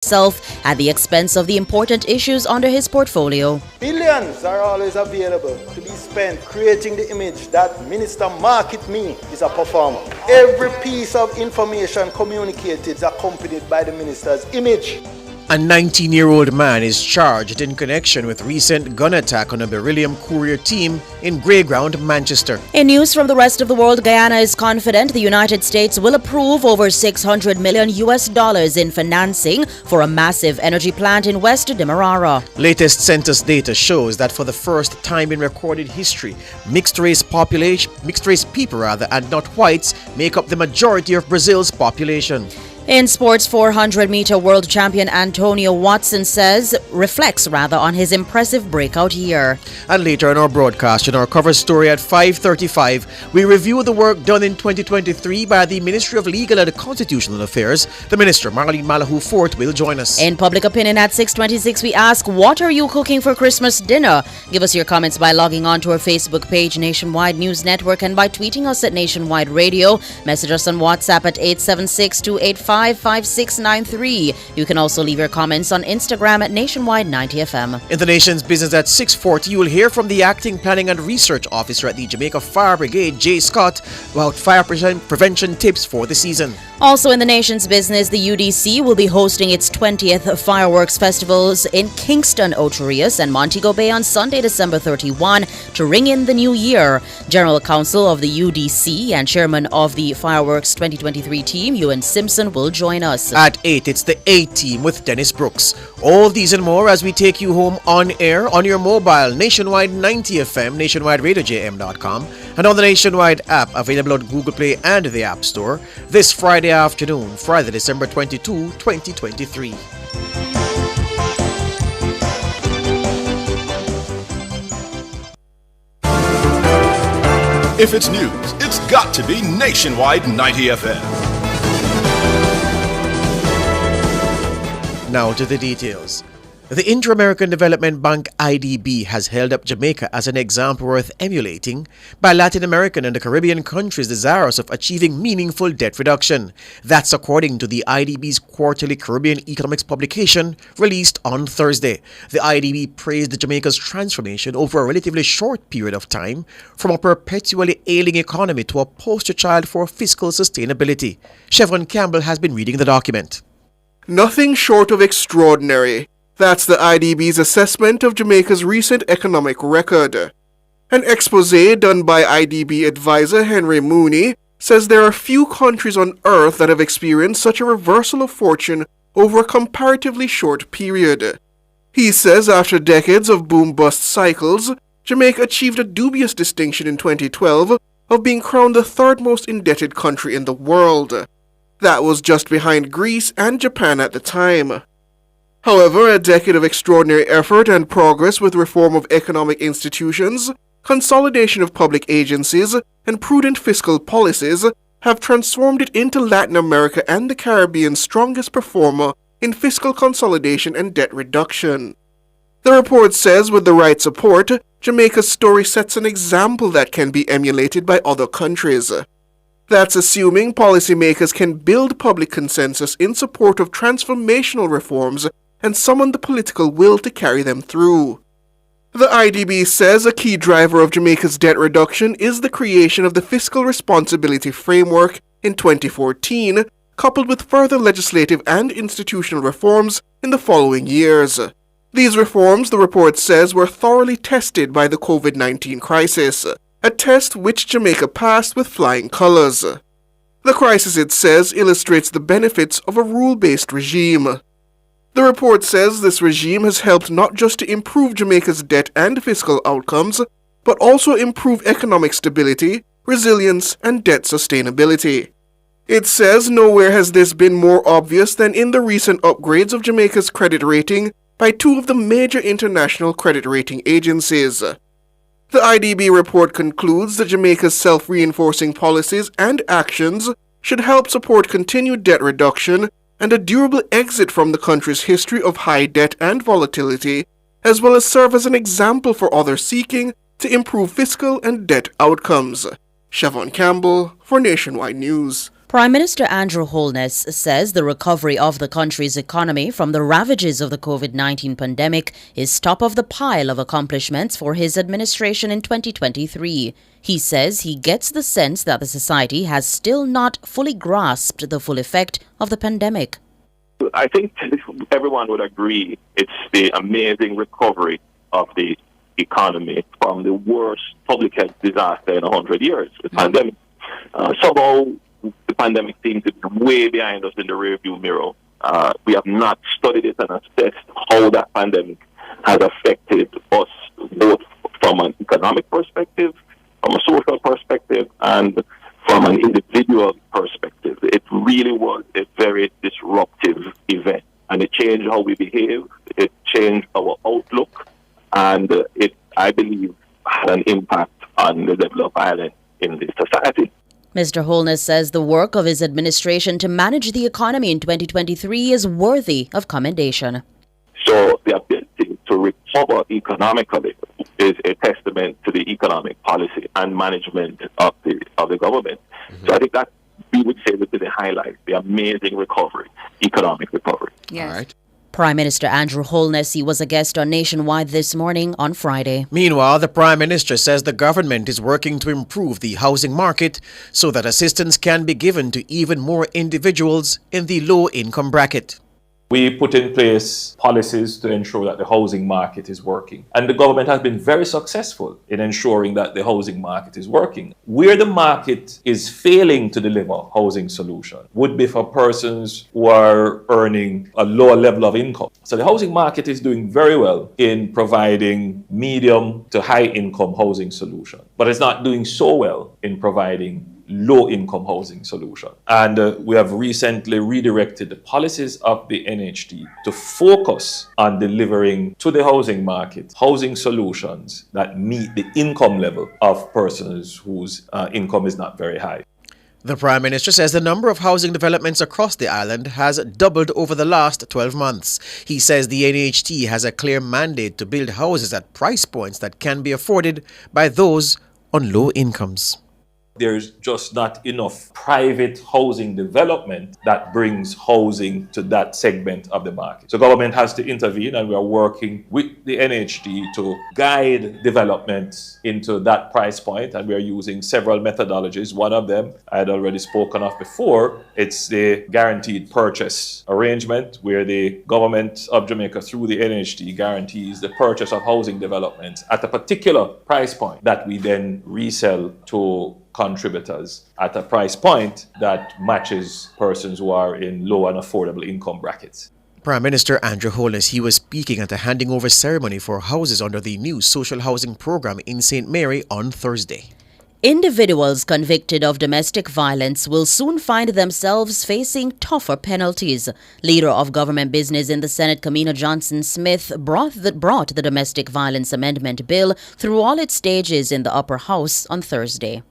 himself at the expense of the important issues under his portfolio. Billions are always available to be spent creating the image that Minister Market Me is a performer. Every piece of information communicated is accompanied by the minister's image. A 19-year-old man is charged in connection with recent gun attack on a beryllium courier team in Greyground, Manchester. In news from the rest of the world, Guyana is confident the United States will approve over $600 million in financing for a massive energy plant in West Demerara. Latest census data shows that for the first time in recorded history, mixed race people and not whites make up the majority of Brazil's population. In sports, 400-meter world champion Antonio Watson reflects on his impressive breakout year. And later in our broadcast, in our cover story at 5:35, we review the work done in 2023 by the Ministry of Legal and Constitutional Affairs. The Minister, Marlene Malahoo Fort, will join us. In public opinion at 6:26, we ask, what are you cooking for Christmas dinner? Give us your comments by logging on to our Facebook page, Nationwide News Network, and by tweeting us at Nationwide Radio. Message us on WhatsApp at 876-285-5693. You can also leave your comments on Instagram at Nationwide 90FM. In the nation's business at 6:40, you will hear from the Acting Planning and Research Officer at the Jamaica Fire Brigade, Jay Scott, about fire prevention tips for the season. Also in the nation's business, the UDC will be hosting its 20th Fireworks Festivals in Kingston, Ocho and Montego Bay on Sunday, December 31 to ring in the new year. General Counsel of the UDC and Chairman of the Fireworks 2023 team, Ewan Simpson, will join us. At 8, it's the A Team with Dennis Brooks. All these and more as we take you home on air on your mobile, Nationwide 90FM, nationwideradiojm.com, and on the Nationwide app available on Google Play and the App Store this Friday afternoon, Friday, December 22, 2023. If it's news, it's got to be Nationwide 90 FM. Now to the details. The Inter-American Development Bank IDB has held up Jamaica as an example worth emulating by Latin American and the Caribbean countries desirous of achieving meaningful debt reduction. That's according to the IDB's quarterly Caribbean economics publication released on Thursday. The IDB praised Jamaica's transformation over a relatively short period of time from a perpetually ailing economy to a poster child for fiscal sustainability. Chevron Campbell has been reading the document. Nothing short of extraordinary. That's the IDB's assessment of Jamaica's recent economic record. An exposé done by IDB advisor Henry Mooney says there are few countries on earth that have experienced such a reversal of fortune over a comparatively short period. He says after decades of boom-bust cycles, Jamaica achieved a dubious distinction in 2012 of being crowned the third most indebted country in the world. That was just behind Greece and Japan at the time. However, a decade of extraordinary effort and progress with reform of economic institutions, consolidation of public agencies, and prudent fiscal policies have transformed it into Latin America and the Caribbean's strongest performer in fiscal consolidation and debt reduction. The report says with the right support, Jamaica's story sets an example that can be emulated by other countries. That's assuming policymakers can build public consensus in support of transformational reforms and summon the political will to carry them through. The IDB says a key driver of Jamaica's debt reduction is the creation of the Fiscal Responsibility Framework in 2014, coupled with further legislative and institutional reforms in the following years. These reforms, the report says, were thoroughly tested by the COVID-19 crisis, a test which Jamaica passed with flying colors. The crisis, it says, illustrates the benefits of a rule-based regime. The report says this regime has helped not just to improve Jamaica's debt and fiscal outcomes, but also improve economic stability, resilience, and debt sustainability. It says nowhere has this been more obvious than in the recent upgrades of Jamaica's credit rating by two of the major international credit rating agencies. The IDB report concludes that Jamaica's self-reinforcing policies and actions should help support continued debt reduction and a durable exit from the country's history of high debt and volatility, as well as serve as an example for others seeking to improve fiscal and debt outcomes. Chevron Campbell for Nationwide News. Prime Minister Andrew Holness says the recovery of the country's economy from the ravages of the COVID-19 pandemic is top of the pile of accomplishments for his administration in 2023. He says he gets the sense that the society has still not fully grasped the full effect of the pandemic. I think everyone would agree it's the amazing recovery of the economy from the worst public health disaster in 100 years, the pandemic. Somehow, the pandemic seems to be way behind us in the rearview mirror. We have not studied it and assessed how that pandemic has affected us, both from an economic perspective, from a social perspective, and from an individual perspective. It really was a very disruptive event, and it changed how we behave, it changed our outlook, and it, I believe, had an impact on the level of violence in this society. Mr. Holness says the work of his administration to manage the economy in 2023 is worthy of commendation. So the ability to recover economically is a testament to the economic policy and management of the government. So I think that we would say would be the highlight, the amazing recovery, economic recovery. Yes. All right. Prime Minister Andrew Holness, he was a guest on Nationwide this morning on Friday. Meanwhile, the Prime Minister says the government is working to improve the housing market so that assistance can be given to even more individuals in the low-income bracket. We put in place policies to ensure that the housing market is working. And the government has been very successful in ensuring that the housing market is working. Where the market is failing to deliver housing solution would be for persons who are earning a lower level of income. So the housing market is doing very well in providing medium to high income housing solution, but it's not doing so well in providing low-income housing solution. And we have recently redirected the policies of the NHT to focus on delivering to the housing market housing solutions that meet the income level of persons whose income is not very high. The Prime Minister says the number of housing developments across the island has doubled over the last 12 months. He says the NHT has a clear mandate to build houses at price points that can be afforded by those on low incomes. There's just not enough private housing development that brings housing to that segment of the market. So government has to intervene, and we are working with the NHD to guide development into that price point, and we are using several methodologies. One of them I had already spoken of before. It's the guaranteed purchase arrangement, where the government of Jamaica through the NHD guarantees the purchase of housing developments at a particular price point that we then resell to contributors at a price point that matches persons who are in low and affordable income brackets. Prime Minister Andrew Holness, he was speaking at a handing over ceremony for houses under the new social housing program in St. Mary on Thursday. Individuals convicted of domestic violence will soon find themselves facing tougher penalties. Leader of Government Business in the Senate, Kamina Johnson-Smith, brought the Domestic Violence Amendment Bill through all its stages in the Upper House on Thursday.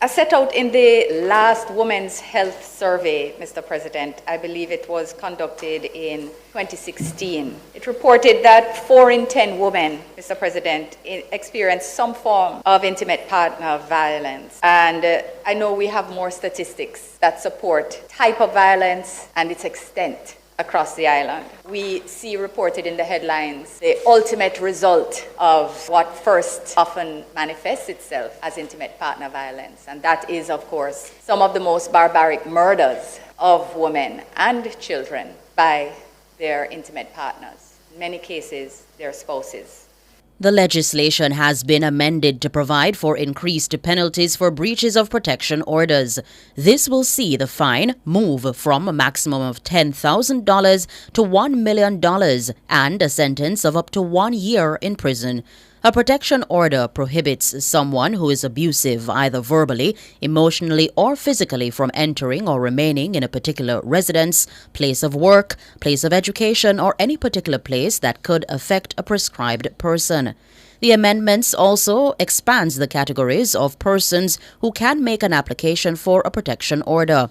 As set out in the last Women's Health Survey, Mr. President, I believe it was conducted in 2016. It reported that 4 in 10 women, Mr. President, experience some form of intimate partner violence. And I know we have more statistics that support type of violence and its extent across the island. We see reported in the headlines the ultimate result of what first often manifests itself as intimate partner violence. And that is, of course, some of the most barbaric murders of women and children by their intimate partners, in many cases, their spouses. The legislation has been amended to provide for increased penalties for breaches of protection orders. This will see the fine move from a maximum of $10,000 to $1 million and a sentence of up to 1 year in prison. A protection order prohibits someone who is abusive either verbally, emotionally, or physically from entering or remaining in a particular residence, place of work, place of education, or any particular place that could affect a prescribed person. The amendments also expands the categories of persons who can make an application for a protection order.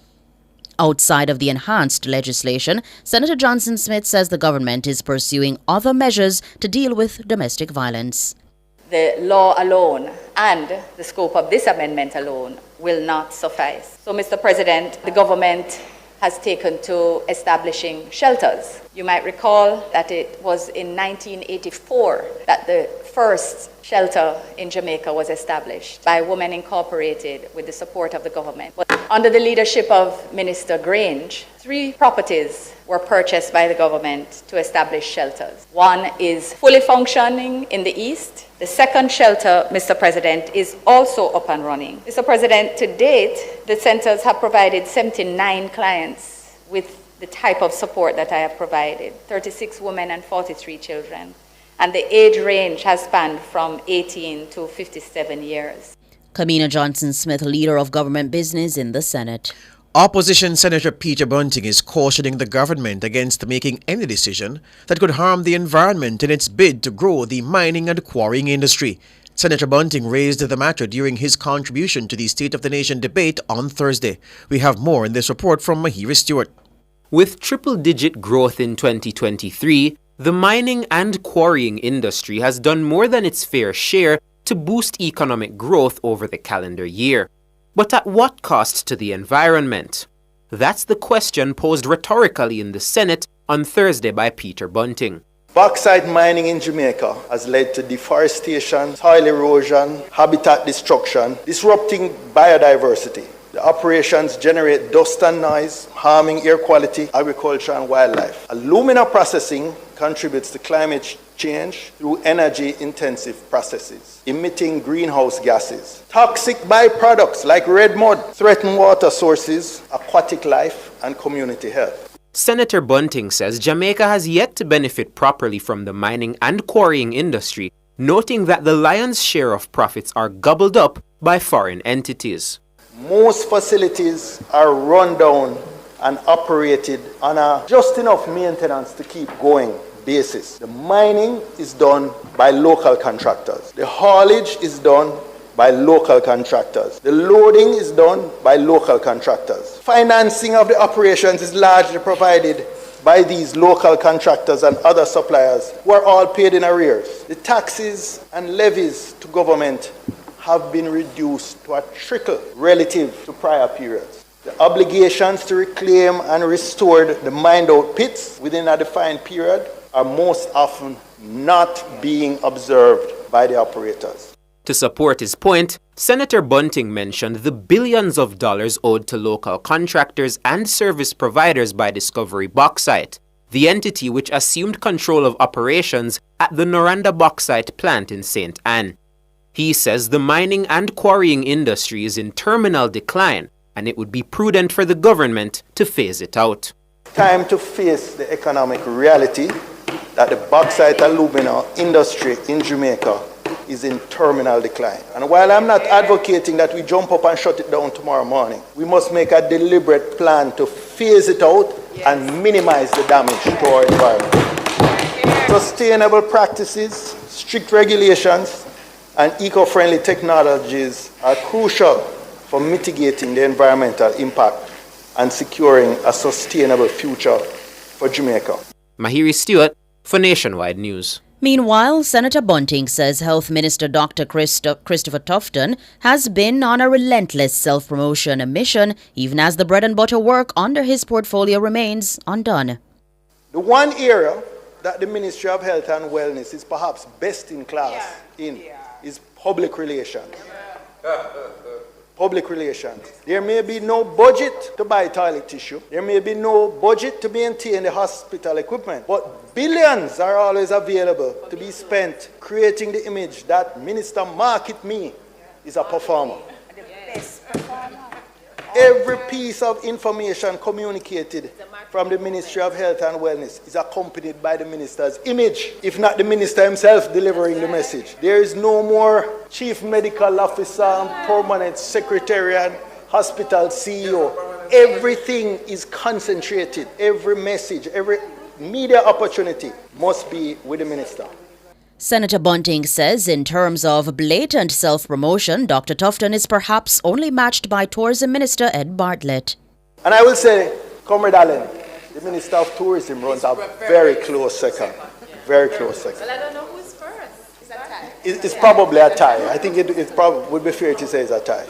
Outside of the enhanced legislation, Senator Johnson-Smith says the government is pursuing other measures to deal with domestic violence. The law alone and the scope of this amendment alone will not suffice. So, Mr. President, the government has taken to establishing shelters. You might recall that it was in 1984 that the first shelter in Jamaica was established by Women Incorporated with the support of the government. But under the leadership of Minister Grange, 3 properties were purchased by the government to establish shelters. One is fully functioning in the east. The second shelter, Mr. President, is also up and running. Mr. President, to date, the centers have provided 79 clients with the type of support that I have provided, 36 women and 43 children. And the age range has spanned from 18 to 57 years. Kamina Johnson-Smith, leader of government business in the Senate. Opposition Senator Peter Bunting is cautioning the government against making any decision that could harm the environment in its bid to grow the mining and quarrying industry. Senator Bunting raised the matter during his contribution to the State of the Nation debate on Thursday. We have more in this report from Mahiri Stewart. With triple-digit growth in 2023, the mining and quarrying industry has done more than its fair share to boost economic growth over the calendar year. But at what cost to the environment? That's the question posed rhetorically in the Senate on Thursday by Peter Bunting. Bauxite mining in Jamaica has led to deforestation, soil erosion, habitat destruction, disrupting biodiversity. The operations generate dust and noise, harming air quality, agriculture and wildlife. Alumina processing contributes to climate change through energy-intensive processes, emitting greenhouse gases. Toxic byproducts like red mud threaten water sources, aquatic life, and community health. Senator Bunting says Jamaica has yet to benefit properly from the mining and quarrying industry, noting that the lion's share of profits are gobbled up by foreign entities. Most facilities are run down and operated on a just enough maintenance to keep going basis. The mining is done by local contractors. The haulage is done by local contractors. The loading is done by local contractors. Financing of the operations is largely provided by these local contractors and other suppliers who are all paid in arrears. The taxes and levies to government have been reduced to a trickle relative to prior periods. The obligations to reclaim and restore the mined out pits within a defined period are most often not being observed by the operators. To support his point, Senator Bunting mentioned the billions of dollars owed to local contractors and service providers by Discovery Bauxite, the entity which assumed control of operations at the Noranda Bauxite plant in St. Anne. He says the mining and quarrying industry is in terminal decline, and it would be prudent for the government to phase it out. Time to face the economic reality that the bauxite alumina industry in Jamaica is in terminal decline. And while I'm not advocating that we jump up and shut it down tomorrow morning, we must make a deliberate plan to phase it out and minimize the damage to our environment. Sustainable practices, strict regulations, and eco-friendly technologies are crucial for mitigating the environmental impact and securing a sustainable future for Jamaica. Mahiri Stewart for Nationwide News. Meanwhile, Senator Bunting says Health Minister Dr. Christopher Tufton has been on a relentless self-promotion mission, even as the bread and butter work under his portfolio remains undone. The one area that the Ministry of Health and Wellness is perhaps best in class is public relations. Public relations. There may be no budget to buy toilet tissue. There may be no budget to maintain the hospital equipment. But billions are always available to be spent creating the image that Minister Market Me is a performer. Every piece of information communicated from the Ministry of Health and Wellness is accompanied by the minister's image, if not the minister himself delivering the message. There is no more chief medical officer, permanent secretary, and hospital CEO. Everything is concentrated. Every message, every media opportunity must be with the minister. Senator Bunting says in terms of blatant self-promotion, Dr. Tufton is perhaps only matched by Tourism Minister Ed Bartlett. And I will say, Comrade Allen, the Minister of Tourism runs a very close second. Very close second. Well, I don't know who's first. Is that tie? It's probably a tie. I think it probably would be fair to say it's a tie.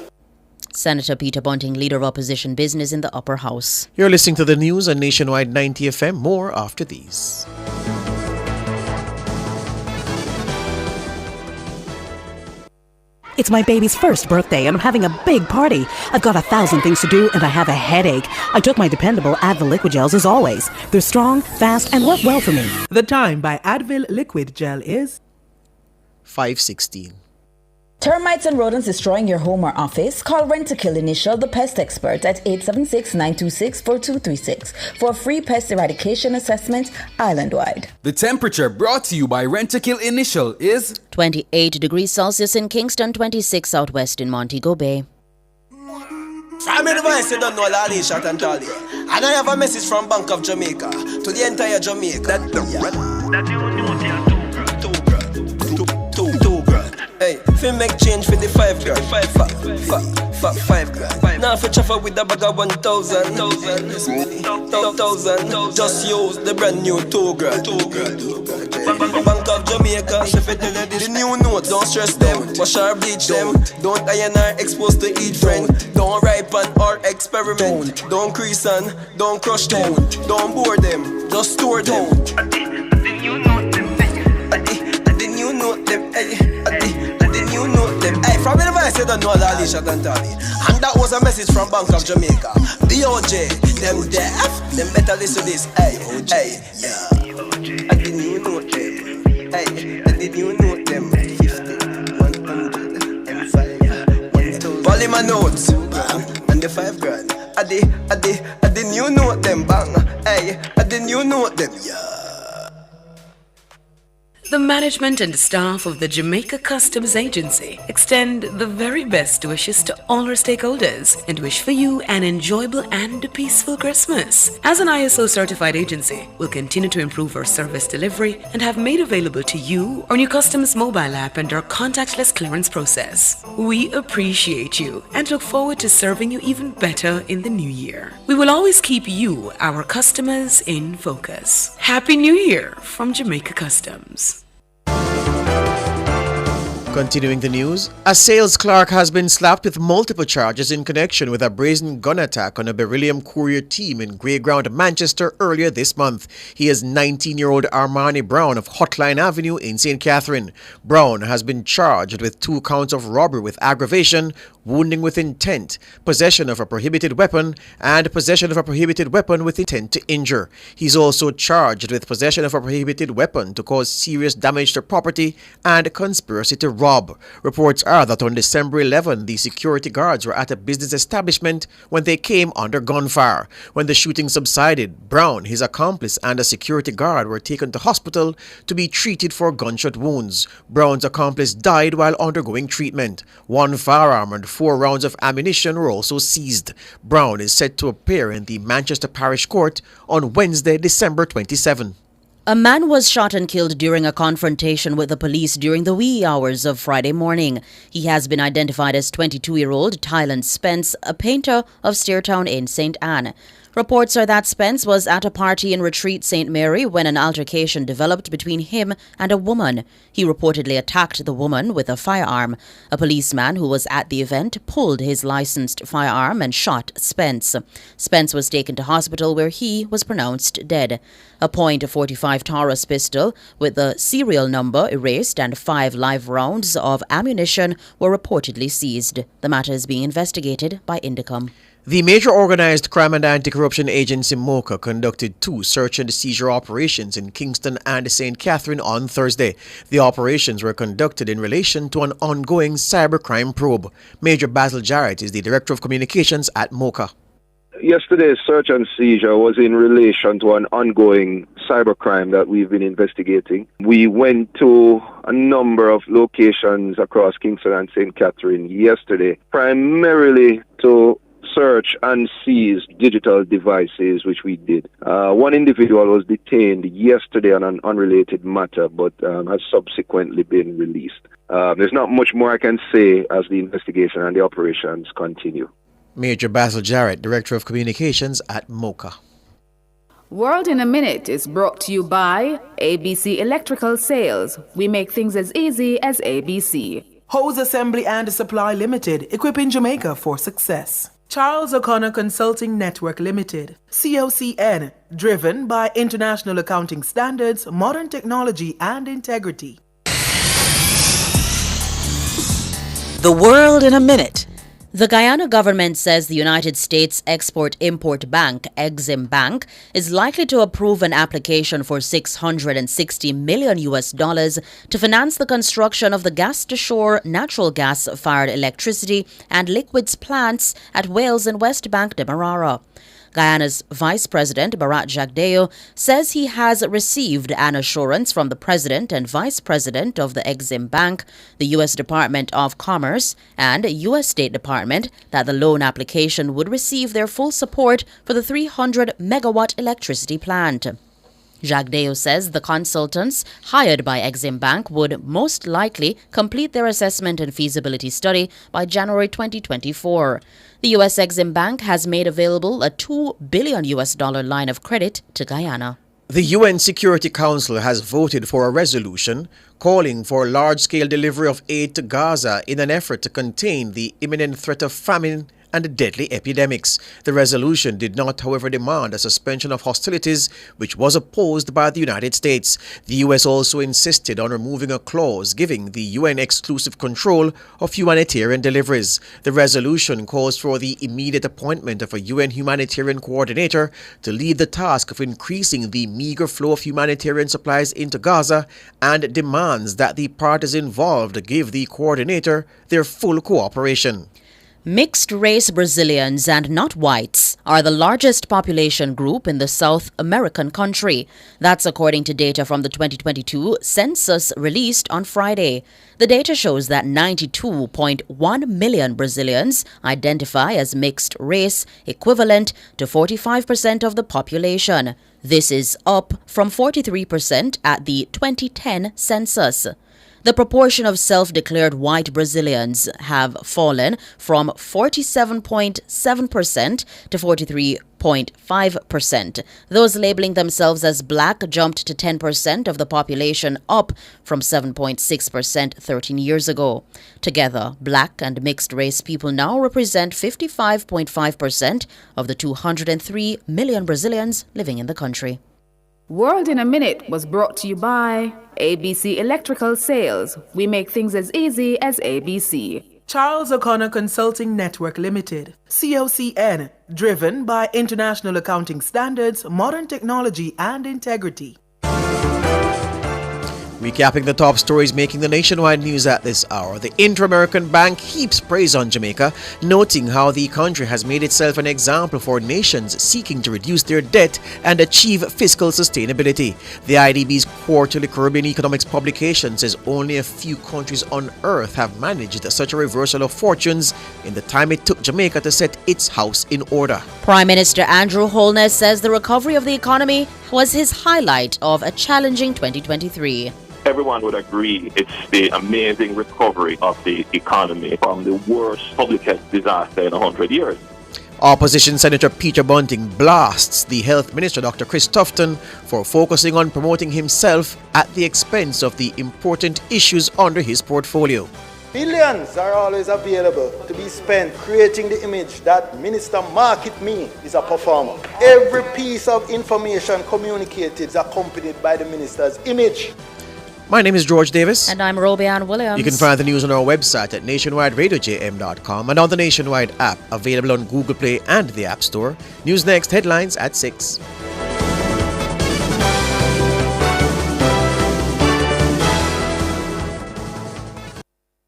Senator Peter Bunting, Leader of Opposition Business in the Upper House. You're listening to the news on Nationwide 90 FM. More after these. It's my baby's first birthday and I'm having a big party. I've got 1,000 things to do and I have a headache. I took my dependable Advil liquid gels as always. They're strong, fast, and work well for me. The time by Advil liquid gel is 5:16. Termites and rodents destroying your home or office? Call Rent-A-Kill Initial, the pest expert, at 876-926-4236 for a free pest eradication assessment island-wide. The temperature brought to you by Rent-A-Kill Initial is 28 degrees Celsius in Kingston, 26 southwest in Montego Bay. From advice, you don't know Lali Shot and Tali. And I have a message from Bank of Jamaica to the entire Jamaica. Hey, if you make change for the 5 grand, 5 grand. Now if you chaffer with a bag of 1,000, just use the brand new 2 grand. Bank of Jamaica, the new note, don't stress them. Wash or bleach them. Don't iron or exposed to eat friend. Don't ripen or experiment. Don't crease and don't crush them. Don't bore them, just store them. The new note them. The new note them. You know them. Hey, from the advice, you don't know Lali Shot and Tali. And that was a message from Bank of Jamaica. The OJ, them deaf, them better listen to this. Hey, hey, yeah. I didn't you know them. Hey, I didn't you know them. 50, 100, and 5, 1,000. Polymer notes, and the 5 grand. I didn't you know them, bang. Hey, I didn't you know them, yeah. The management and staff of the Jamaica Customs Agency extend the very best wishes to all our stakeholders and wish for you an enjoyable and peaceful Christmas. As an ISO certified agency, we'll continue to improve our service delivery and have made available to you our new customs mobile app and our contactless clearance process. We appreciate you and look forward to serving you even better in the new year. We will always keep you, our customers, in focus. Happy New Year from Jamaica Customs. Continuing the news, a sales clerk has been slapped with multiple charges in connection with a brazen gun attack on a beryllium courier team in Greyground, Manchester earlier this month. He is 19-year-old Armani Brown of Hotline Avenue in St. Catherine. Brown has been charged with 2 counts of robbery with aggravation, wounding with intent, possession of a prohibited weapon, and possession of a prohibited weapon with intent to injure. He's also charged with possession of a prohibited weapon to cause serious damage to property and conspiracy to rob. Reports are that on December 11, the security guards were at a business establishment when they came under gunfire. When the shooting subsided, Brown, his accomplice, and a security guard were taken to hospital to be treated for gunshot wounds. Brown's accomplice died while undergoing treatment. 1 firearm and 4 rounds of ammunition were also seized. Brown is set to appear in the Manchester Parish Court on Wednesday, December 27. A man was shot and killed during a confrontation with the police during the wee hours of Friday morning. He has been identified as 22-year-old Tylan Spence, a painter of Steertown in St. Anne. Reports are that Spence was at a party in Retreat St. Mary when an altercation developed between him and a woman. He reportedly attacked the woman with a firearm. A policeman who was at the event pulled his licensed firearm and shot Spence. Spence was taken to hospital where he was pronounced dead. A .45 Taurus pistol with the serial number erased and 5 live rounds of ammunition were reportedly seized. The matter is being investigated by Indicom. The Major Organized Crime and Anti-Corruption Agency MOCA conducted 2 search and seizure operations in Kingston and St. Catherine on Thursday. The operations were conducted in relation to an ongoing cybercrime probe. Major Basil Jarrett is the Director of Communications at MOCA. Yesterday's search and seizure was in relation to an ongoing cybercrime that we've been investigating. We went to a number of locations across Kingston and St. Catherine yesterday, primarily to search and seize digital devices, which we did. 1 individual was detained yesterday on an unrelated matter, but has subsequently been released. There's not much more I can say as the investigation and the operations continue. Major Basil Jarrett, Director of Communications at MOCA. World in a Minute is brought to you by ABC Electrical Sales. We make things as easy as ABC. Hose Assembly and Supply Limited, equipping Jamaica for success. Charles O'Connor Consulting Network Limited, COCN, driven by international accounting standards, modern technology and integrity. The world in a minute. The Guyana government says the United States Export-Import Bank, Exim Bank, is likely to approve an application for $660 million to finance the construction of the gas-to-shore natural gas-fired electricity and liquids plants at Wales and West Bank Demerara. Guyana's Vice President, Bharat Jagdeo, says he has received an assurance from the President and Vice President of the Exim Bank, the U.S. Department of Commerce, and U.S. State Department that the loan application would receive their full support for the 300-megawatt electricity plant. Jagdeo says the consultants hired by Exim Bank would most likely complete their assessment and feasibility study by January 2024. The U.S. Exim Bank has made available a $2 billion line of credit to Guyana. The UN Security Council has voted for a resolution calling for large-scale delivery of aid to Gaza in an effort to contain the imminent threat of famine and deadly epidemics. The resolution did not, however, demand a suspension of hostilities, which was opposed by the United States. The U.S. also insisted on removing a clause giving the UN exclusive control of humanitarian deliveries. The resolution calls for the immediate appointment of a UN humanitarian coordinator to lead the task of increasing the meager flow of humanitarian supplies into Gaza and demands that the parties involved give the coordinator their full cooperation. Mixed-race Brazilians and not whites are the largest population group in the South American country. That's according to data from the 2022 census released on Friday. The data shows that 92.1 million Brazilians identify as mixed race, equivalent to 45% of the population. This is up from 43% at the 2010 census. The proportion of self-declared white Brazilians have fallen from 47.7% to 43.5%. Those labeling themselves as black jumped to 10% of the population, up from 7.6% 13 years ago. Together, black and mixed-race people now represent 55.5% of the 203 million Brazilians living in the country. World in a Minute was brought to you by ABC Electrical Sales. We make things as easy as ABC. Charles O'Connor Consulting Network Limited, COCN, driven by international accounting standards, modern technology and integrity. Recapping the top stories making the nationwide news at this hour, the Inter-American Bank heaps praise on Jamaica, noting how the country has made itself an example for nations seeking to reduce their debt and achieve fiscal sustainability. The IDB's quarterly Caribbean Economics publication says only a few countries on earth have managed such a reversal of fortunes in the time it took Jamaica to set its house in order. Prime Minister Andrew Holness says the recovery of the economy was his highlight of a challenging 2023. Everyone would agree it's the amazing recovery of the economy from the worst public health disaster in 100 years. Opposition Senator Peter Bunting blasts the Health Minister Dr. Chris Tufton for focusing on promoting himself at the expense of the important issues under his portfolio. Billions are always available to be spent creating the image that Minister Market Me is a performer. Every piece of information communicated is accompanied by the minister's image. My name is George Davis. And I'm Robianne Williams. You can find the news on our website at nationwideradiojm.com and on the Nationwide app, available on Google Play and the App Store. News Next headlines at 6.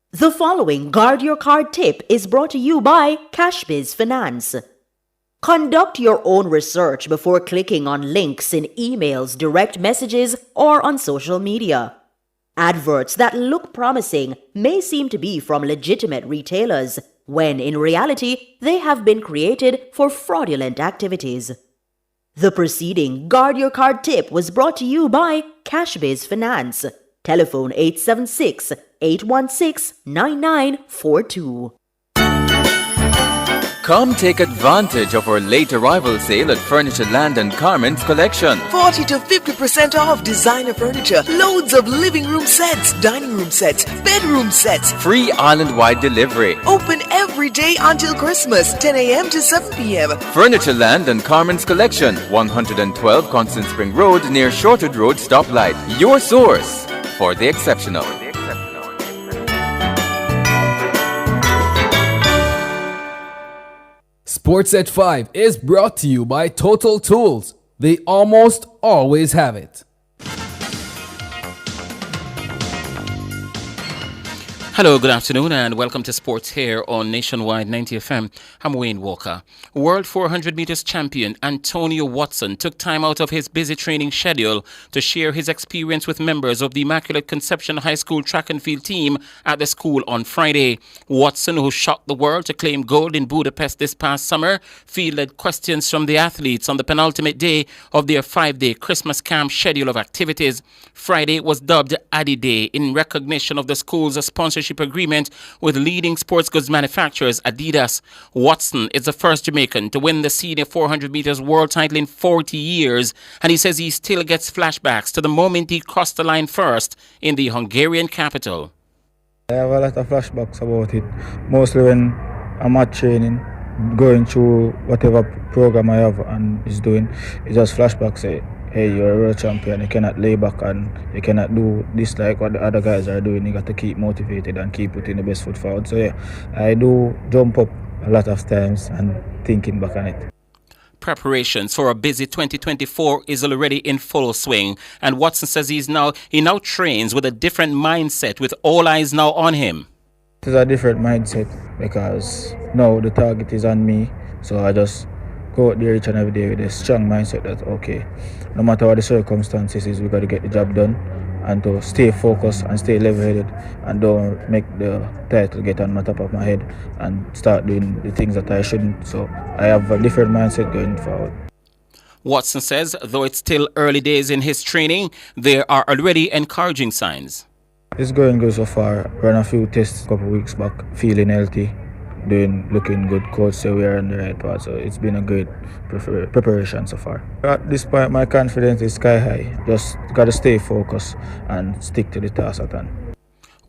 The following Guard Your Card tip is brought to you by CashBiz Finance. Conduct your own research before clicking on links in emails, direct messages, or on social media. Adverts that look promising may seem to be from legitimate retailers, when in reality they have been created for fraudulent activities. The preceding Guard Your Card tip was brought to you by CashBiz Finance. Telephone 876-816-9942. Come take advantage of our late arrival sale at Furniture Land and Garments Collection. 40 to 50% off designer furniture. Loads of living room sets, dining room sets, bedroom sets. Free island-wide delivery. Open every day until Christmas, 10 a.m. to 7 p.m. Furniture Land and Garments Collection, 112 Constant Spring Road near Shortwood Road Stoplight. Your source for the exceptional. Sports at 5 is brought to you by Total Tools. They almost always have it. Hello, good afternoon, and welcome to Sports here on Nationwide 90 FM. I'm Wayne Walker. World 400 meters champion Antonio Watson took time out of his busy training schedule to share his experience with members of the Immaculate Conception High School track and field team at the school on Friday. Watson, who shocked the world to claim gold in Budapest this past summer, fielded questions from the athletes on the penultimate day of their 5-day Christmas camp schedule of activities. Friday was dubbed Addy Day in recognition of the school's sponsorship agreement with leading sports goods manufacturers Adidas. Watson is the first Jamaican to win the senior 400 meters world title in 40 years, and he says he still gets flashbacks to the moment he crossed the line first in the Hungarian capital. I have a lot of flashbacks about it, mostly when I'm at training, going through whatever program I have and is doing. It's just flashbacks. Hey, you're a world champion, you cannot lay back and you cannot do this like what the other guys are doing. You got to keep motivated and keep putting the best foot forward. So yeah, I do jump up a lot of times and thinking back on it. Preparations for a busy 2024 is already in full swing, and Watson says he now trains with a different mindset, with all eyes now on him. It is a different mindset because now the target is on me, so I just go out there each and every day with a strong mindset that okay, no matter what the circumstances is, we got to get the job done, and to stay focused and stay level-headed and don't make the title get on the top of my head and start doing the things that I shouldn't. So I have a different mindset going forward. Watson says though it's still early days in his training, there are already encouraging signs. It's going good so far. Ran a few tests a couple of weeks back, feeling healthy, looking good. Coach said we are on the right path, so it's been a great preparation so far. At this point, my confidence is sky high. Just got to stay focused and stick to the task at hand.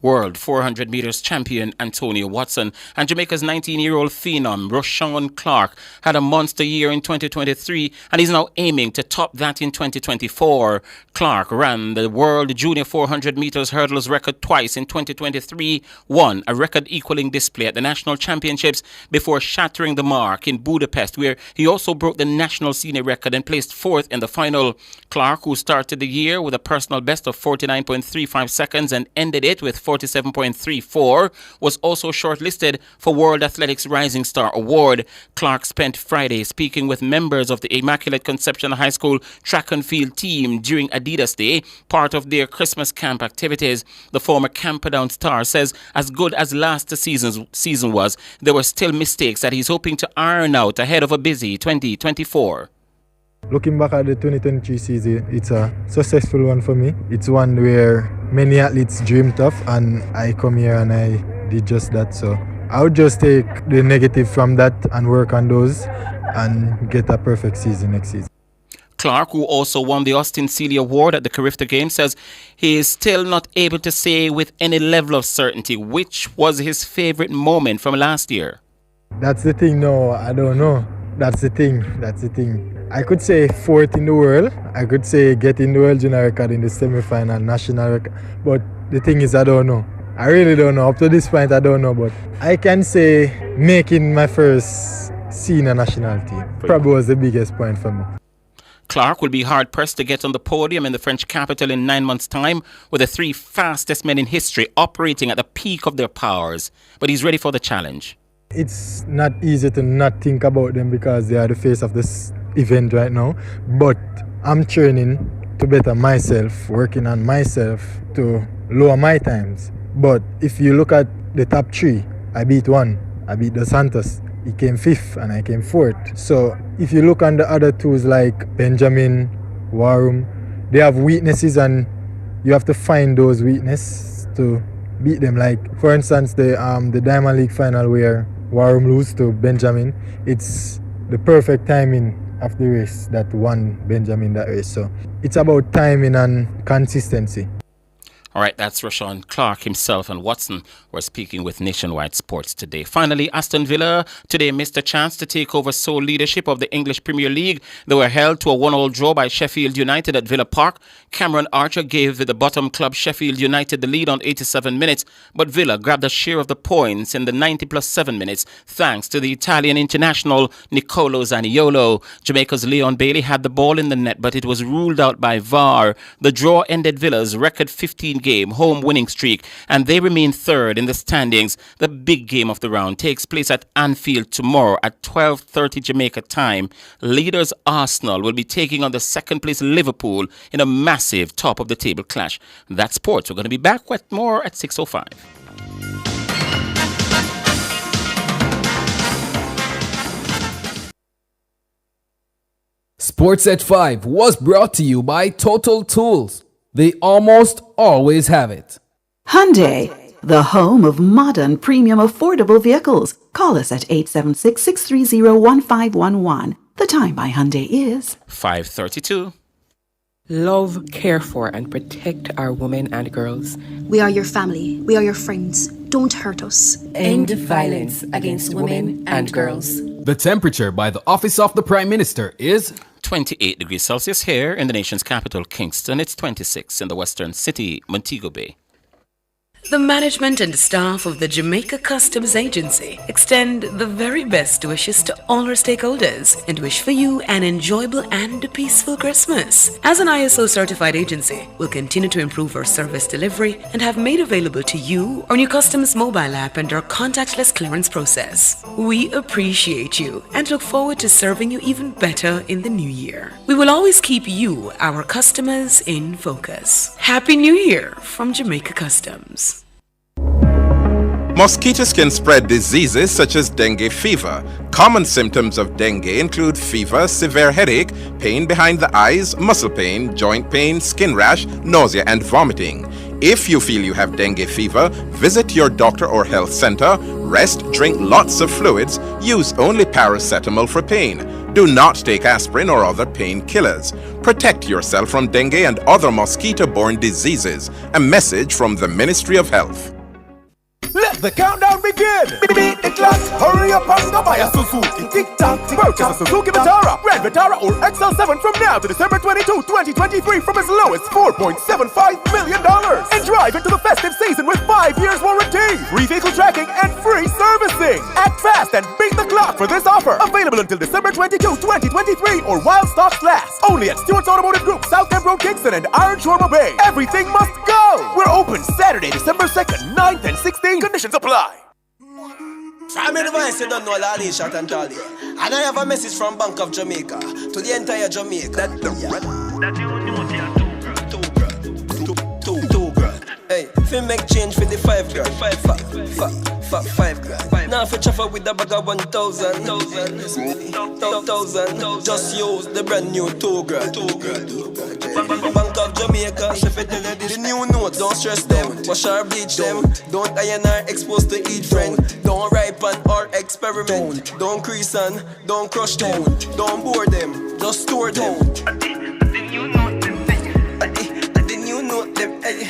World 400 meters champion Antonio Watson and Jamaica's 19-year-old phenom Roshan Clark had a monster year in 2023 and is now aiming to top that in 2024. Clark ran the World Junior 400 meters hurdles record twice in 2023, won a record-equaling display at the National Championships before shattering the mark in Budapest, where he also broke the national senior record and placed fourth in the final. Clark, who started the year with a personal best of 49.35 seconds and ended it with 47.34, was also shortlisted for World Athletics Rising Star Award. Clark spent Friday speaking with members of the Immaculate Conception High School track and field team during Adidas Day, part of their Christmas camp activities. The former Camperdown star says as good as last season was, there were still mistakes that he's hoping to iron out ahead of a busy 2024. Looking back at the 2023 season, it's a successful one for me. It's one where many athletes dreamed of, and I come here and I did just that. So I would just take the negative from that and work on those and get a perfect season next season. Clark, who also won the Austin Sealy Award at the Carifta Games, says he is still not able to say with any level of certainty which was his favorite moment from last year. That's the thing, no, I don't know. That's the thing. I could say fourth in the world. I could say getting the world junior record in the semi-final, national record. But the thing is, I don't know. I really don't know. Up to this point, I don't know. But I can say making my first senior national team probably was the biggest point for me. Clark will be hard-pressed to get on the podium in the French capital in 9 months' time, with the three fastest men in history operating at the peak of their powers. But he's ready for the challenge. It's not easy to not think about them because they are the face of this event right now. But I'm training to better myself, working on myself to lower my times. But if you look at the top three, I beat one. I beat Dos Santos. He came fifth and I came fourth. So if you look on the other twos like Benjamin, Warum, they have weaknesses and you have to find those weaknesses to beat them. Like for instance, the Diamond League final where Warren lose to Benjamin, it's the perfect timing of the race that won Benjamin that race. So it's about timing and consistency. All right, that's Rashawn Clark himself and Watson were speaking with Nationwide Sports today. Finally, Aston Villa today missed a chance to take over sole leadership of the English Premier League. They were held to a 1-1 draw by Sheffield United at Villa Park. Cameron Archer gave the bottom club Sheffield United the lead on 87 minutes, but Villa grabbed a share of the points in the 90+7 minutes thanks to the Italian international Nicolo Zaniolo. Jamaica's Leon Bailey had the ball in the net, but it was ruled out by VAR. The draw ended Villa's record 15-game home winning streak, and they remain third in the standings. The big game of the round takes place at Anfield tomorrow at 12:30 Jamaica time. Leaders Arsenal will be taking on the second place Liverpool in a massive top of the table clash. That's sports. We're going to be back with more at 6:05. Sports at 5 was brought to you by Total Tools. They almost always have it. Hyundai, the home of modern, premium, affordable vehicles. Call us at 876-630-1511. The time by Hyundai is 5:32. Love, care for, and protect our women and girls. We are your family. We are your friends. Don't hurt us. End violence against women and girls. The temperature by the Office of the Prime Minister is 28 degrees Celsius here in the nation's capital, Kingston. It's 26 in the western city, Montego Bay. The management and staff of the Jamaica Customs Agency extend the very best wishes to all our stakeholders and wish for you an enjoyable and peaceful Christmas. As an ISO certified agency, we'll continue to improve our service delivery and have made available to you our new customs mobile app and our contactless clearance process. We appreciate you and look forward to serving you even better in the new year. We will always keep you, our customers, in focus. Happy New Year from Jamaica Customs. Mosquitoes can spread diseases such as dengue fever. Common symptoms of dengue include fever, severe headache, pain behind the eyes, muscle pain, joint pain, skin rash, nausea, and vomiting. If you feel you have dengue fever, visit your doctor or health center, rest, drink lots of fluids, use only paracetamol for pain. Do not take aspirin or other painkillers. Protect yourself from dengue and other mosquito-borne diseases. A message from the Ministry of Health. Let the countdown begin! Beat the clock, hurry up and go buy a Suzuki Tick-Tock. Purchase a Suzuki Vitara, Grand Vitara or XL7 from now to December 22, 2023 from as low as $4.75 million. And drive into the festive season with 5 years warranty, free vehicle tracking and free servicing. Act fast and beat the clock for this offer. Available until December 22, 2023 or while stocks last. Only at Stewart's Automotive Group, South Kent Road, Kingston and Iron Shore Bay. Everything must go! We're open Saturday, December 2nd, 9th and 16th. Conditions apply. Family advice, you don't know Lali, Shot and Tali. And I have a message from Bank of Jamaica to the entire Jamaica. Two grand. Hey, if you make change for the 5 grand. 5 grand. Now if you chaffer with the bag of 1,000. Just use the brand new 2 grand. Bank of Jamaica, the new note, don't stress them. Wash or bleach them. Don't iron or exposed to each friend. Don't ripen or experiment. Don't crease and don't crush them. Don't bore them, just store them. The new note them. Hey,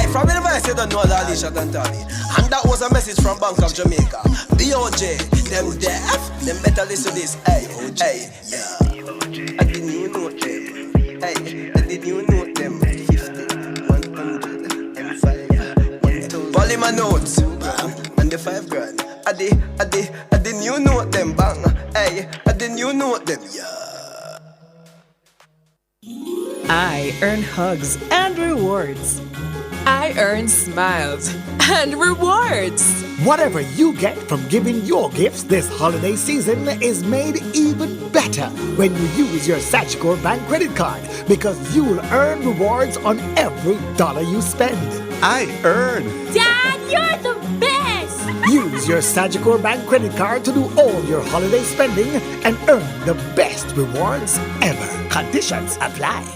from the advice you don't know Lali, Shot and Tali. And that was a message from Bank of Jamaica. BOJ, them deaf, them better listen to this. Hey, yeah. I didn't even know them. Hey, I didn't even know them. 50, 100, and 5, 1,000. Polymer notes, and the 5 grand. I didn't even know them, bang. Hey, I didn't even know them, yeah. I earn hugs and rewards. I earn smiles and rewards. Whatever you get from giving your gifts this holiday season is made even better when you use your Sagicor Bank credit card, because you'll earn rewards on every dollar you spend. I earn. Dad, you're the best! Use your Sagicor Bank credit card to do all your holiday spending and earn the best rewards ever. Conditions apply.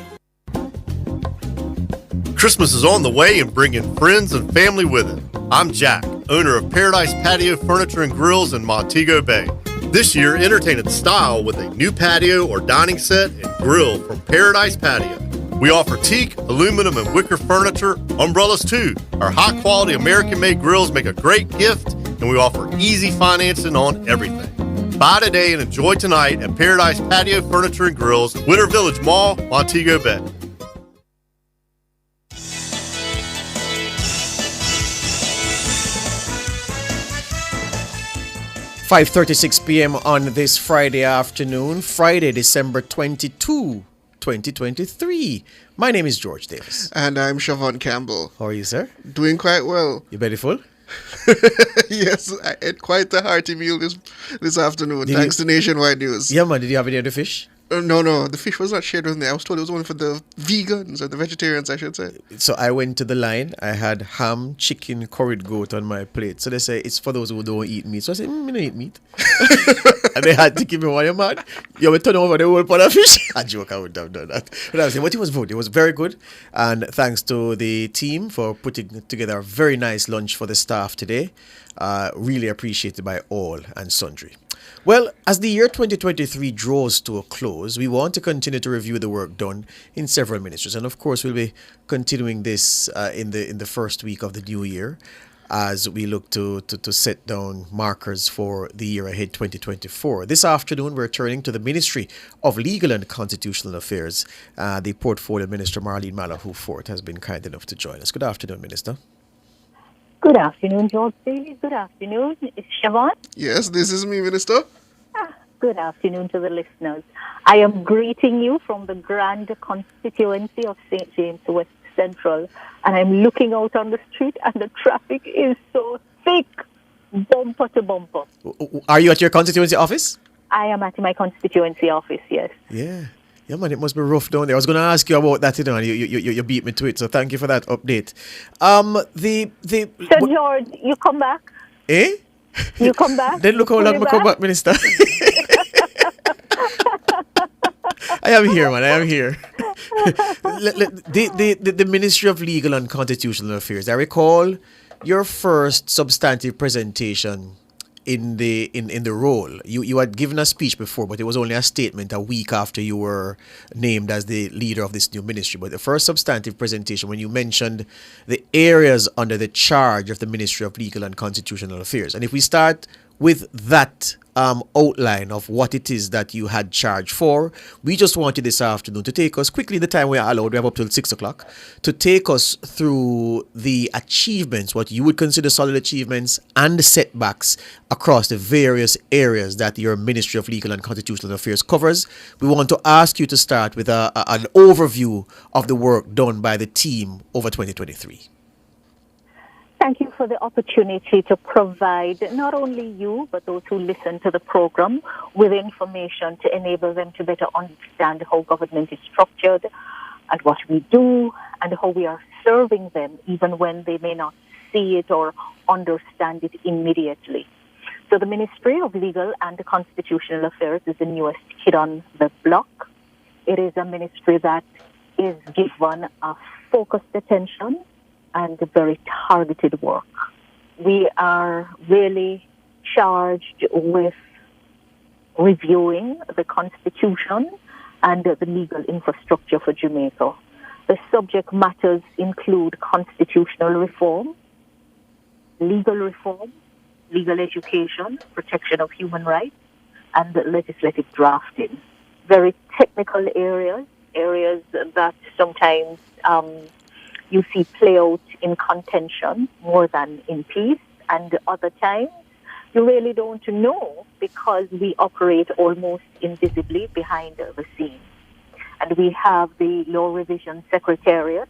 Christmas is on the way and bringing friends and family with it. I'm Jack, owner of Paradise Patio Furniture and Grills in Montego Bay. This year, entertain in style with a new patio or dining set and grill from Paradise Patio. We offer teak, aluminum, and wicker furniture, umbrellas too. Our high-quality American-made grills make a great gift, and we offer easy financing on everything. Buy today and enjoy tonight at Paradise Patio Furniture and Grills, Winter Village Mall, Montego Bay. "5:36 p.m. on this Friday afternoon, Friday, December 22, 2023. My name is George Davis. And I'm Siobhan Campbell. How are you, sir? Doing quite well. You belly full? Yes, I ate quite a hearty meal this afternoon, thanks to Nationwide News. Yeah, man. Did you have any of the fish? No, the fish was not shared with me. I was told it was only for the vegans or the vegetarians, I should say. So I went to the line. I had ham, chicken, curried goat on my plate. So they say it's for those who don't eat meat. So I said, I don't eat meat. And they had to give me one of man. You will turn over the whole pot of fish. I joke, I would have done that. But I was saying, but it was good. It was very good. And thanks to the team for putting together a very nice lunch for the staff today. Really appreciated by all and sundry. Well, as the year 2023 draws to a close, we want to continue to review the work done in several ministries. And of course, we'll be continuing this in the first week of the new year as we look to set down markers for the year ahead 2024. This afternoon, we're turning to the Ministry of Legal and Constitutional Affairs. The Portfolio Minister, Marlene Malahou Fort, has been kind enough to join us. Good afternoon, Minister. Good afternoon, George Daly. Good afternoon. It's Siobhan. Yes, this is me, Minister. Good afternoon to the listeners. I am greeting you from the grand constituency of St. James West Central, and I'm looking out on the street, and the traffic is so thick, bumper to bumper. Are you at your constituency office? I am at my constituency office, yes. Yeah, man, it must be rough down there. I was going to ask you about that, and you beat me to it, so thank you for that update. So, George, you come back? Eh? You come back? Then look how long I come back, Minister. I am here, man. I am here. The Ministry of Legal and Constitutional Affairs. I recall your first substantive presentation in the role. You had given a speech before, but it was only a statement a week after you were named as the leader of this new ministry. But the first substantive presentation, when you mentioned the areas under the charge of the Ministry of Legal and Constitutional Affairs. And if we start with that outline of what it is that you had charge for, we just wanted this afternoon to take us quickly, the time we are allowed, we have up till 6 o'clock, to take us through the achievements, what you would consider solid achievements and the setbacks across the various areas that your Ministry of Legal and Constitutional Affairs covers. We want to ask you to start with an overview of the work done by the team over 2023. Thank you for the opportunity to provide not only you, but those who listen to the program with information to enable them to better understand how government is structured and what we do and how we are serving them, even when they may not see it or understand it immediately. So the Ministry of Legal and Constitutional Affairs is the newest kid on the block. It is a ministry that is given a focused attention and very targeted work. We are really charged with reviewing the Constitution and the legal infrastructure for Jamaica. The subject matters include constitutional reform, legal education, protection of human rights, and legislative drafting. Very technical areas that sometimes you see play out in contention more than in peace, and other times you really don't know because we operate almost invisibly behind the scenes. And we have the Law Revision Secretariat,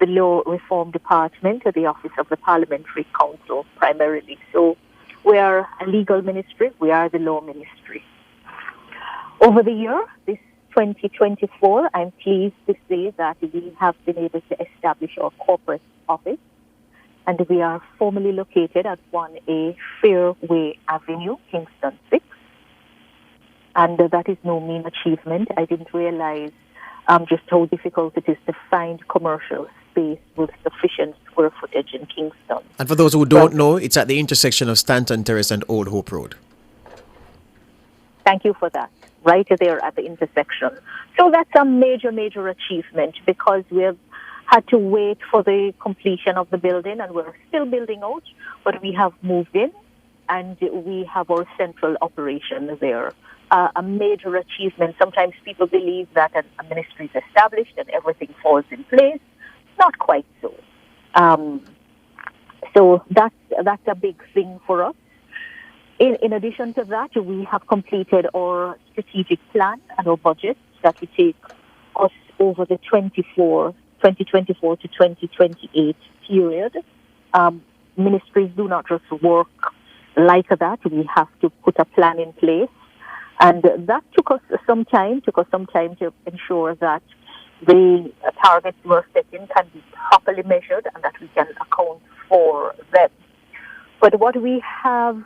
the Law Reform Department, the Office of the Parliamentary Council primarily. So we are a legal ministry, we are the law ministry. Over the year, this 2024, I'm pleased to say that we have been able to establish our corporate office, and we are formally located at 1A Fairway Avenue, Kingston 6. And that is no mean achievement. I didn't realize just how difficult it is to find commercial space with sufficient square footage in Kingston. And for those who don't know, it's at the intersection of Stanton Terrace and Old Hope Road. Thank you for that. Right there at the intersection. So that's a major, major achievement because we have had to wait for the completion of the building and we're still building out, but we have moved in and we have our central operation there. A major achievement. Sometimes people believe that a ministry is established and everything falls in place. Not quite so. So that's a big thing for us. In addition to that, we have completed our strategic plan and our budget that will take us over the 2024 to 2028 period. Ministries do not just work like that. We have to put a plan in place. And that took us some time to ensure that the targets we're setting can be properly measured and that we can account for them. But what we have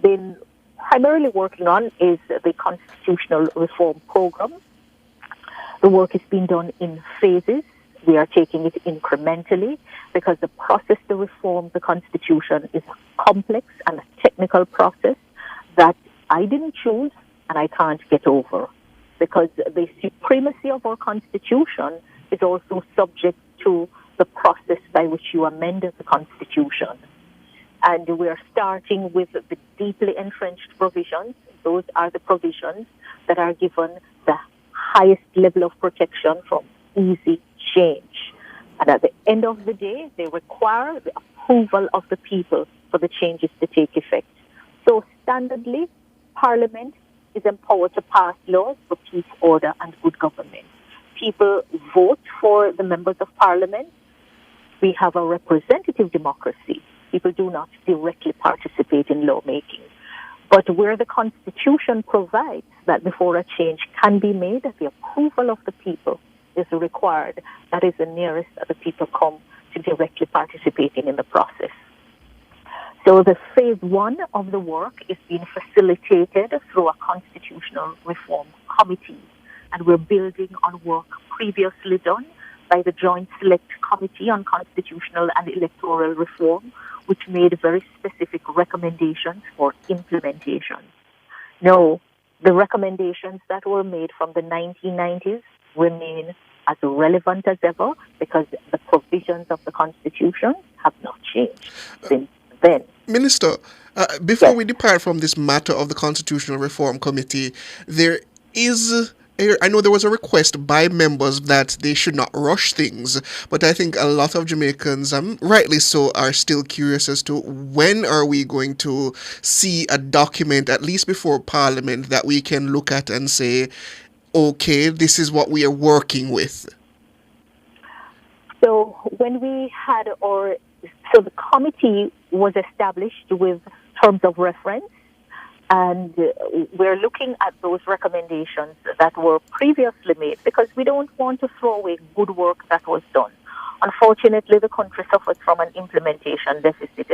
been primarily working on is the constitutional reform program. The work is being done in phases. We are taking it incrementally because the process to reform the Constitution is a complex and a technical process that I didn't choose and I can't get over because the supremacy of our Constitution is also subject to the process by which you amend the Constitution. And we're starting with the deeply entrenched provisions. Those are the provisions that are given the highest level of protection from easy change. And at the end of the day, they require the approval of the people for the changes to take effect. So standardly, Parliament is empowered to pass laws for peace, order, and good government. People vote for the members of Parliament. We have a representative democracy. People do not directly participate in lawmaking. But where the Constitution provides that before a change can be made, the approval of the people is required. That is the nearest that the people come to directly participating in the process. So the phase one of the work is being facilitated through a constitutional reform committee. And we're building on work previously done by the Joint Select Committee on Constitutional and Electoral Reform, which made very specific recommendations for implementation. Now, the recommendations that were made from the 1990s remain as relevant as ever because the provisions of the Constitution have not changed since then. Minister, before we depart from this matter of the Constitutional Reform Committee, there is I know there was a request by members that they should not rush things, but I think a lot of Jamaicans, rightly so, are still curious as to when are we going to see a document, at least before Parliament, that we can look at and say, okay, this is what we are working with. So when we had so the committee was established with terms of reference, and we're looking at those recommendations that were previously made because we don't want to throw away good work that was done. Unfortunately, the country suffers from an implementation deficit,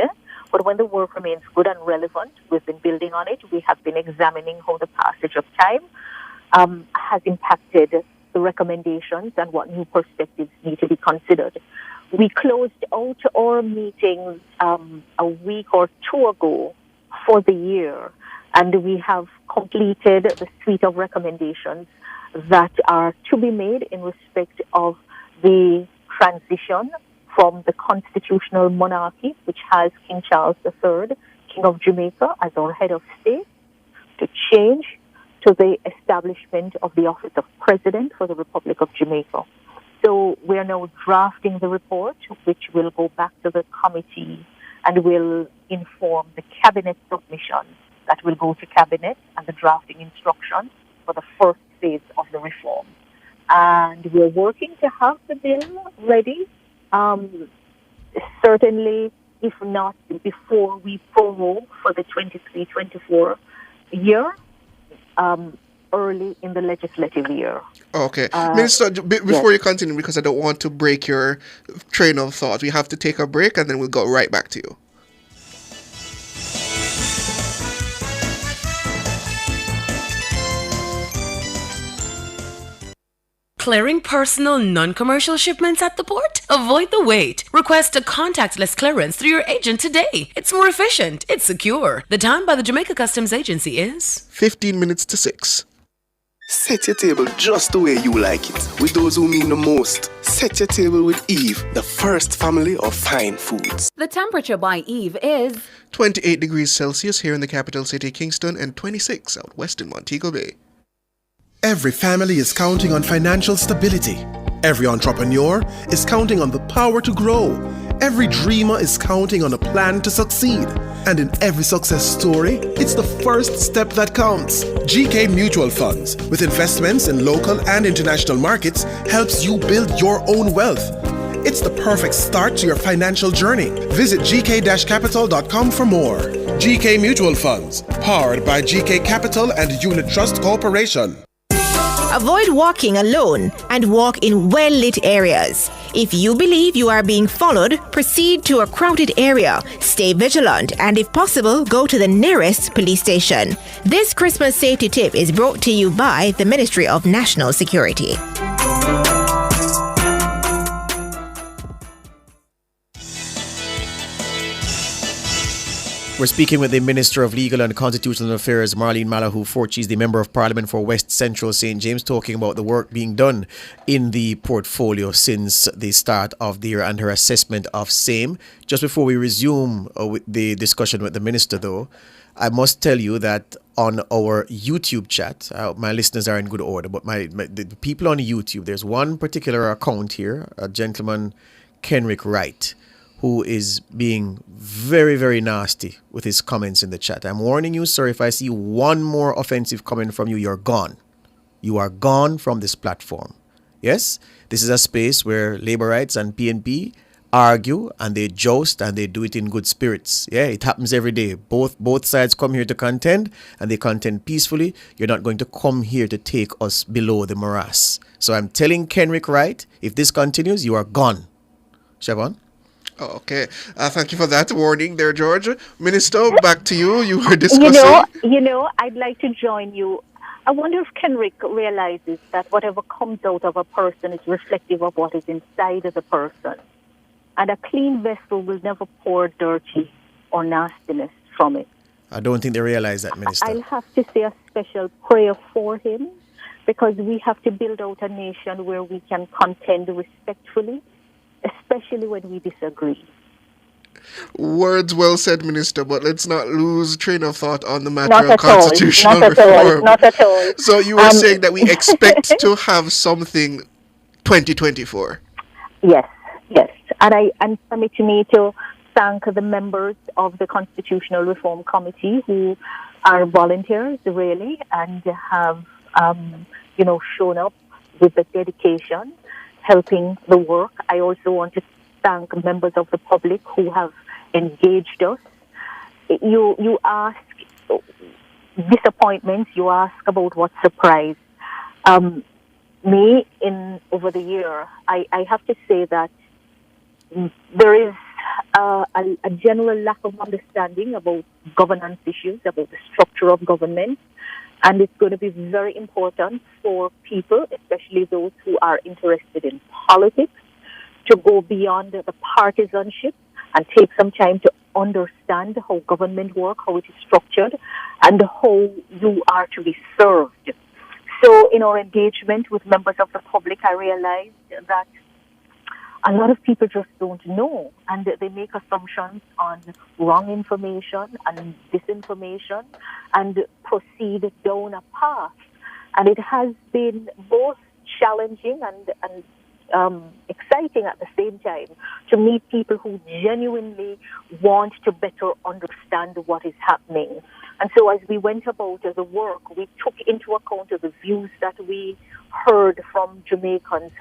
but when the work remains good and relevant, we've been building on it. We have been examining how the passage of time has impacted the recommendations and what new perspectives need to be considered. We closed out our meetings a week or two ago for the year, and we have completed the suite of recommendations that are to be made in respect of the transition from the constitutional monarchy, which has King Charles III, King of Jamaica, as our head of state, to change to the establishment of the office of President for the Republic of Jamaica. So we are now drafting the report, which will go back to the committee and will inform the cabinet submission that will go to cabinet and the drafting instructions for the first phase of the reform. And we're working to have the bill ready, certainly, if not before we prorogue for the 23-24 year, early in the legislative year. Okay. Minister, before you continue, because I don't want to break your train of thought, we have to take a break and then we'll go right back to you. Clearing personal, non-commercial shipments at the port? Avoid the wait. Request a contactless clearance through your agent today. It's more efficient. It's secure. The time by the Jamaica Customs Agency is 15 minutes to 6. Set your table just the way you like it, with those who mean the most. Set your table with Eve, the first family of fine foods. The temperature by Eve is 28 degrees Celsius here in the capital city, Kingston, and 26 out west in Montego Bay. Every family is counting on financial stability. Every entrepreneur is counting on the power to grow. Every dreamer is counting on a plan to succeed. And in every success story, it's the first step that counts. GK Mutual Funds, with investments in local and international markets, helps you build your own wealth. It's the perfect start to your financial journey. Visit gk-capital.com for more. GK Mutual Funds, powered by GK Capital and Unit Trust Corporation. Avoid walking alone and walk in well-lit areas. If you believe you are being followed, proceed to a crowded area. Stay vigilant and if possible, go to the nearest police station. This Christmas safety tip is brought to you by the Ministry of National Security. We're speaking with the Minister of Legal and Constitutional Affairs, Marlene Malahoo Fort. She's the Member of Parliament for West Central St. James, talking about the work being done in the portfolio since the start of the year and her assessment of same. Just before we resume with the discussion with the Minister, though, I must tell you that on our YouTube chat, my listeners are in good order, but the people on YouTube, there's one particular account here, a gentleman, Kenrick Wright, who is being very, very nasty with his comments in the chat. I'm warning you, sir, if I see one more offensive comment from you, you're gone. You are gone from this platform. Yes, this is a space where labor rights and PNP argue and they joust and they do it in good spirits. Yeah, it happens every day. Both sides come here to contend and they contend peacefully. You're not going to come here to take us below the morass. So I'm telling Kenrick Wright, if this continues, you are gone. Siobhan? Oh, okay. Thank you for that warning there, George. Minister, back to you. You were discussing. I'd like to join you. I wonder if Kenrick realizes that whatever comes out of a person is reflective of what is inside of the person. And a clean vessel will never pour dirty or nastiness from it. I don't think they realize that, Minister. I'll have to say a special prayer for him because we have to build out a nation where we can contend respectfully, especially when we disagree. Words well said, Minister, but let's not lose train of thought on the matter of constitutional reform. Not at all. So you were saying that we expect to have something 2024. Yes. And permit me to thank the members of the Constitutional Reform Committee who are volunteers, really, and have, shown up with the dedication, helping the work. I also want to thank members of the public who have engaged us. You ask disappointments, you ask about what surprised me over the year. I have to say that there is a general lack of understanding about governance issues, about the structure of government, and it's going to be very important for people, especially those who are interested in politics, to go beyond the partisanship and take some time to understand how government works, how it is structured, and how you are to be served. So in our engagement with members of the public, I realized that a lot of people just don't know, and they make assumptions on wrong information and disinformation and proceed down a path. And it has been both challenging and exciting at the same time to meet people who genuinely want to better understand what is happening. And so as we went about the work, we took into account the views that we heard from Jamaicans,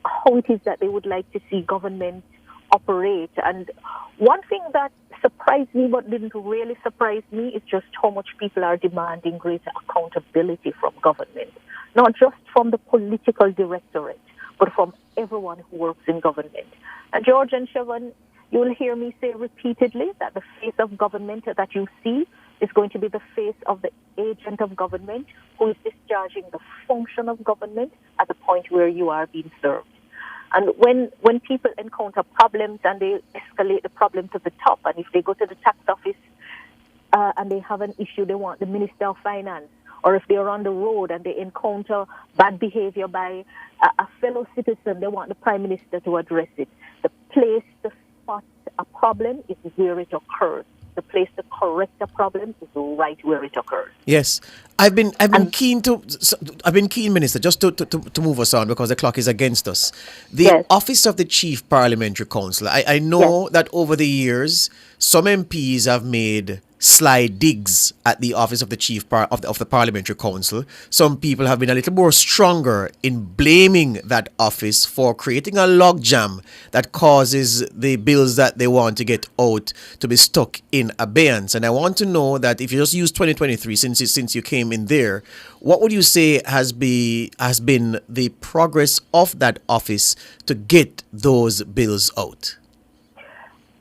how it is that they would like to see government operate. And one thing that surprised me but didn't really surprise me is just how much people are demanding greater accountability from government, not just from the political directorate, but from everyone who works in government. And George and Siobhan, you will hear me say repeatedly that the face of government that you see is going to be the face of the agent of government who is discharging the function of government at the point where you are being served. And when people encounter problems and they escalate the problem to the top, and if they go to the tax office and they have an issue, they want the Minister of Finance, or if they're on the road and they encounter bad behavior by a fellow citizen, they want the Prime Minister to address it. The place to spot a problem is where it occurs. The place to correct a problem is right where it occurs. Yes, I've been keen, Minister, just to move us on because the clock is against us. The Office of the Chief Parliamentary Counsel. I know that over the years, some MPs have made sly digs at the office of the chief of the Parliamentary Council. Some people have been a little more stronger in blaming that office for creating a logjam that causes the bills that they want to get out to be stuck in abeyance. And I want to know that if you just use 2023 since you came in there, what would you say has been the progress of that office to get those bills out?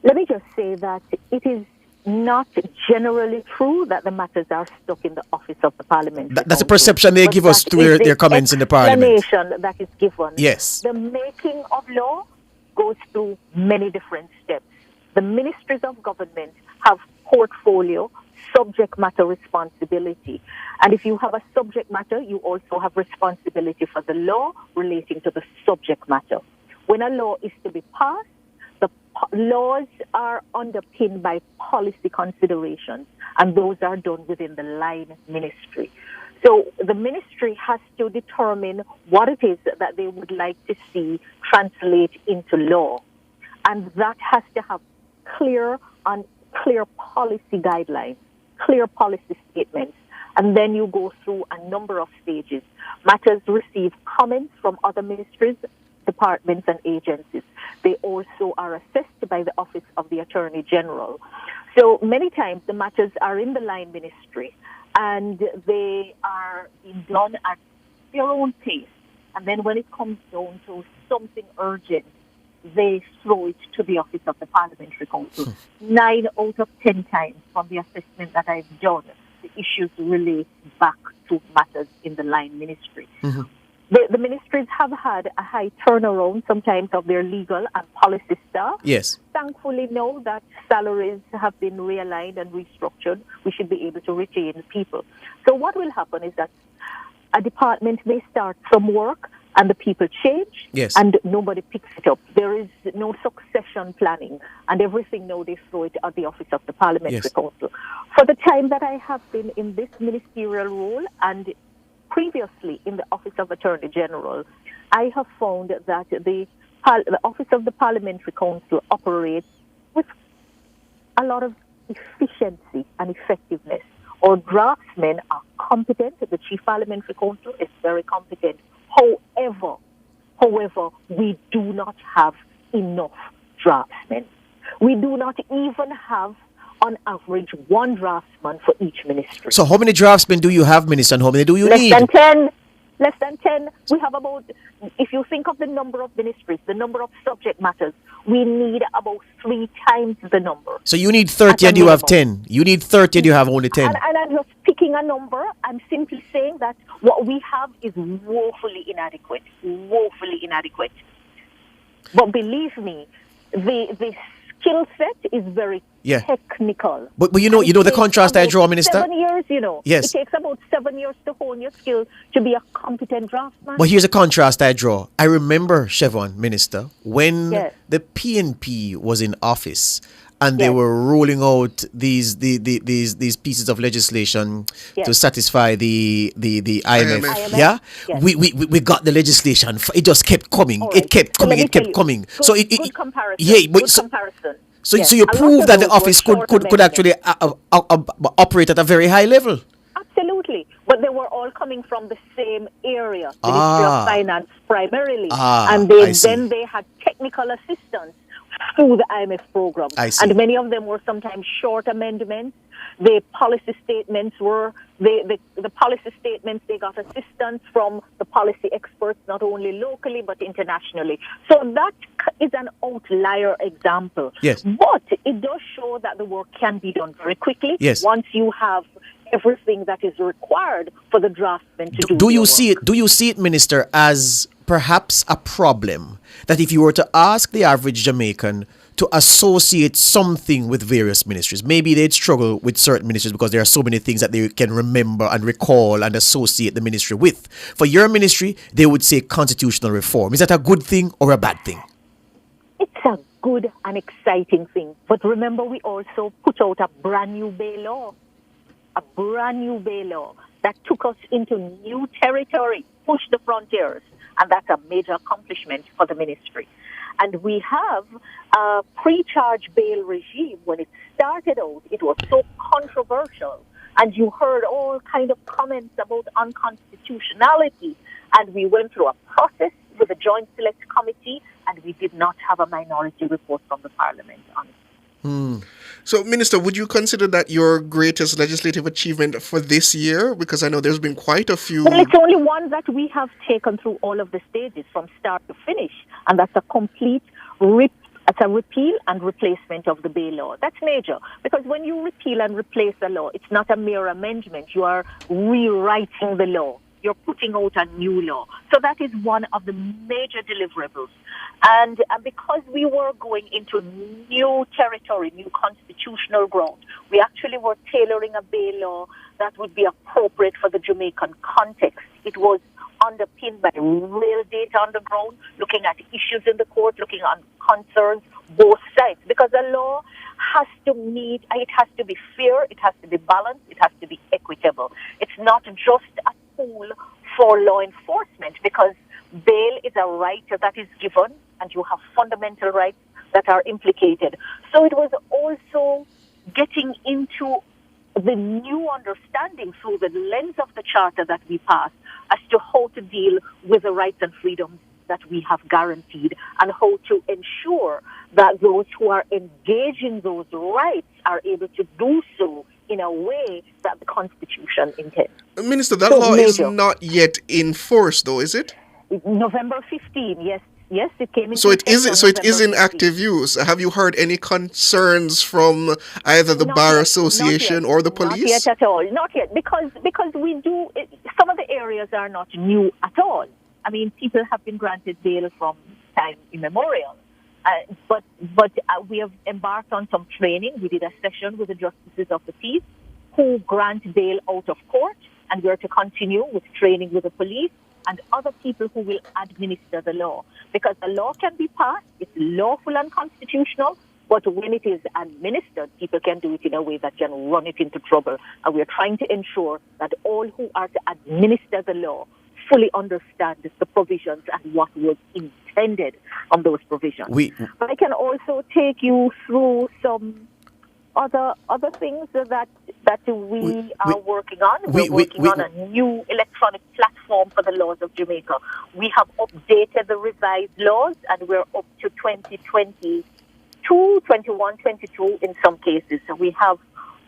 Let me just say that it is not generally true that the matters are stuck in the office of the Parliament. That's a perception they give us through their comments in the Parliament. Explanation that is given. Yes. The making of law goes through many different steps. The ministries of government have portfolio, subject matter responsibility. And if you have a subject matter, you also have responsibility for the law relating to the subject matter. When a law is to be passed, laws are underpinned by policy considerations, and those are done within the line ministry. So the ministry has to determine what it is that they would like to see translate into law. And that has to have clear policy guidelines, clear policy statements. And then you go through a number of stages. Matters receive comments from other ministries, departments and agencies. They also are assessed by the Office of the Attorney General. So many times the matters are in the line ministry and they are being done at their own pace. And then when it comes down to something urgent, they throw it to the Office of the Parliamentary Council. 9 out of 10 times from the assessment that I've done, the issues relate back to matters in the line ministry. Mm-hmm. The ministries have had a high turnaround sometimes of their legal and policy staff. Yes. Thankfully, now that salaries have been realigned and restructured, we should be able to retain people. So what will happen is that a department may start some work and the people change, yes, and nobody picks it up. There is no succession planning, and everything now they throw it at the Office of the Parliamentary Yes. Council. For the time that I have been in this ministerial role and previously in the Office of Attorney General, I have found that the Office of the Parliamentary Council operates with a lot of efficiency and effectiveness. Our draftsmen are competent. The Chief Parliamentary Council is very competent. However, we do not have enough draftsmen. We do not even have, on average, one draftsman for each ministry. So how many draftsmen do you have, Minister, and how many do you need? Less than 10. We have about, if you think of the number of ministries, the number of subject matters, we need about 3 times the number. So you need 30 and you have 10. You need 30 and you have only 10. And I'm just picking a number. I'm simply saying that what we have is woefully inadequate. Woefully inadequate. But believe me, the skill set is very technical. But you know the contrast I draw, Minister? 7 years, Yes. It takes about 7 years to hone your skill to be a competent draftsman. But here's a contrast I draw. I remember, Chevron, Minister, when the PNP was in office and they were rolling out these pieces of legislation to satisfy the IMF. Yeah? Yes. We got the legislation. It just kept coming. All It kept So let coming. me It kept tell you, coming. Good, So good comparison. good comparison. So Yes. you A lot prove of that the those were office short could actually operate at a very high level. Absolutely. But they were all coming from the same area, Ministry of Finance primarily. And then they had technical assistance through the IMF program. I see. And many of them were sometimes short amendments. The policy statements were the policy statements, they got assistance from the policy experts, not only locally but internationally. So that is an outlier example. Yes. But it does show that the work can be done very quickly. Yes. Once you have everything that is required for the draftsman to do. Do you see it? Do you see it, Minister, as perhaps a problem that if you were to ask the average Jamaican to associate something with various ministries, maybe they'd struggle with certain ministries because there are so many things that they can remember and recall and associate the ministry with. For your ministry, they would say constitutional reform. Is that a good thing or a bad thing? It's a good and exciting thing. But remember, we also put out a brand new bail law. A brand new bail law that took us into new territory, pushed the frontiers. And that's a major accomplishment for the ministry. And we have a pre-charge bail regime. When it started out, it was so controversial. And you heard all kind of comments about unconstitutionality. And we went through a process with the Joint Select Committee, and we did not have a minority report from the Parliament on it. So, Minister, would you consider that your greatest legislative achievement for this year? Because I know there's been quite a few. Well, it's only one that we have taken through all of the stages from start to finish, and that's a complete repeal and replacement of the bail law. That's major, because when you repeal and replace a law, it's not a mere amendment. You are rewriting the law. You're putting out a new law. So that is one of the major deliverables. And because we were going into new territory, new constitutional ground, we actually were tailoring a bail law that would be appropriate for the Jamaican context. It was underpinned by real data on the ground, looking at issues in the court, looking at concerns, both sides. Because a law has to meet, it has to be fair, it has to be balanced, it has to be equitable. It's not just a tool for law enforcement, because bail is a right that is given, and you have fundamental rights that are implicated. So it was also getting into the new understanding through the lens of the charter that we passed as to how to deal with the rights and freedoms that we have guaranteed, and how to ensure that those who are engaging those rights are able to do so in a way that the Constitution intends. Minister, that law is not yet in force, though, is it? November 15, yes. Yes, it came into So it is. effect So on it is in November 15. active use. Have you heard any concerns from either the Bar Association or the police? Not yet at all. Not yet, because we do. Some of the areas are not new at all. I mean, people have been granted bail from time immemorial. But we have embarked on some training. We did a session with the justices of the peace who grant bail out of court, and we are to continue with training with the police and other people who will administer the law. Because the law can be passed, it's lawful and constitutional, but when it is administered, people can do it in a way that can run it into trouble. And we are trying to ensure that all who are to administer the law fully understand the provisions and what was intended on those provisions. But I can also take you through some other things that we are working on. We're working on a new electronic platform for the laws of Jamaica. We have updated the revised laws, and we're up to 2022, 21, 22 in some cases. So we have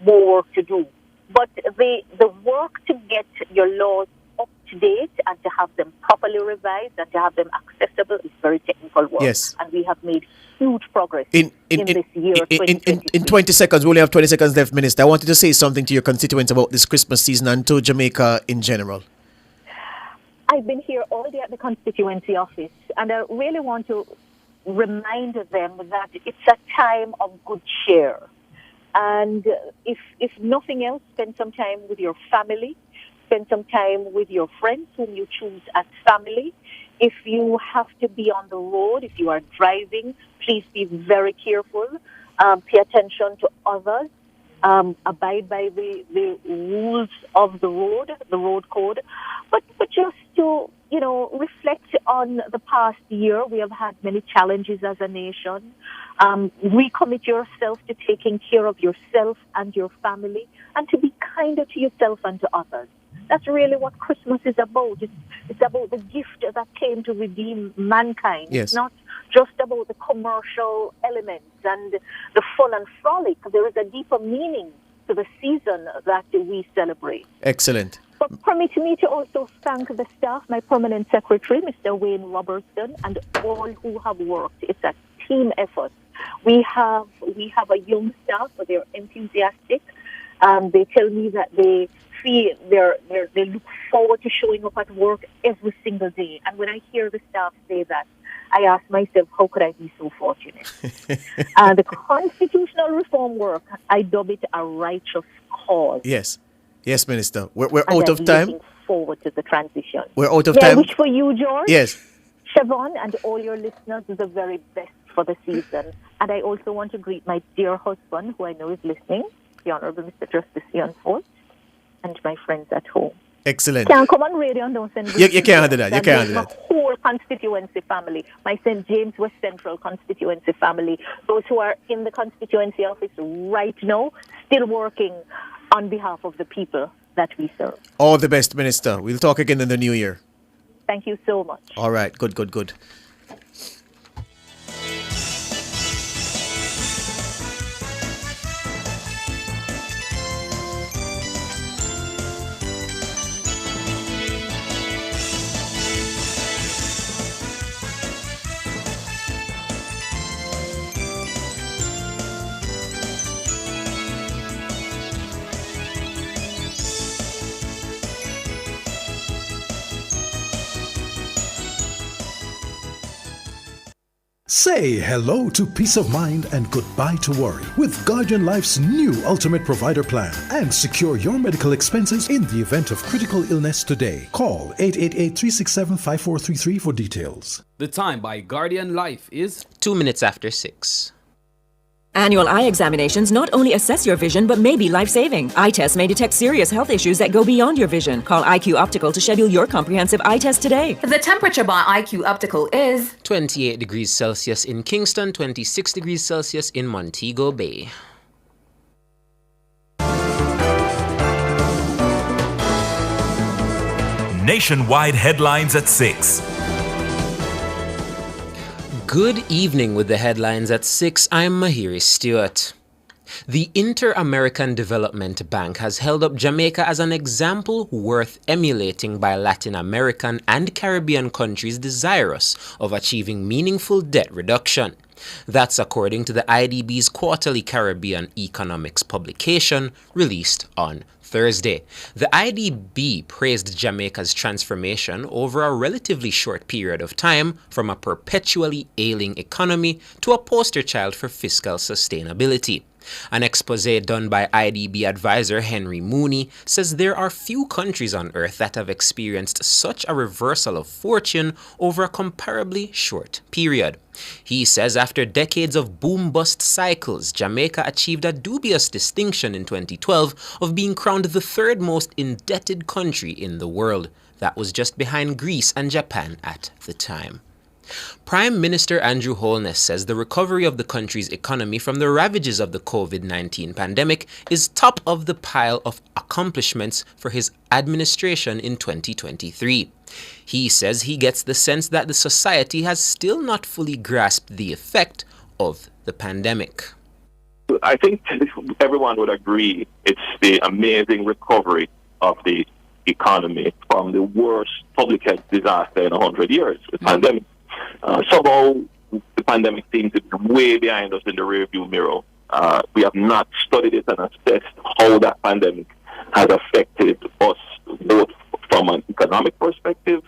more work to do. But the work to get your laws up to date and to have them properly revised and to have them accessible is very technical work. Yes. And we have made huge progress in this year. In 20 seconds, we only have 20 seconds left, Minister. I wanted to say something to your constituents about this Christmas season and to Jamaica in general. I've been here all day at the constituency office, and I really want to remind them that it's a time of good cheer. And if nothing else, spend some time with your family. Spend some time with your friends whom you choose as family. If you have to be on the road, if you are driving, please be very careful. Pay attention to others. Abide by the rules of the road code. But just to, reflect on the past year, we have had many challenges as a nation. Recommit yourself to taking care of yourself and your family, and to be kinder to yourself and to others. That's really what Christmas is about. It's about the gift that came to redeem mankind. Yes. It's not just about the commercial elements and the fun and frolic. There is a deeper meaning to the season that we celebrate. Excellent. But permit me to also thank the staff, my permanent secretary, Mr. Wayne Robertson, and all who have worked. It's a team effort. We have a young staff, but they're enthusiastic. They tell me that they look forward to showing up at work every single day. And when I hear the staff say that, I ask myself, how could I be so fortunate? The constitutional reform work, I dub it a righteous cause. Yes. Yes, Minister. We're out of time. Looking forward to the transition. We're out of time. Which for you, George? Yes. Siobhan and all your listeners is the very best for the season. And I also want to greet my dear husband, who I know is listening, the Honourable Mr. Justice Ian Fort, and my friends at home. Excellent. Can't come on radio and don't send You can't do that. You can't do my that. whole constituency family, my St. James West Central constituency family, those who are in the constituency office right now, still working on behalf of the people that we serve. All the best, Minister. We'll talk again in the new year. Thank you so much. All right. Good. Say hello to peace of mind and goodbye to worry with Guardian Life's new Ultimate Provider Plan and secure your medical expenses in the event of critical illness today. Call 888-367-5433 for details. The time by Guardian Life is 2 minutes after 6. Annual eye examinations not only assess your vision, but may be life-saving. Eye tests may detect serious health issues that go beyond your vision. Call IQ Optical to schedule your comprehensive eye test today. The temperature by IQ Optical is 28 degrees Celsius in Kingston, 26 degrees Celsius in Montego Bay. Nationwide headlines at 6. Good evening with the headlines at 6. I'm Mahiri Stewart. The Inter-American Development Bank has held up Jamaica as an example worth emulating by Latin American and Caribbean countries desirous of achieving meaningful debt reduction. That's according to the IDB's quarterly Caribbean economics publication released on Thursday. The IDB praised Jamaica's transformation over a relatively short period of time from a perpetually ailing economy to a poster child for fiscal sustainability. An expose done by IDB advisor Henry Mooney says there are few countries on earth that have experienced such a reversal of fortune over a comparably short period. He says after decades of boom-bust cycles, Jamaica achieved a dubious distinction in 2012 of being crowned the third most indebted country in the world. That was just behind Greece and Japan at the time. Prime Minister Andrew Holness says the recovery of the country's economy from the ravages of the COVID-19 pandemic is top of the pile of accomplishments for his administration in 2023. He says he gets the sense that the society has still not fully grasped the effect of the pandemic. I think everyone would agree it's the amazing recovery of the economy from the worst public health disaster in 100 years, the pandemic. Somehow, the pandemic seems to be way behind us in the rearview mirror. We have not studied it and assessed how that pandemic has affected us, both from an economic perspective,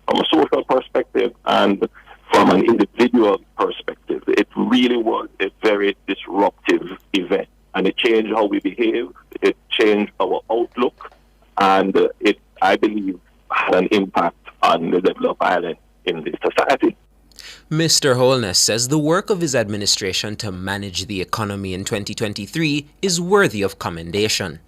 from a social perspective, and from an individual perspective. It really was a very disruptive event, and it changed how we behave. It changed our outlook, and it, I believe, had an impact on the level of violence in this society. Mr. Holness says the work of his administration to manage the economy in 2023 is worthy of commendation.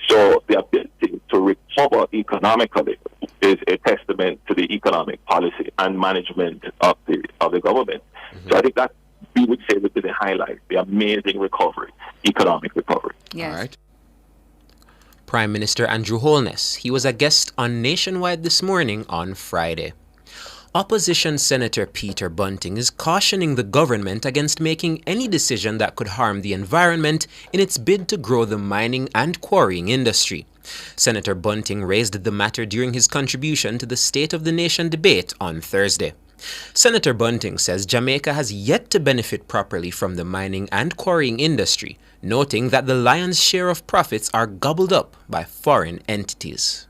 So the ability to recover economically is a testament to the economic policy and management of the government. So I think that we would say would be the highlight, the amazing recovery, economic recovery. Yes. All right. Prime Minister Andrew Holness. He was a guest on Nationwide this morning on Friday. Opposition Senator Peter Bunting is cautioning the government against making any decision that could harm the environment in its bid to grow the mining and quarrying industry. Senator Bunting raised the matter during his contribution to the State of the Nation debate on Thursday. Senator Bunting says Jamaica has yet to benefit properly from the mining and quarrying industry, noting that the lion's share of profits are gobbled up by foreign entities.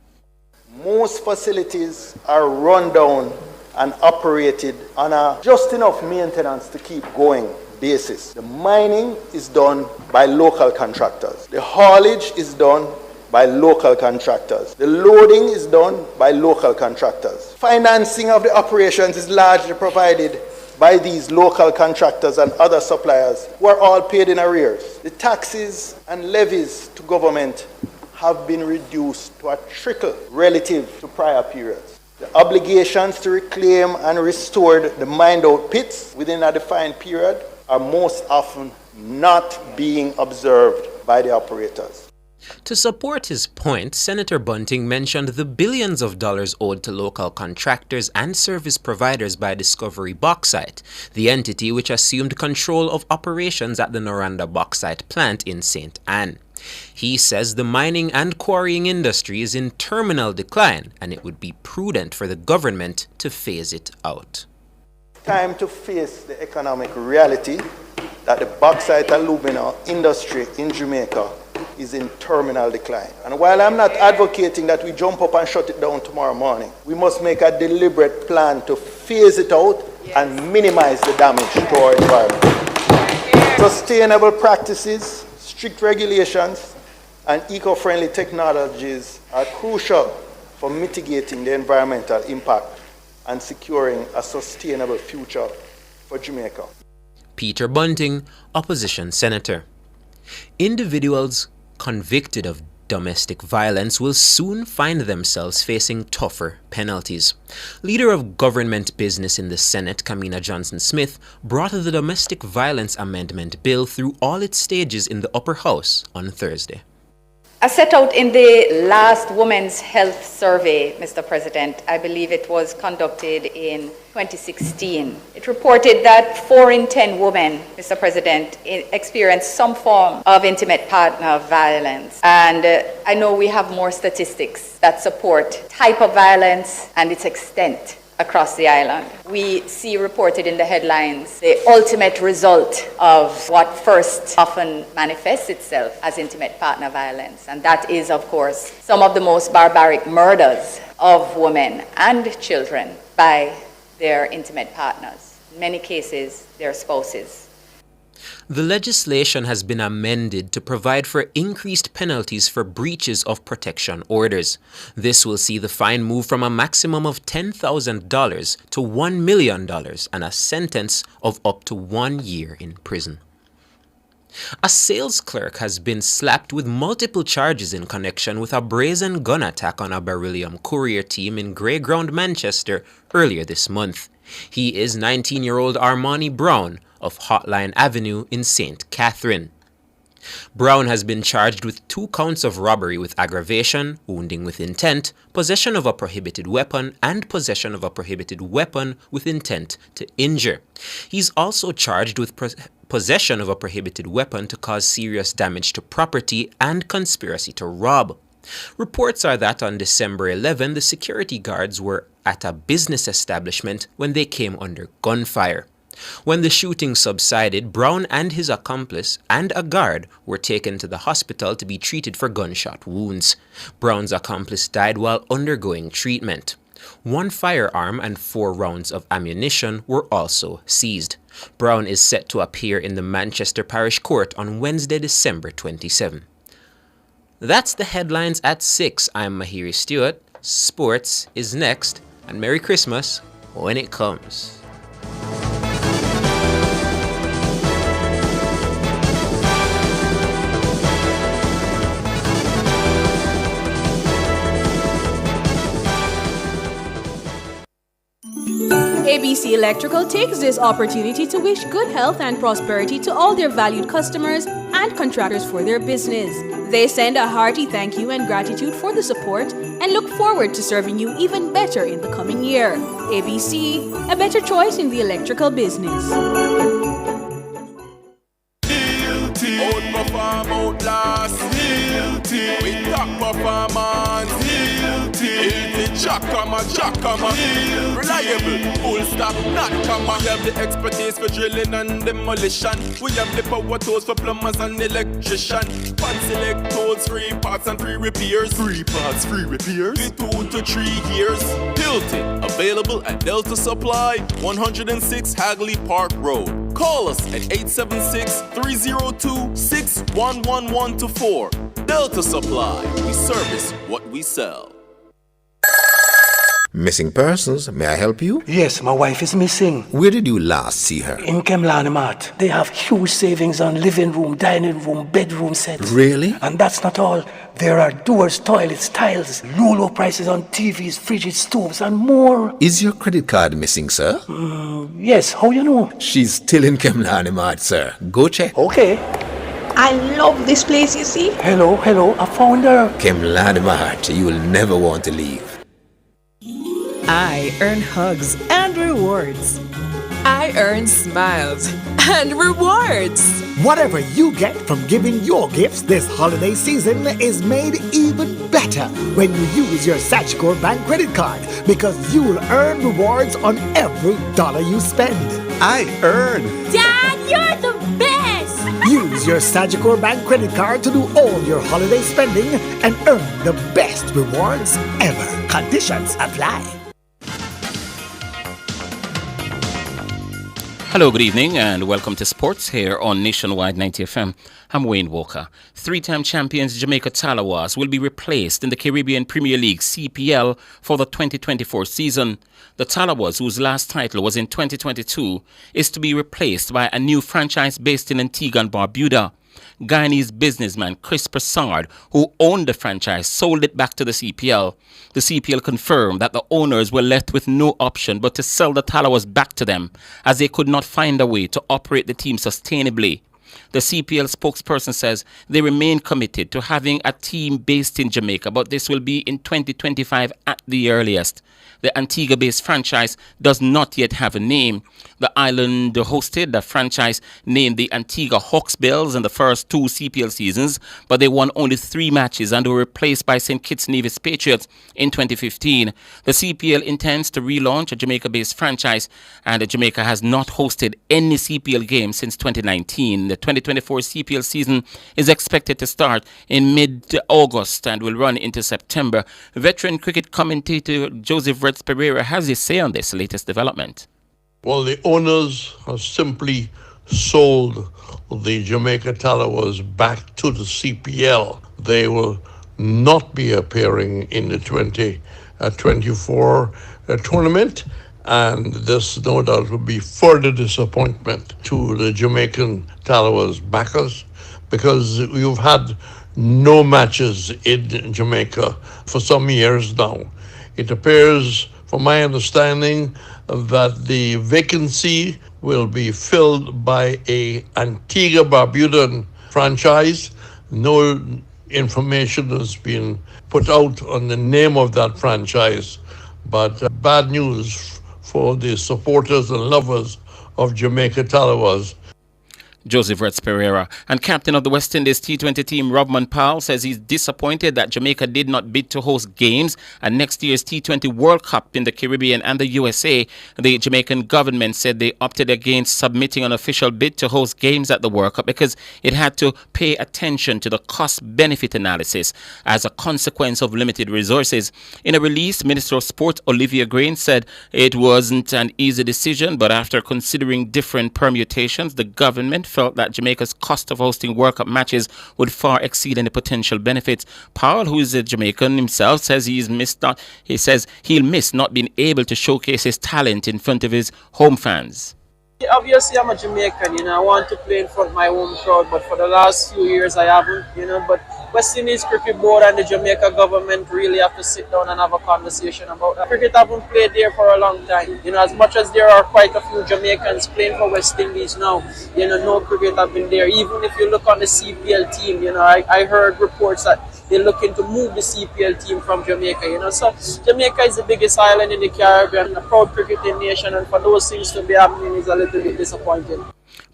Most facilities are run down and operated on a just enough maintenance to keep going basis. The mining is done by local contractors. The haulage is done by local contractors. The loading is done by local contractors. Financing of the operations is largely provided by these local contractors and other suppliers who are all paid in arrears. The taxes and levies to government have been reduced to a trickle relative to prior periods. The obligations to reclaim and restore the mined out pits within a defined period are most often not being observed by the operators. To support his point, Senator Bunting mentioned the billions of dollars owed to local contractors and service providers by Discovery Bauxite, the entity which assumed control of operations at the Noranda Bauxite plant in St. Anne. He says the mining and quarrying industry is in terminal decline and it would be prudent for the government to phase it out. Time to face the economic reality that the bauxite alumina industry in Jamaica is in terminal decline. And while I'm not advocating that we jump up and shut it down tomorrow morning, we must make a deliberate plan to phase it out and minimize the damage to our environment. Sustainable practices, strict regulations, and eco-friendly technologies are crucial for mitigating the environmental impact and securing a sustainable future for Jamaica. Peter Bunting, Opposition Senator. Individuals convicted of domestic violence will soon find themselves facing tougher penalties. Leader of Government Business in the Senate, Kamina Johnson-Smith, brought the Domestic Violence Amendment Bill through all its stages in the upper house on Thursday. As set out in the last Women's Health Survey, Mr. President, I believe it was conducted in 2016. It reported that 4 in 10 women, Mr. President, experience some form of intimate partner violence. And I know we have more statistics that support type of violence and its extent across the island. We see reported in the headlines the ultimate result of what first often manifests itself as intimate partner violence. And that is, of course, some of the most barbaric murders of women and children by their intimate partners, in many cases, their spouses. The legislation has been amended to provide for increased penalties for breaches of protection orders. This will see the fine move from a maximum of $10,000 to $1 million and a sentence of up to 1 year in prison. A sales clerk has been slapped with multiple charges in connection with a brazen gun attack on a beryllium courier team in Greyground, Manchester earlier this month. He is 19-year-old Armani Brown of Hotline Avenue in St. Catherine. Brown has been charged with 2 counts of robbery with aggravation, wounding with intent, possession of a prohibited weapon, and possession of a prohibited weapon with intent to injure. He's also charged with possession of a prohibited weapon to cause serious damage to property and conspiracy to rob. Reports are that on December 11, the security guards were at a business establishment when they came under gunfire. When the shooting subsided, Brown and his accomplice and a guard were taken to the hospital to be treated for gunshot wounds. Brown's accomplice died while undergoing treatment. 1 firearm and 4 rounds of ammunition were also seized. Brown is set to appear in the Manchester Parish Court on Wednesday, December 27. That's the headlines at 6. I'm Mahiri Stewart. Sports is next, and Merry Christmas when it comes. A ABC Electrical takes this opportunity to wish good health and prosperity to all their valued customers and contractors for their business. They send a hearty thank you and gratitude for the support and look forward to serving you even better in the coming year. ABC, a better choice in the electrical business. Outperform, outlast. We top performance. Jackama. Reliable, full stop, not comma. We have the expertise for drilling and demolition. We have the power tools for plumbers and electricians. Pan select tools, free parts and free repairs. Free parts, free repairs. 2 to 3 years. Hilton, available at Delta Supply, 106 Hagley Park Road. Call us at 876-302-61114. Delta Supply, we service what we sell. Missing persons, may I help you? Yes, my wife is missing. Where did you last see her? In Kemlani-Mart. They have huge savings on living room, dining room, bedroom sets. Really? And that's not all. There are doors, toilets, tiles, low prices on TVs, fridges, stoves, and more. Is your credit card missing, sir? Yes, how you know? She's still in Kemlani-Mart, sir. Go check. Okay. I love this place, you see. Hello, I found her. Kemlani-Mart, you will never want to leave. I earn hugs and rewards. I earn smiles and rewards. Whatever you get from giving your gifts this holiday season is made even better when you use your Sagicor Bank credit card, because you'll earn rewards on every dollar you spend. I earn. Dad, you're the best! Use your Sagicor Bank credit card to do all your holiday spending and earn the best rewards ever. Conditions apply. Hello, good evening, and welcome to Sports here on Nationwide 90 FM. I'm Wayne Walker. 3-time champions Jamaica Talawas will be replaced in the Caribbean Premier League CPL for the 2024 season. The Talawas, whose last title was in 2022, is to be replaced by a new franchise based in Antigua and Barbuda. Guyanese businessman Chris Prasad, who owned the franchise, sold it back to the CPL. The CPL confirmed that the owners were left with no option but to sell the Talawas back to them, as they could not find a way to operate the team sustainably. The CPL spokesperson says they remain committed to having a team based in Jamaica, but this will be in 2025 at the earliest. The Antigua-based franchise does not yet have a name. The island hosted the franchise named the Antigua Hawksbills in the first 2 CPL seasons, but they won only 3 matches and were replaced by St. Kitts Nevis Patriots in 2015. The CPL intends to relaunch a Jamaica-based franchise, and Jamaica has not hosted any CPL games since 2019. The 2024 CPL season is expected to start in mid-August and will run into September. Veteran cricket commentator Joseph Pereira has his say on this latest development. Well, the owners have simply sold the Jamaica Talawas back to the CPL. They will not be appearing in the 2024 tournament, and this no doubt will be further disappointment to the Jamaican Talawas backers, because you've had no matches in Jamaica for some years now. It appears, from my understanding, that the vacancy will be filled by a Antigua Barbudan franchise. No information has been put out on the name of that franchise, but bad news for the supporters and lovers of Jamaica Talawas. Joseph Retz Pereira. And captain of the West Indies T20 team, Robman Powell, says he's disappointed that Jamaica did not bid to host games at next year's T20 World Cup in the Caribbean and the USA. The Jamaican government said they opted against submitting an official bid to host games at the World Cup because it had to pay attention to the cost-benefit analysis as a consequence of limited resources. In a release, Minister of Sport Olivia Green said it wasn't an easy decision, but after considering different permutations, the government felt that Jamaica's cost of hosting World Cup matches would far exceed any potential benefits. Powell, who is a Jamaican himself, says he'll miss not being able to showcase his talent in front of his home fans. Obviously, I'm a Jamaican, I want to play in front of my home crowd, but for the last few years I haven't, but West Indies Cricket Board and the Jamaica government really have to sit down and have a conversation about that. Cricket haven't played there for a long time. As much as there are quite a few Jamaicans playing for West Indies now, no cricket have been there. Even if you look on the CPL team, I heard reports that they're looking to move the CPL team from Jamaica, So Jamaica is the biggest island in the Caribbean, a proud cricketing nation, and for those things to be happening is a little bit disappointing.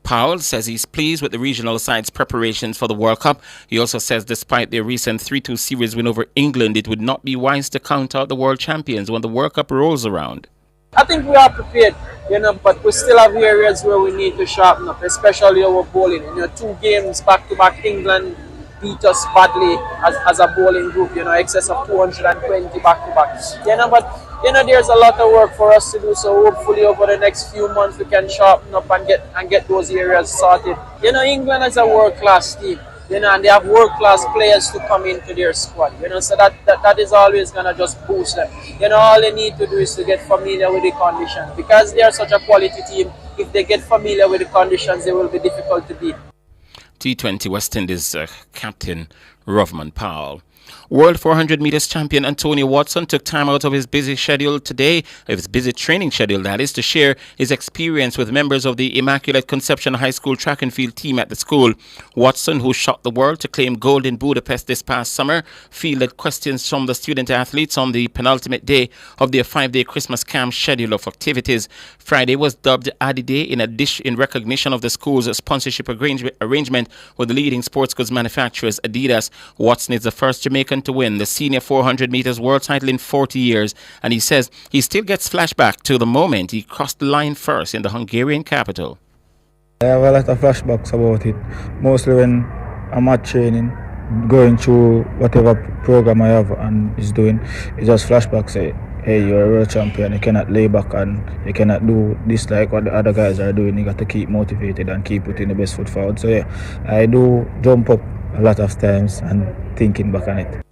Powell says he's pleased with the regional side's preparations for the World Cup. He also says despite their recent 3-2 series win over England, it would not be wise to count out the world champions when the World Cup rolls around. I think we are prepared, but we still have areas where we need to sharpen up, especially our bowling. 2 games back-to-back, England beat us badly as a bowling group, excess of 220 back-to-back. But there's a lot of work for us to do, so hopefully over the next few months we can sharpen up and get those areas sorted. England is a world-class team, and they have world-class players to come into their squad, so that is always going to just boost them. All they need to do is to get familiar with the conditions. Because they are such a quality team, if they get familiar with the conditions, they will be difficult to beat. T20 West Indies captain Rovman Powell. World 400 meters champion Antonio Watson took time out of his busy schedule today, of his busy training schedule that is, to share his experience with members of the Immaculate Conception High School track and field team at the school. Watson, who shocked the world to claim gold in Budapest this past summer, fielded questions from the student athletes on the penultimate day of their 5-day Christmas camp schedule of activities. Friday was dubbed Adi Day in recognition of the school's sponsorship arrangement with the leading sports goods manufacturers Adidas. Watson is the first Jamaican to win the senior 400 meters world title in 40 years, and he says he still gets flashback to the moment he crossed the line first in the Hungarian capital. I have a lot of flashbacks about it, mostly when I'm at training, going through whatever program I have and is doing. It's just flashbacks say, hey, you're a world champion, you cannot lay back and you cannot do this like what the other guys are doing. You got to keep motivated and keep putting the best foot forward. So yeah, I do jump up a lot of times and thinking back on it.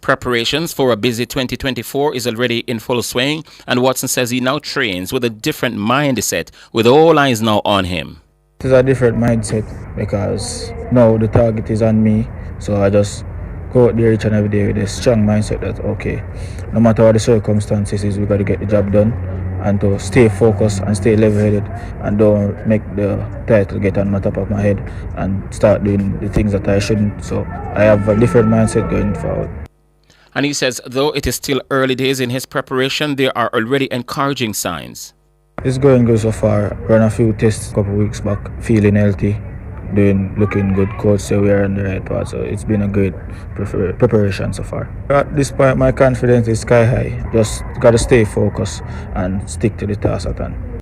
Preparations for a busy 2024 is already in full swing, and Watson says he now trains with a different mindset, with all eyes now on him. It is a different mindset because now the target is on me, so I just go out there each and every day with a strong mindset that okay, no matter what the circumstances is, we got to get the job done and to stay focused and stay level-headed and don't make the title get on the top of my head and start doing the things that I shouldn't. So I have a different mindset going forward. And he says, though it is still early days in his preparation, there are already encouraging signs. It's going good so far. Run a few tests a couple of weeks back, feeling healthy, looking good. Coach said we are on the right path, so it's been a great preparation so far. At this point, my confidence is sky high. Just got to stay focused and stick to the task at hand.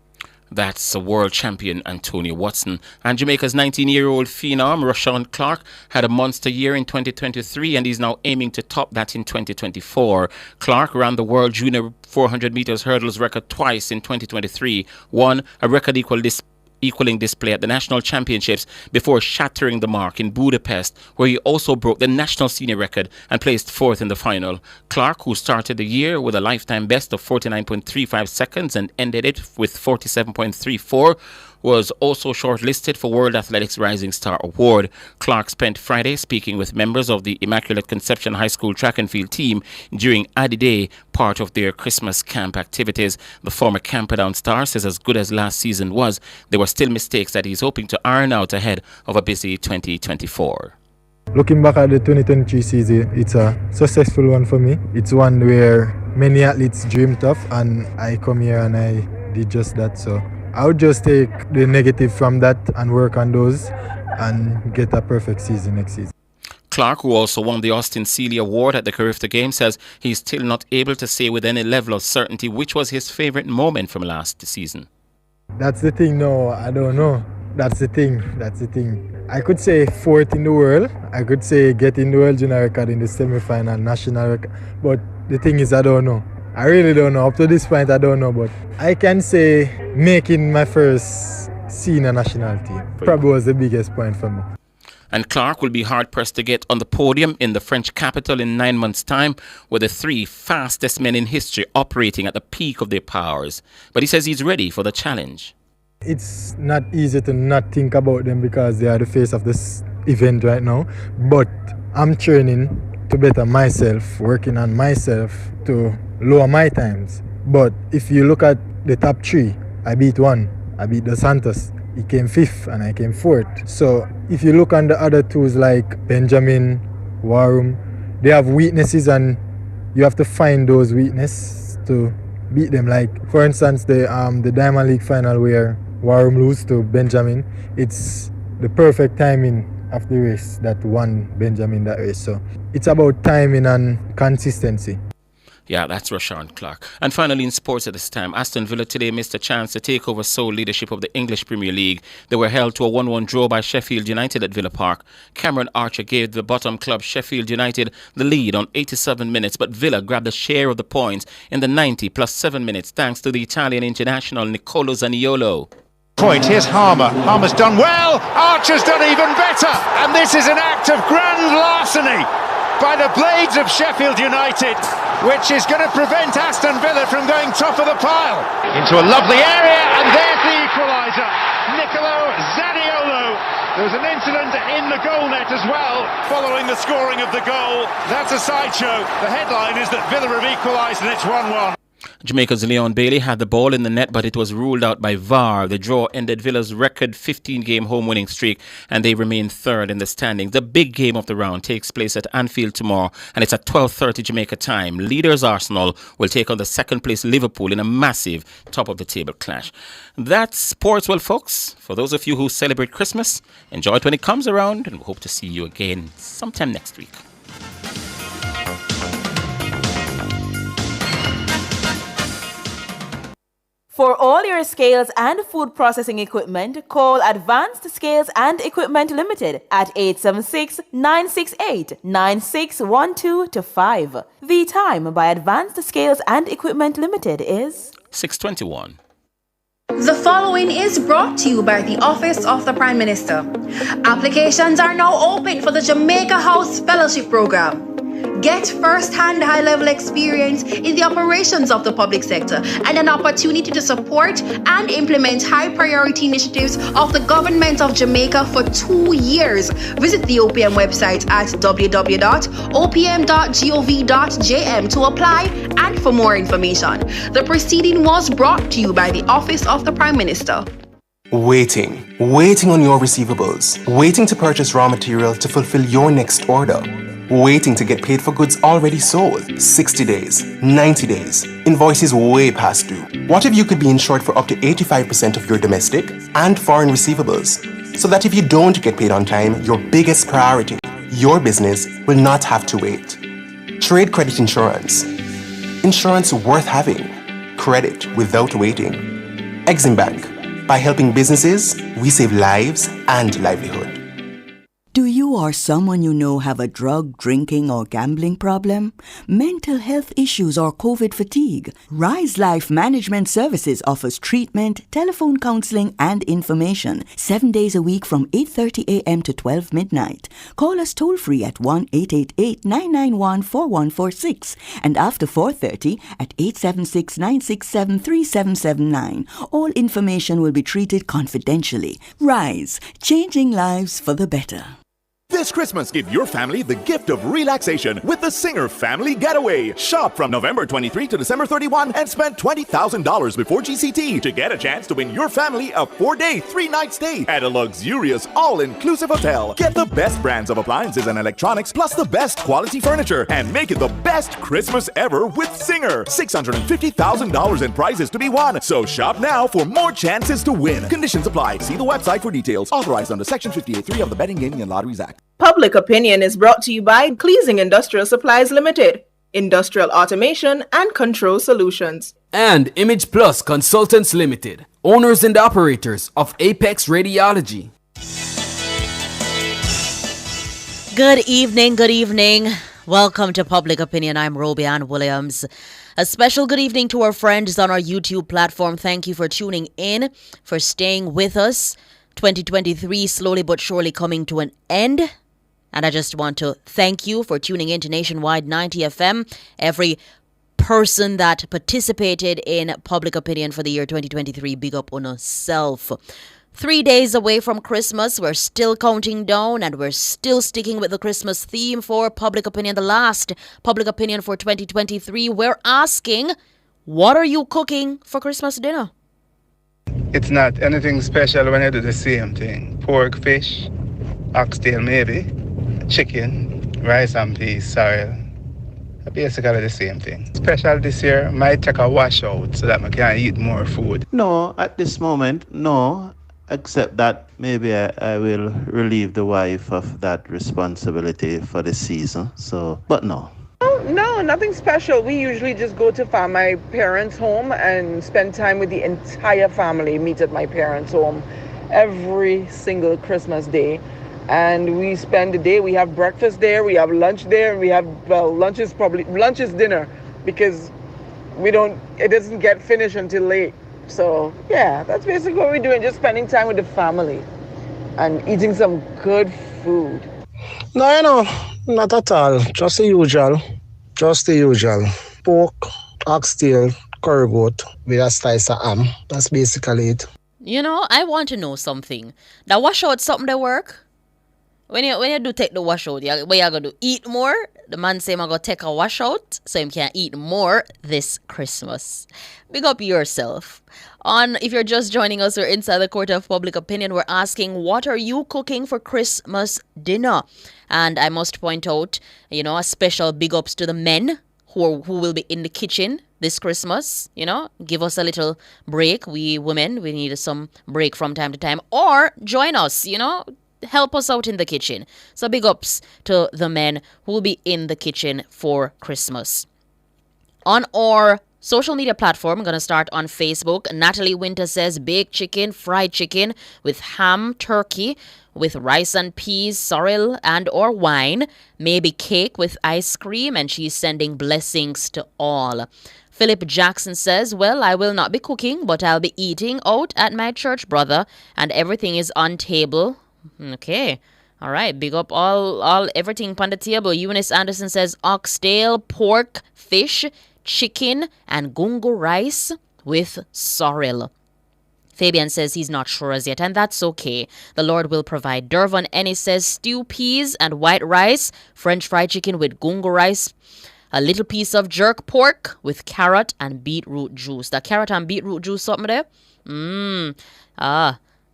That's world champion Antonio Watson. And Jamaica's 19-year-old phenom, Rashawn Clark, had a monster year in 2023 and is now aiming to top that in 2024. Clark ran the world junior 400 meters hurdles record twice in 2023, won a record equaling display at the national championships before shattering the mark in Budapest, where he also broke the national senior record and placed 4th in the final. Clark, who started the year with a lifetime best of 49.35 seconds and ended it with 47.34, was also shortlisted for World Athletics Rising Star Award. Clark spent Friday speaking with members of the Immaculate Conception High School track and field team during Adi Day, part of their Christmas camp activities. The former Camperdown star says as good as last season was, there were still mistakes that he's hoping to iron out ahead of a busy 2024. Looking back at the 2023 season, it's a successful one for me. It's one where many athletes dreamed of, and I come here and I did just that. So I would just take the negative from that and work on those and get a perfect season next season. Clark, who also won the Austin Seeley Award at the Carifta Games, says he's still not able to say with any level of certainty which was his favorite moment from last season. That's the thing, no, I don't know. That's the thing. I could say 4th in the world. I could say getting the world junior record in the semi-final, national record. But the thing is, I don't know. I really don't know. Up to this point, I don't know. But I can say making my first senior national team probably was the biggest point for me. And Clark will be hard-pressed to get on the podium in the French capital in 9 months' time, with the 3 fastest men in history operating at the peak of their powers. But he says he's ready for the challenge. It's not easy to not think about them because they are the face of this event right now. But I'm training to better myself, working on myself to lower my times. But if you look at the top three, I beat one. I beat Dos Santos. He came fifth and I came fourth. So if you look on the other twos like Benjamin, Warum, they have weaknesses and you have to find those weaknesses to beat them. Like for instance, the Diamond League final where Warum lose to Benjamin, it's the perfect timing of the race that won Benjamin that race. So it's about timing and consistency. Yeah, that's Rashawn Clark. And finally, in sports at this time, Aston Villa today missed a chance to take over sole leadership of the English Premier League. They were held to a 1-1 draw by Sheffield United at Villa Park. Cameron Archer gave the bottom club Sheffield United the lead on 87 minutes, but Villa grabbed a share of the points in the 90 plus 7 minutes thanks to the Italian international Nicolo Zaniolo. Point. Here's Harmer. Harmer's done well. Archer's done even better. And this is an act of grand larceny by the blades of Sheffield United, which is going to prevent Aston Villa from going top of the pile. Into a lovely area, and there's the equaliser. Nicolo Zaniolo. There was an incident in the goal net as well, following the scoring of the goal. That's a sideshow. The headline is that Villa have equalised and it's 1-1. Jamaica's Leon Bailey had the ball in the net, but it was ruled out by VAR. The draw ended Villa's record 15-game home winning streak, and they remain third in the standings. The big game of the round takes place at Anfield tomorrow, and it's at 12:30 Jamaica time. Leaders Arsenal will take on the second-place Liverpool in a massive top-of-the-table clash. That's sports, well, folks. For those of you who celebrate Christmas, enjoy it when it comes around, and we hope to see you again sometime next week. For all your scales and food processing equipment, call Advanced Scales and Equipment Limited at 876-968-9612-5. The time by Advanced Scales and Equipment Limited is 6:21. The following is brought to you by the Office of the Prime Minister. Applications are now open for the Jamaica House Fellowship Program. Get first-hand high-level experience in the operations of the public sector and an opportunity to support and implement high-priority initiatives of the government of Jamaica for 2 years. Visit the OPM website at www.opm.gov.jm to apply and for more information. The proceeding was brought to you by the Office of the Prime Minister. Waiting on your receivables. Waiting to purchase raw material to fulfill your next order. Waiting to get paid for goods already sold. 60 days, 90 days, invoices way past due. What if you could be insured for up to 85% of your domestic and foreign receivables? So that if you don't get paid on time, your biggest priority, your business, will not have to wait. Trade credit insurance. Insurance worth having. Credit without waiting. Exim Bank. By helping businesses, we save lives and livelihood. Do you or someone you know have a drug, drinking, or gambling problem? Mental health issues or COVID fatigue? Rise Life Management Services offers treatment, telephone counseling, and information 7 days a week from 8:30 a.m. to 12 midnight. Call us toll-free at 1-888-991-4146 and after 4:30 at 876-967-3779. All information will be treated confidentially. Rise, changing lives for the better. This Christmas, give your family the gift of relaxation with the Singer Family Getaway. Shop from November 23 to December 31 and spend $20,000 before GCT to get a chance to win your family a 4-day, 3-night stay at a luxurious, all-inclusive hotel. Get the best brands of appliances and electronics, plus the best quality furniture, and make it the best Christmas ever with Singer. $650,000 in prizes to be won. So shop now for more chances to win. Conditions apply. See the website for details. Authorized under Section 58.3 of the Betting, Gaming, and Lotteries Act. Public Opinion is brought to you by Cleasing Industrial Supplies Limited, Industrial Automation and Control Solutions. And Image Plus Consultants Limited, owners and operators of Apex Radiology. Good evening. Welcome to Public Opinion. I'm Roby Ann Williams. A special good evening to our friends on our YouTube platform. Thank you for tuning in, for staying with us. 2023 slowly but surely coming to an end. And I just want to thank you for tuning in to Nationwide 90 FM every person that participated in public opinion for the year 2023. Big up on yourself. 3 days away from Christmas, we're still counting down and we're still sticking with the Christmas theme for public opinion. The last public opinion for 2023, we're asking, what are you cooking for Christmas dinner? It's not anything special when I do the same thing. Pork, fish, oxtail maybe, chicken, rice and peas, sorrel. Basically the same thing. Special this year, might take a washout so that I can eat more food. No, at this moment, no. Except that maybe I will relieve the wife of that responsibility for the season. So, but no. No, nothing special. We usually just go to my parents' home and spend time with the entire family, meet at my parents' home every single Christmas day. And we spend the day, we have breakfast there, we have lunch there, and we have, lunch is dinner because it doesn't get finished until late. So, yeah, that's basically what we're doing, just spending time with the family and eating some good food. No, not at all. Just the usual. Pork, oxtail, curry goat with a slice of ham. That's basically it. You know, I want to know something. That washout something that work? When you do take the washout, what you going to do? Eat more? The man say I'm going to take a washout so you can eat more this Christmas. Big up yourself. If you're just joining us, we're inside the court of public opinion. We're asking, what are you cooking for Christmas dinner? And I must point out, a special big ups to the men who will be in the kitchen this Christmas. Give us a little break. We women, we need some break from time to time. Or join us, help us out in the kitchen. So big ups to the men who will be in the kitchen for Christmas. On our social media platform, I'm going to start on Facebook. Natalie Winter says baked chicken, fried chicken with ham, turkey, with rice and peas, sorrel and or wine, maybe cake with ice cream, and she's sending blessings to all. Philip Jackson says, well, I will not be cooking, but I'll be eating out at my church, brother, and everything is on table. Okay. All right. Big up all everything on the table. Eunice Anderson says oxtail, pork, fish, chicken, and gungo rice with sorrel. Fabian says he's not sure as yet, and that's okay. The Lord will provide. Dervon Ennis says stew peas and white rice, French fried chicken with gungo rice, a little piece of jerk pork with carrot and beetroot juice. The carrot and beetroot juice, something there?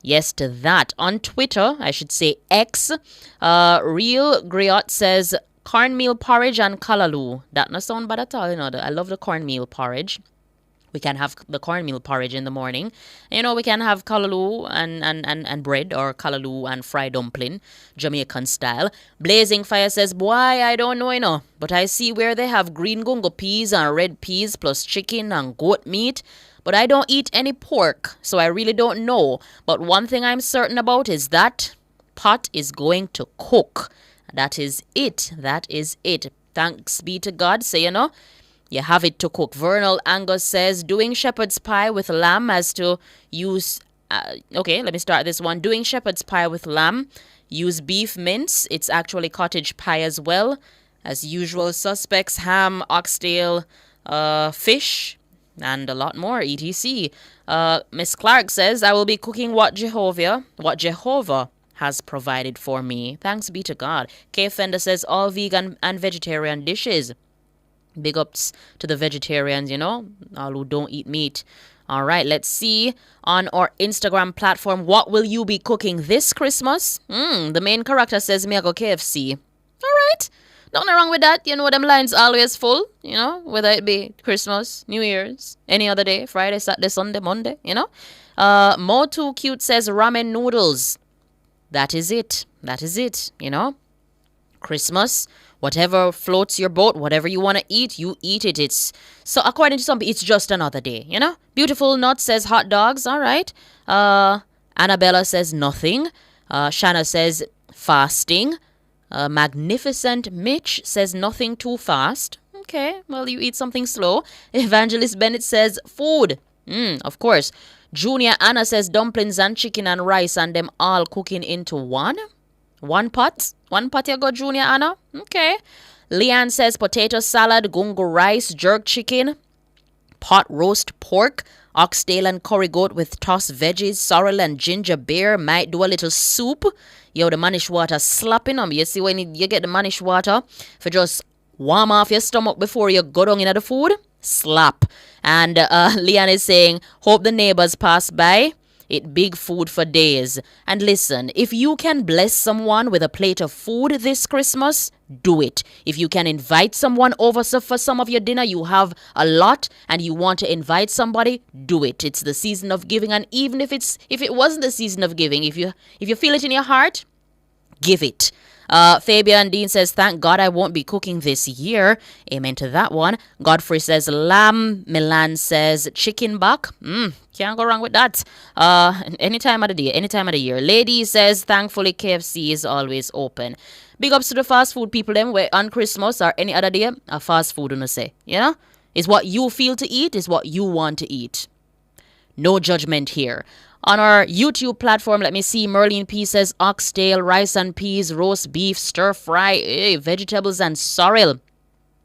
Yes to that. On Twitter, I should say X, Real Griot says cornmeal porridge and kalaloo. That not sound bad at all, I love the cornmeal porridge. We can have the cornmeal porridge in the morning. We can have kalaloo and bread, or kalaloo and fried dumpling, Jamaican style. Blazing Fire says, boy, I don't know, but I see where they have green gungo peas and red peas plus chicken and goat meat. But I don't eat any pork, so I really don't know. But one thing I'm certain about is that pot is going to cook. That is it. Thanks be to God. So, you have it to cook. Vernal Angus says, doing shepherd's pie with lamb as to use... okay, let me start this one. Doing shepherd's pie with lamb. Use beef mince. It's actually cottage pie as well. As usual suspects, ham, oxtail, fish, and a lot more, etc. Miss Clark says, I will be cooking what Jehovah has provided for me. Thanks be to God. Kay Fender says, all vegan and vegetarian dishes. Big ups to the vegetarians, all who don't eat meat. All right, let's see on our Instagram platform, what will you be cooking this Christmas? The main character says, me I go KFC. All right. Nothing wrong with that. Them lines always full, whether it be Christmas, New Year's, any other day, Friday, Saturday, Sunday, Monday, Mo Too Cute says ramen noodles. That is it. Christmas, whatever floats your boat, whatever you want to eat, you eat it. It's so according to some people, it's just another day, Beautiful Nut says hot dogs. All right. Annabella says nothing. Shanna says fasting. Magnificent Mitch says nothing too fast. Okay, well, you eat something slow. Evangelist Bennett says food. Of course. Junior Anna says dumplings and chicken and rice and them all cooking into one pot. One pot you got, Junior Anna. Okay. Leanne says potato salad, gungo rice, jerk chicken, pot roast pork, oxtail and curry goat with tossed veggies, sorrel and ginger beer. Might do a little soup. Yo, the manish water slapping on me. You see when you get the manish water, for just warm off your stomach before you go down into the food, slap. And Leanne is saying, hope the neighbors pass by. It big food for days. And listen, if you can bless someone with a plate of food this Christmas, do it. If you can invite someone over for some of your dinner, you have a lot and you want to invite somebody, do it. It's the season of giving, and even if it wasn't the season of giving, if you feel it in your heart, give it. Fabian Dean says, thank God I won't be cooking this year. Amen to that one. Godfrey says, lamb. Milan says, chicken back. Can't go wrong with that. Any time of the day, any time of the year. Lady says, thankfully KFC is always open. Big ups to the fast food people them where on Christmas or any other day, a fast food on say. You know? It's what you feel to eat, is what you want to eat. No judgment here. On our YouTube platform, let me see. Merlin P says oxtail, rice and peas, roast beef, stir fry, vegetables and sorrel.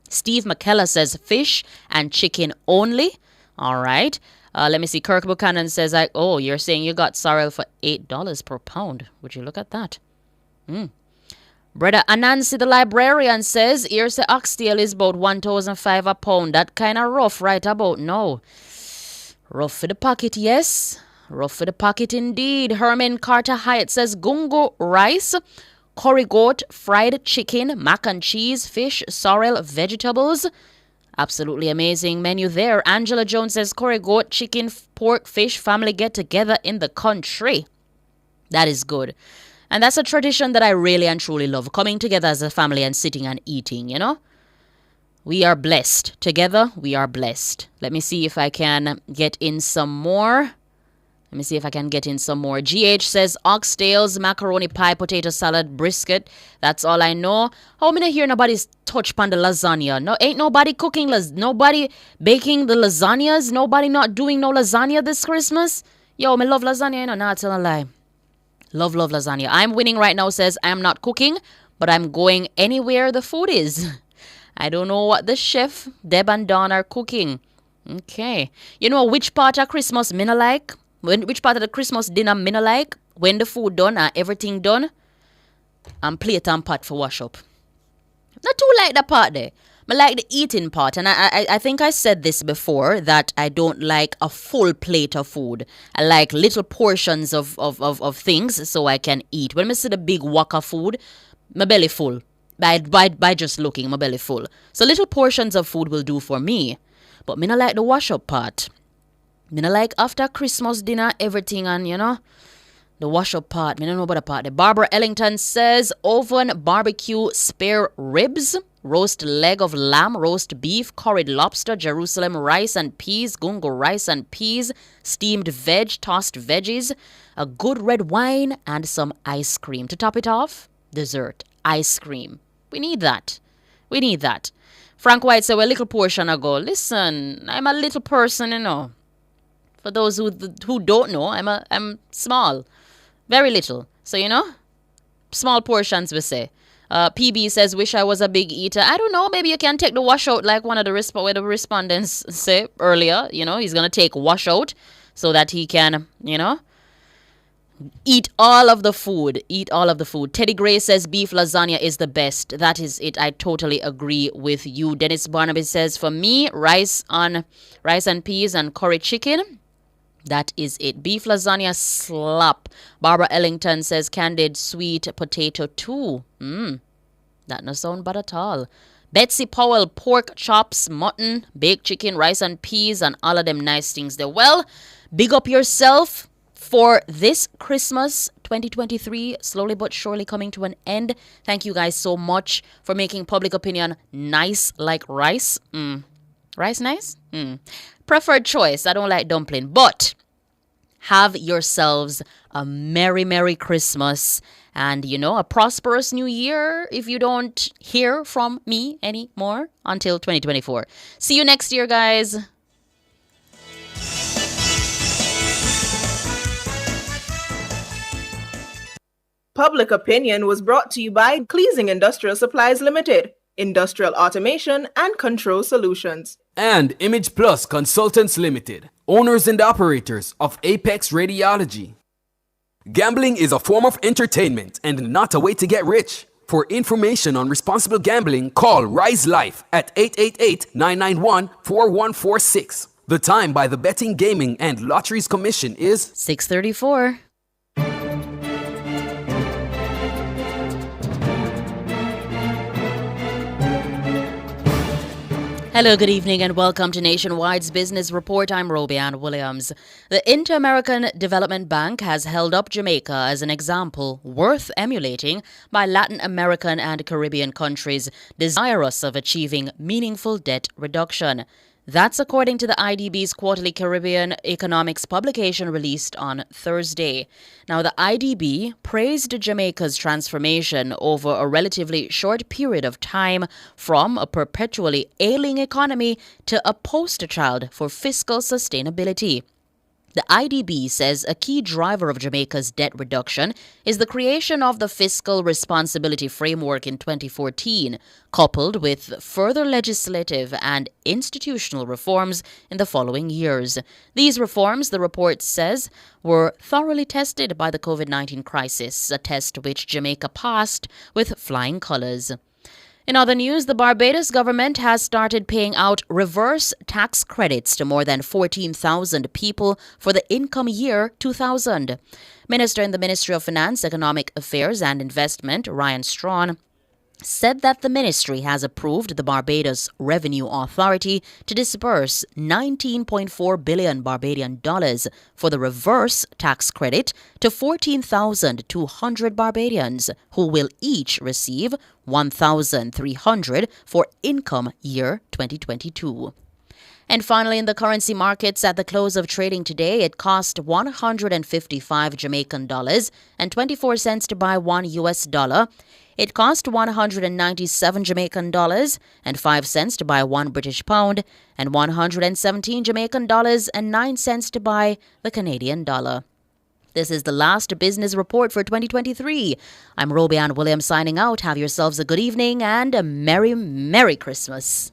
Steve McKellar says fish and chicken only. All right. Let me see. Kirk Buchanan says, you're saying you got sorrel for $8 per pound. Would you look at that? Brother Anansi the librarian says, here's the oxtail is about 1,500 a pound. That kind of rough right about now. Rough for the pocket, yes. Rough for the pocket indeed. Herman Carter Hyatt says gungo rice, curry goat, fried chicken, mac and cheese, fish, sorrel, vegetables. Absolutely amazing menu there. Angela Jones says curry goat, chicken, pork, fish, family get together in the country. That is good. And that's a tradition that I really and truly love. Coming together as a family and sitting and eating, you know. We are blessed. Together, we are blessed. Let me see if I can get in some more. GH says oxtails, macaroni pie, potato salad, brisket. That's all I know. How many hear nobody's touch on the lasagna? No, ain't nobody cooking, nobody baking the lasagnas. Nobody not doing no lasagna this Christmas. Yo, me love lasagna, you know, not tell a lie. Love lasagna. I'm winning right now says I'm not cooking, but I'm going anywhere the food is. I don't know what the chef, Deb and Dawn, are cooking. Okay. You know which part of Christmas me no like? Which part of the Christmas dinner me no like? When the food done and everything done, and plate and pot for wash up. Not too like the part there. I like the eating part, and I think I said this before, that I don't like a full plate of food. I like little portions of things so I can eat. When I see the big wok of food, my belly full. By just looking, my belly full. So little portions of food will do for me. But me not like the wash up part. Me not like after Christmas dinner, everything, and you know, the wash up part. Me don't know about the part. The Barbara Ellington says oven barbecue spare ribs, roast leg of lamb, roast beef, curried lobster, Jerusalem rice and peas, gungo rice and peas, steamed veg, tossed veggies, a good red wine, and some ice cream. To top it off, dessert, ice cream. We need that. Frank White said, well, a little portion ago. Listen, I'm a little person, you know. For those who don't know, I'm small. Very little. So, you know, small portions, we say. PB says, wish I was a big eater. I don't know. Maybe you can take the washout like one of the respondents say earlier. You know, he's going to take washout so that he can, you know, eat all of the food. Teddy Gray says beef lasagna is the best. That is it. I totally agree with you. Dennis Barnaby says, for me, rice and peas and curry chicken. That is it. Beef lasagna slap. Barbara Ellington says candied sweet potato too. That no sound bad at all. Betsy Powell, pork chops, mutton, baked chicken, rice and peas, and all of them nice things there. Well, big up yourself for this Christmas 2023, slowly but surely coming to an end. Thank you guys so much for making Public Opinion nice like rice. Rice nice? Preferred choice. I don't like dumpling. But have yourselves a merry, merry Christmas. And, you know, a prosperous new year if you don't hear from me anymore until 2024. See you next year, guys. Public Opinion was brought to you by Cleasing Industrial Supplies Limited. Industrial Automation and Control Solutions. And Image Plus Consultants Limited, owners and operators of Apex Radiology. Gambling is a form of entertainment and not a way to get rich. For information on responsible gambling, call Rise Life at 888-991-4146. The time by the Betting, Gaming and Lotteries Commission is 6:34. Hello, good evening, and welcome to Nationwide's Business Report. I'm Robianne Williams. The Inter-American Development Bank has held up Jamaica as an example worth emulating by Latin American and Caribbean countries desirous of achieving meaningful debt reduction. That's according to the IDB's quarterly Caribbean economics publication released on Thursday. Now, the IDB praised Jamaica's transformation over a relatively short period of time from a perpetually ailing economy to a poster child for fiscal sustainability. The IDB says a key driver of Jamaica's debt reduction is the creation of the Fiscal Responsibility Framework in 2014, coupled with further legislative and institutional reforms in the following years. These reforms, the report says, were thoroughly tested by the COVID-19 crisis, a test which Jamaica passed with flying colors. In other news, the Barbados government has started paying out reverse tax credits to more than 14,000 people for the income year 2000. Minister in the Ministry of Finance, Economic Affairs and Investment, Ryan Strawn, said that the ministry has approved the Barbados Revenue Authority to disburse $19.4 billion Barbadian dollars for the reverse tax credit to 14,200 Barbadians, who will each receive $1,300 for income year 2022. And finally, in the currency markets at the close of trading today, it cost 155 Jamaican dollars and 24 cents to buy $1. It cost 197 Jamaican dollars and 5 cents to buy £1 British pound and 117 Jamaican dollars and 9 cents to buy the Canadian dollar. This is the last business report for 2023. I'm Robianne Williams signing out. Have yourselves a good evening and a Merry, Merry Christmas.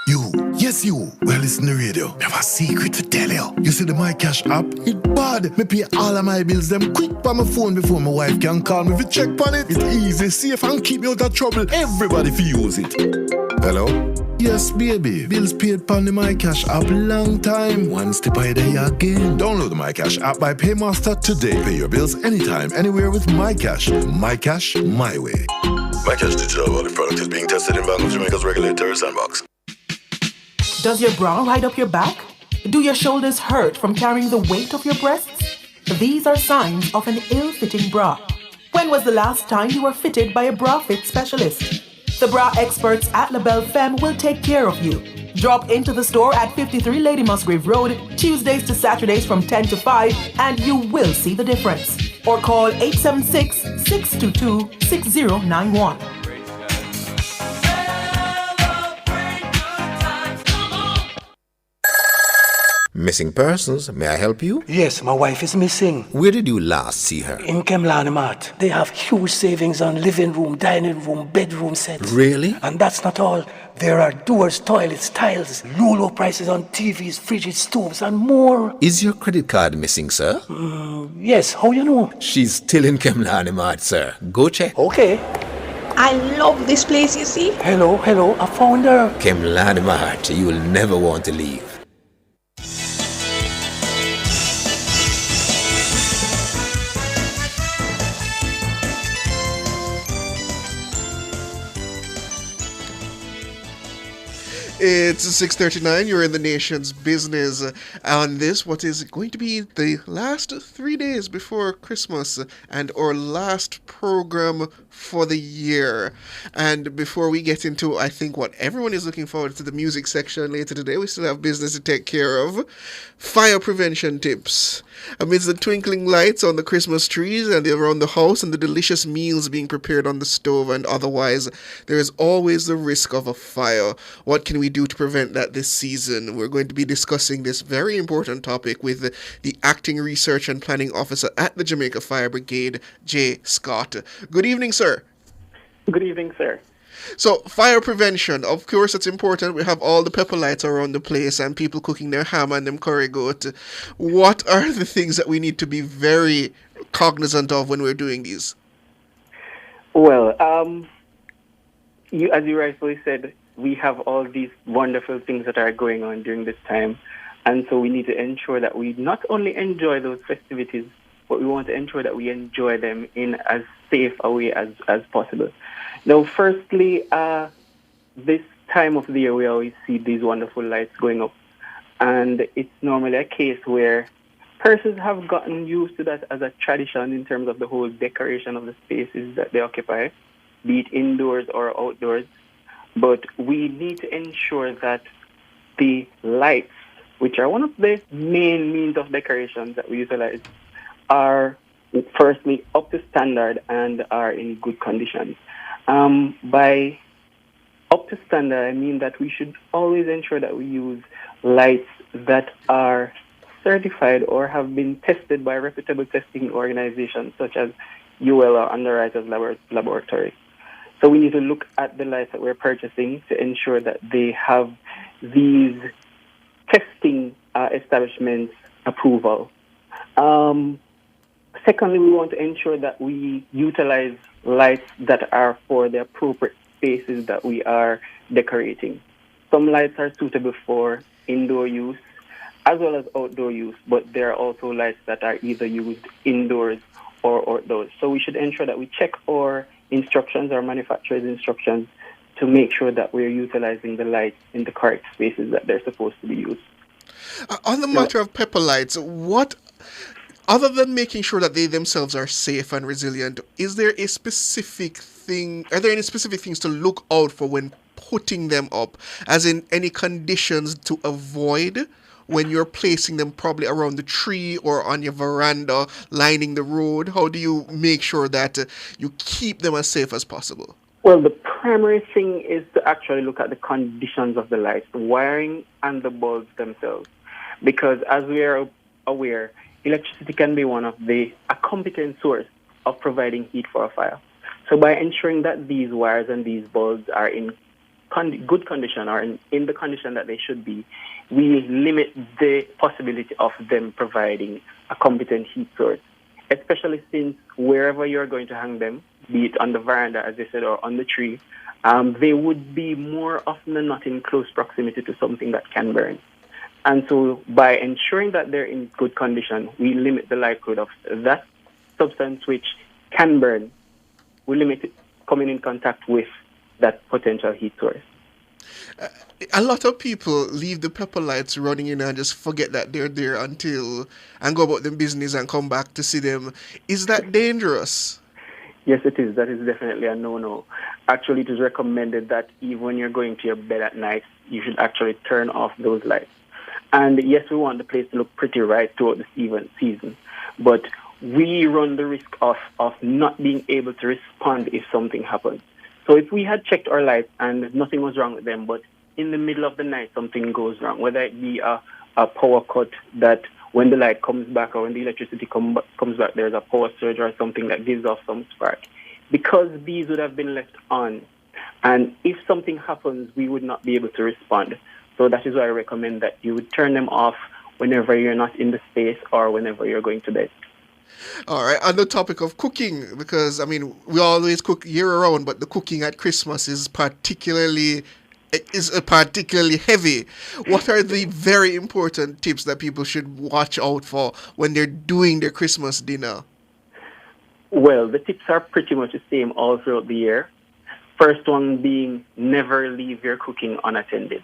You, yes you, well listen to the radio. I have a secret to tell you. You see the My Cash app? It bad. Me pay all of my bills them quick by my phone before my wife can call me. If you check on it, it's easy, safe and keep me out of trouble. Everybody fi use it. Hello? Yes baby, bills paid on the My Cash app long time. One step by day again. Download the My Cash app by Paymaster today. Pay your bills anytime, anywhere with My Cash. My Cash, my way. My Cash digital wallet product is being tested in Bank of Jamaica's regulatory sandbox. Does your bra ride up your back? Do your shoulders hurt from carrying the weight of your breasts? These are signs of an ill-fitting bra. When was the last time you were fitted by a bra fit specialist? The bra experts at LaBelle Femme will take care of you. Drop into the store at 53 Lady Musgrave Road, Tuesdays to Saturdays from 10 to 5, and you will see the difference. Or call 876-622-6091. Missing persons, may I help you? Yes, my wife is missing. Where did you last see her? In Kemlani Mart. They have huge savings on living room, dining room, bedroom sets. Really? And that's not all. There are doors, toilets, tiles, low prices on TVs, fridges, stoves, and more. Is your credit card missing, sir? Yes, how you know? She's still in Kemlani Mart, sir. Go check. Okay. I love this place, you see. Hello, I found her. Kemlani Mart, you will never want to leave. It's 6:39. You're in the nation's business on this, what is going to be the last 3 days before Christmas and our last program for the year. And before we get into, I think, what everyone is looking forward to, the music section later today, we still have business to take care of. Fire prevention tips. Amidst the twinkling lights on the Christmas trees and around the house and the delicious meals being prepared on the stove and otherwise, there is always the risk of a fire. What can we do to prevent that this season? We're going to be discussing this very important topic with the Acting Research and Planning Officer at the Jamaica Fire Brigade, Jay Scott. Good evening, sir. Good evening, sir. So, fire prevention, of course, it's important. We have all the pepper lights around the place and people cooking their ham and them curry goat. What are the things that we need to be very cognizant of when we're doing these? Well, as you rightfully said, we have all these wonderful things that are going on during this time. And so we need to ensure that we not only enjoy those festivities, but we want to ensure that we enjoy them in as safe a way as possible. Now, firstly, this time of the year, we always see these wonderful lights going up. And it's normally a case where persons have gotten used to that as a tradition in terms of the whole decoration of the spaces that they occupy, be it indoors or outdoors. But we need to ensure that the lights, which are one of the main means of decorations that we utilize, are firstly up to standard and are in good condition. By up to standard, I mean that we should always ensure that we use lights that are certified or have been tested by reputable testing organizations such as UL or Underwriters Laboratory. So we need to look at the lights that we're purchasing to ensure that they have these testing establishments approval. Secondly, we want to ensure that we utilize lights that are for the appropriate spaces that we are decorating. Some lights are suitable for indoor use as well as outdoor use, but there are also lights that are either used indoors or outdoors. So we should ensure that we check our instructions, our manufacturer's instructions, to make sure that we're utilizing the lights in the correct spaces that they're supposed to be used. On the matter of pepper lights, what, other than making sure that they themselves are safe and resilient, is there a specific thing, are there any specific things to look out for when putting them up, as in any conditions to avoid when you're placing them probably around the tree or on your veranda, lining the road? How do you make sure that you keep them as safe as possible? Well, the primary thing is to actually look at the conditions of the lights, the wiring and the bulbs themselves. Because as we are aware, electricity can be one of a competent source of providing heat for a fire. So by ensuring that these wires and these bulbs are in good condition or in the condition that they should be, we limit the possibility of them providing a competent heat source, especially since wherever you're going to hang them, be it on the veranda, as I said, or on the tree, they would be more often than not in close proximity to something that can burn. And so by ensuring that they're in good condition, we limit the likelihood of that substance which can burn. We limit it coming in contact with that potential heat source. A lot of people leave the pepper lights running in and just forget that they're there and go about their business and come back to see them. Is that dangerous? Yes, it is. That is definitely a no-no. Actually, it is recommended that even when you're going to your bed at night, you should actually turn off those lights. And yes, we want the place to look pretty right throughout the season, but we run the risk of not being able to respond if something happens. So if we had checked our lights and nothing was wrong with them, but in the middle of the night something goes wrong, whether it be a power cut that when the light comes back or when the electricity comes back, there's a power surge or something that gives off some spark. Because these would have been left on, and if something happens, we would not be able to respond. So that is why I recommend that you would turn them off whenever you're not in the space or whenever you're going to bed. All right, on the topic of cooking, because, I mean, we always cook year-round, but the cooking at Christmas is particularly heavy. What are the very important tips that people should watch out for when they're doing their Christmas dinner? Well, the tips are pretty much the same all throughout the year. First one being never leave your cooking unattended.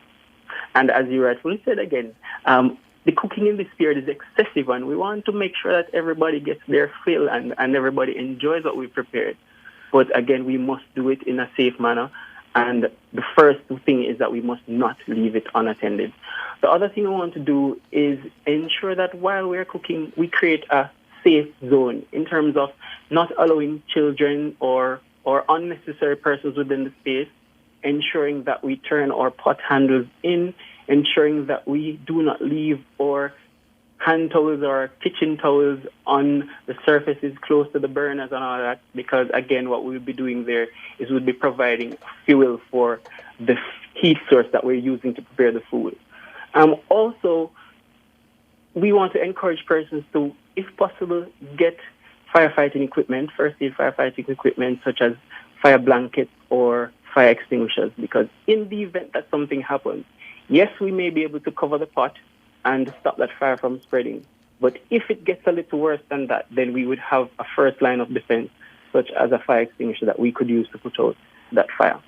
And as you rightfully said again, the cooking in this period is excessive, and we want to make sure that everybody gets their fill and everybody enjoys what we prepared. But again, we must do it in a safe manner. And the first thing is that we must not leave it unattended. The other thing we want to do is ensure that while we're cooking, we create a safe zone in terms of not allowing children or unnecessary persons within the space, ensuring that we turn our pot handles in, ensuring that we do not leave our hand towels or kitchen towels on the surfaces close to the burners and all that, because again, what we'll be doing there is we'll be providing fuel for the heat source that we're using to prepare the food. Also, we want to encourage persons to, if possible, get firefighting equipment, first aid firefighting equipment such as fire blankets or fire extinguishers, because in the event that something happens, yes, we may be able to cover the pot and stop that fire from spreading. But if it gets a little worse than that, then we would have a first line of defense, such as a fire extinguisher that we could use to put out that fire.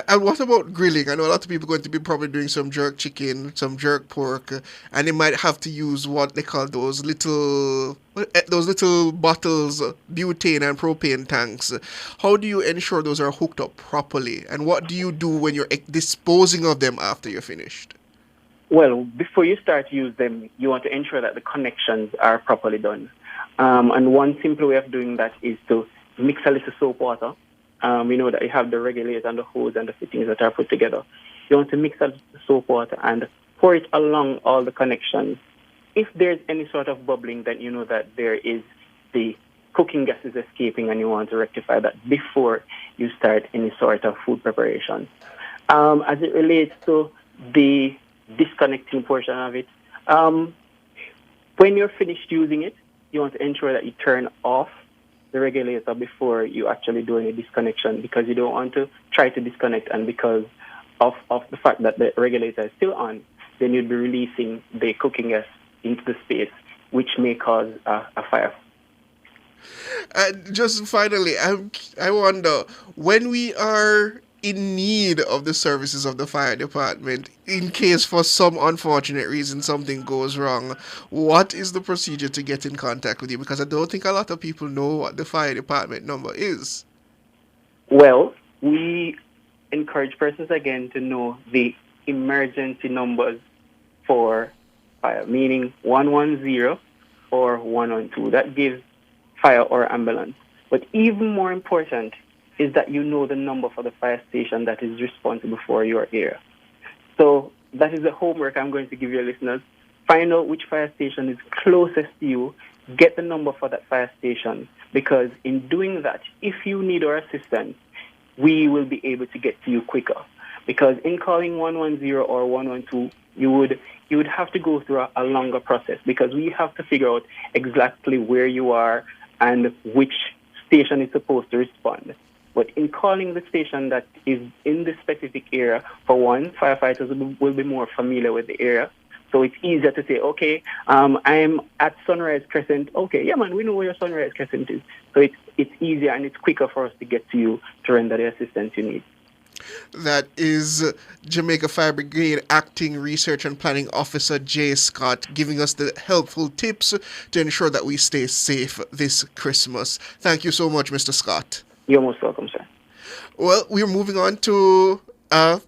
And what about grilling? I know a lot of people are going to be probably doing some jerk chicken, some jerk pork, and they might have to use what they call those little bottles, butane and propane tanks. How do you ensure those are hooked up properly? And what do you do when you're disposing of them after you're finished? Well, before you start to use them, you want to ensure that the connections are properly done. And one simple way of doing that is to mix a little soap water. We know that you have the regulator and the hose and the fittings that are put together. You want to mix up the soap water and pour it along all the connections. If there's any sort of bubbling, then you know that there is the cooking gas is escaping, and you want to rectify that before you start any sort of food preparation. As it relates to the disconnecting portion of it, when you're finished using it, you want to ensure that you turn off the regulator before you actually do any disconnection, because you don't want to try to disconnect, and because of the fact that the regulator is still on, then you'd be releasing the cooking gas into the space, which may cause a fire. And just finally, I wonder, when we are in need of the services of the fire department, in case for some unfortunate reason something goes wrong, what is the procedure to get in contact with you? Because I don't think a lot of people know what the fire department number is. Well, we encourage persons again to know the emergency numbers for fire, meaning 110 or 112. That gives fire or ambulance. But even more important is that you know the number for the fire station that is responsible for your area. So that is the homework I'm going to give your listeners. Find out which fire station is closest to you, get the number for that fire station, because in doing that, if you need our assistance, we will be able to get to you quicker. Because in calling 110 or 112, you would have to go through a longer process, because we have to figure out exactly where you are and which station is supposed to respond. But in calling the station that is in the specific area, for one, firefighters will be more familiar with the area. So it's easier to say, okay, I'm at Sunrise Crescent. Okay, yeah, man, we know where your Sunrise Crescent is. So it's easier and it's quicker for us to get to you to render the assistance you need. That is Jamaica Fire Brigade Acting Research and Planning Officer Jay Scott giving us the helpful tips to ensure that we stay safe this Christmas. Thank you so much, Mr. Scott. You're most welcome, sir. Well, we're moving on to a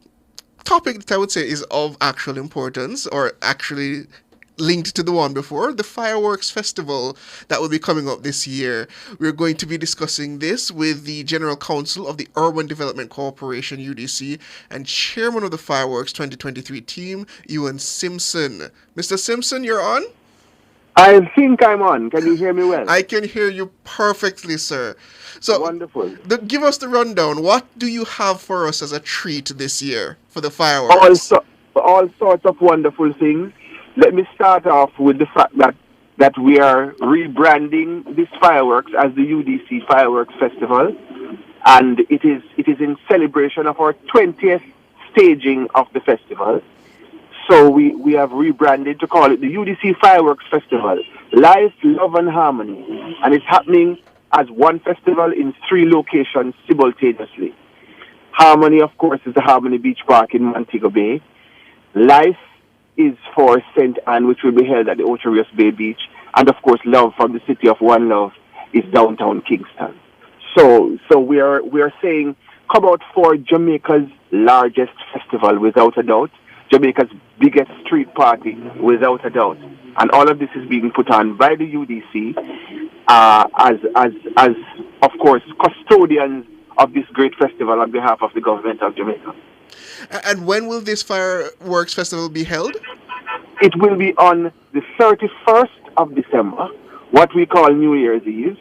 topic that I would say is of actual importance, or actually linked to the one before, the fireworks festival that will be coming up this year. We're going to be discussing this with the General Counsel of the Urban Development Corporation, UDC, and Chairman of the Fireworks 2023 team, Ewan Simpson. Mr. Simpson, you're on? I think I'm on. Can you hear me well? I can hear you perfectly, sir. So, wonderful. Give us the rundown. What do you have for us as a treat this year for the fireworks? All sorts of wonderful things. Let me start off with the fact that we are rebranding this fireworks as the UDC Fireworks Festival, and it is in celebration of our 20th staging of the festival. So we have rebranded to call it the UDC Fireworks Festival, Life, Love and Harmony, and it's happening as one festival in 3 locations simultaneously. Harmony, of course, is the Harmony Beach Park in Montego Bay. Life is for St. Anne, which will be held at the Ocho Rios Bay Beach. And, of course, Love from the City of One Love is downtown Kingston. So we are saying come out for Jamaica's largest festival without a doubt, Jamaica's biggest street party without a doubt, and all of this is being put on by the UDC as of course custodians of this great festival on behalf of the government of Jamaica. And when will this fireworks festival be held? It will be on the 31st of December, what we call New Year's Eve.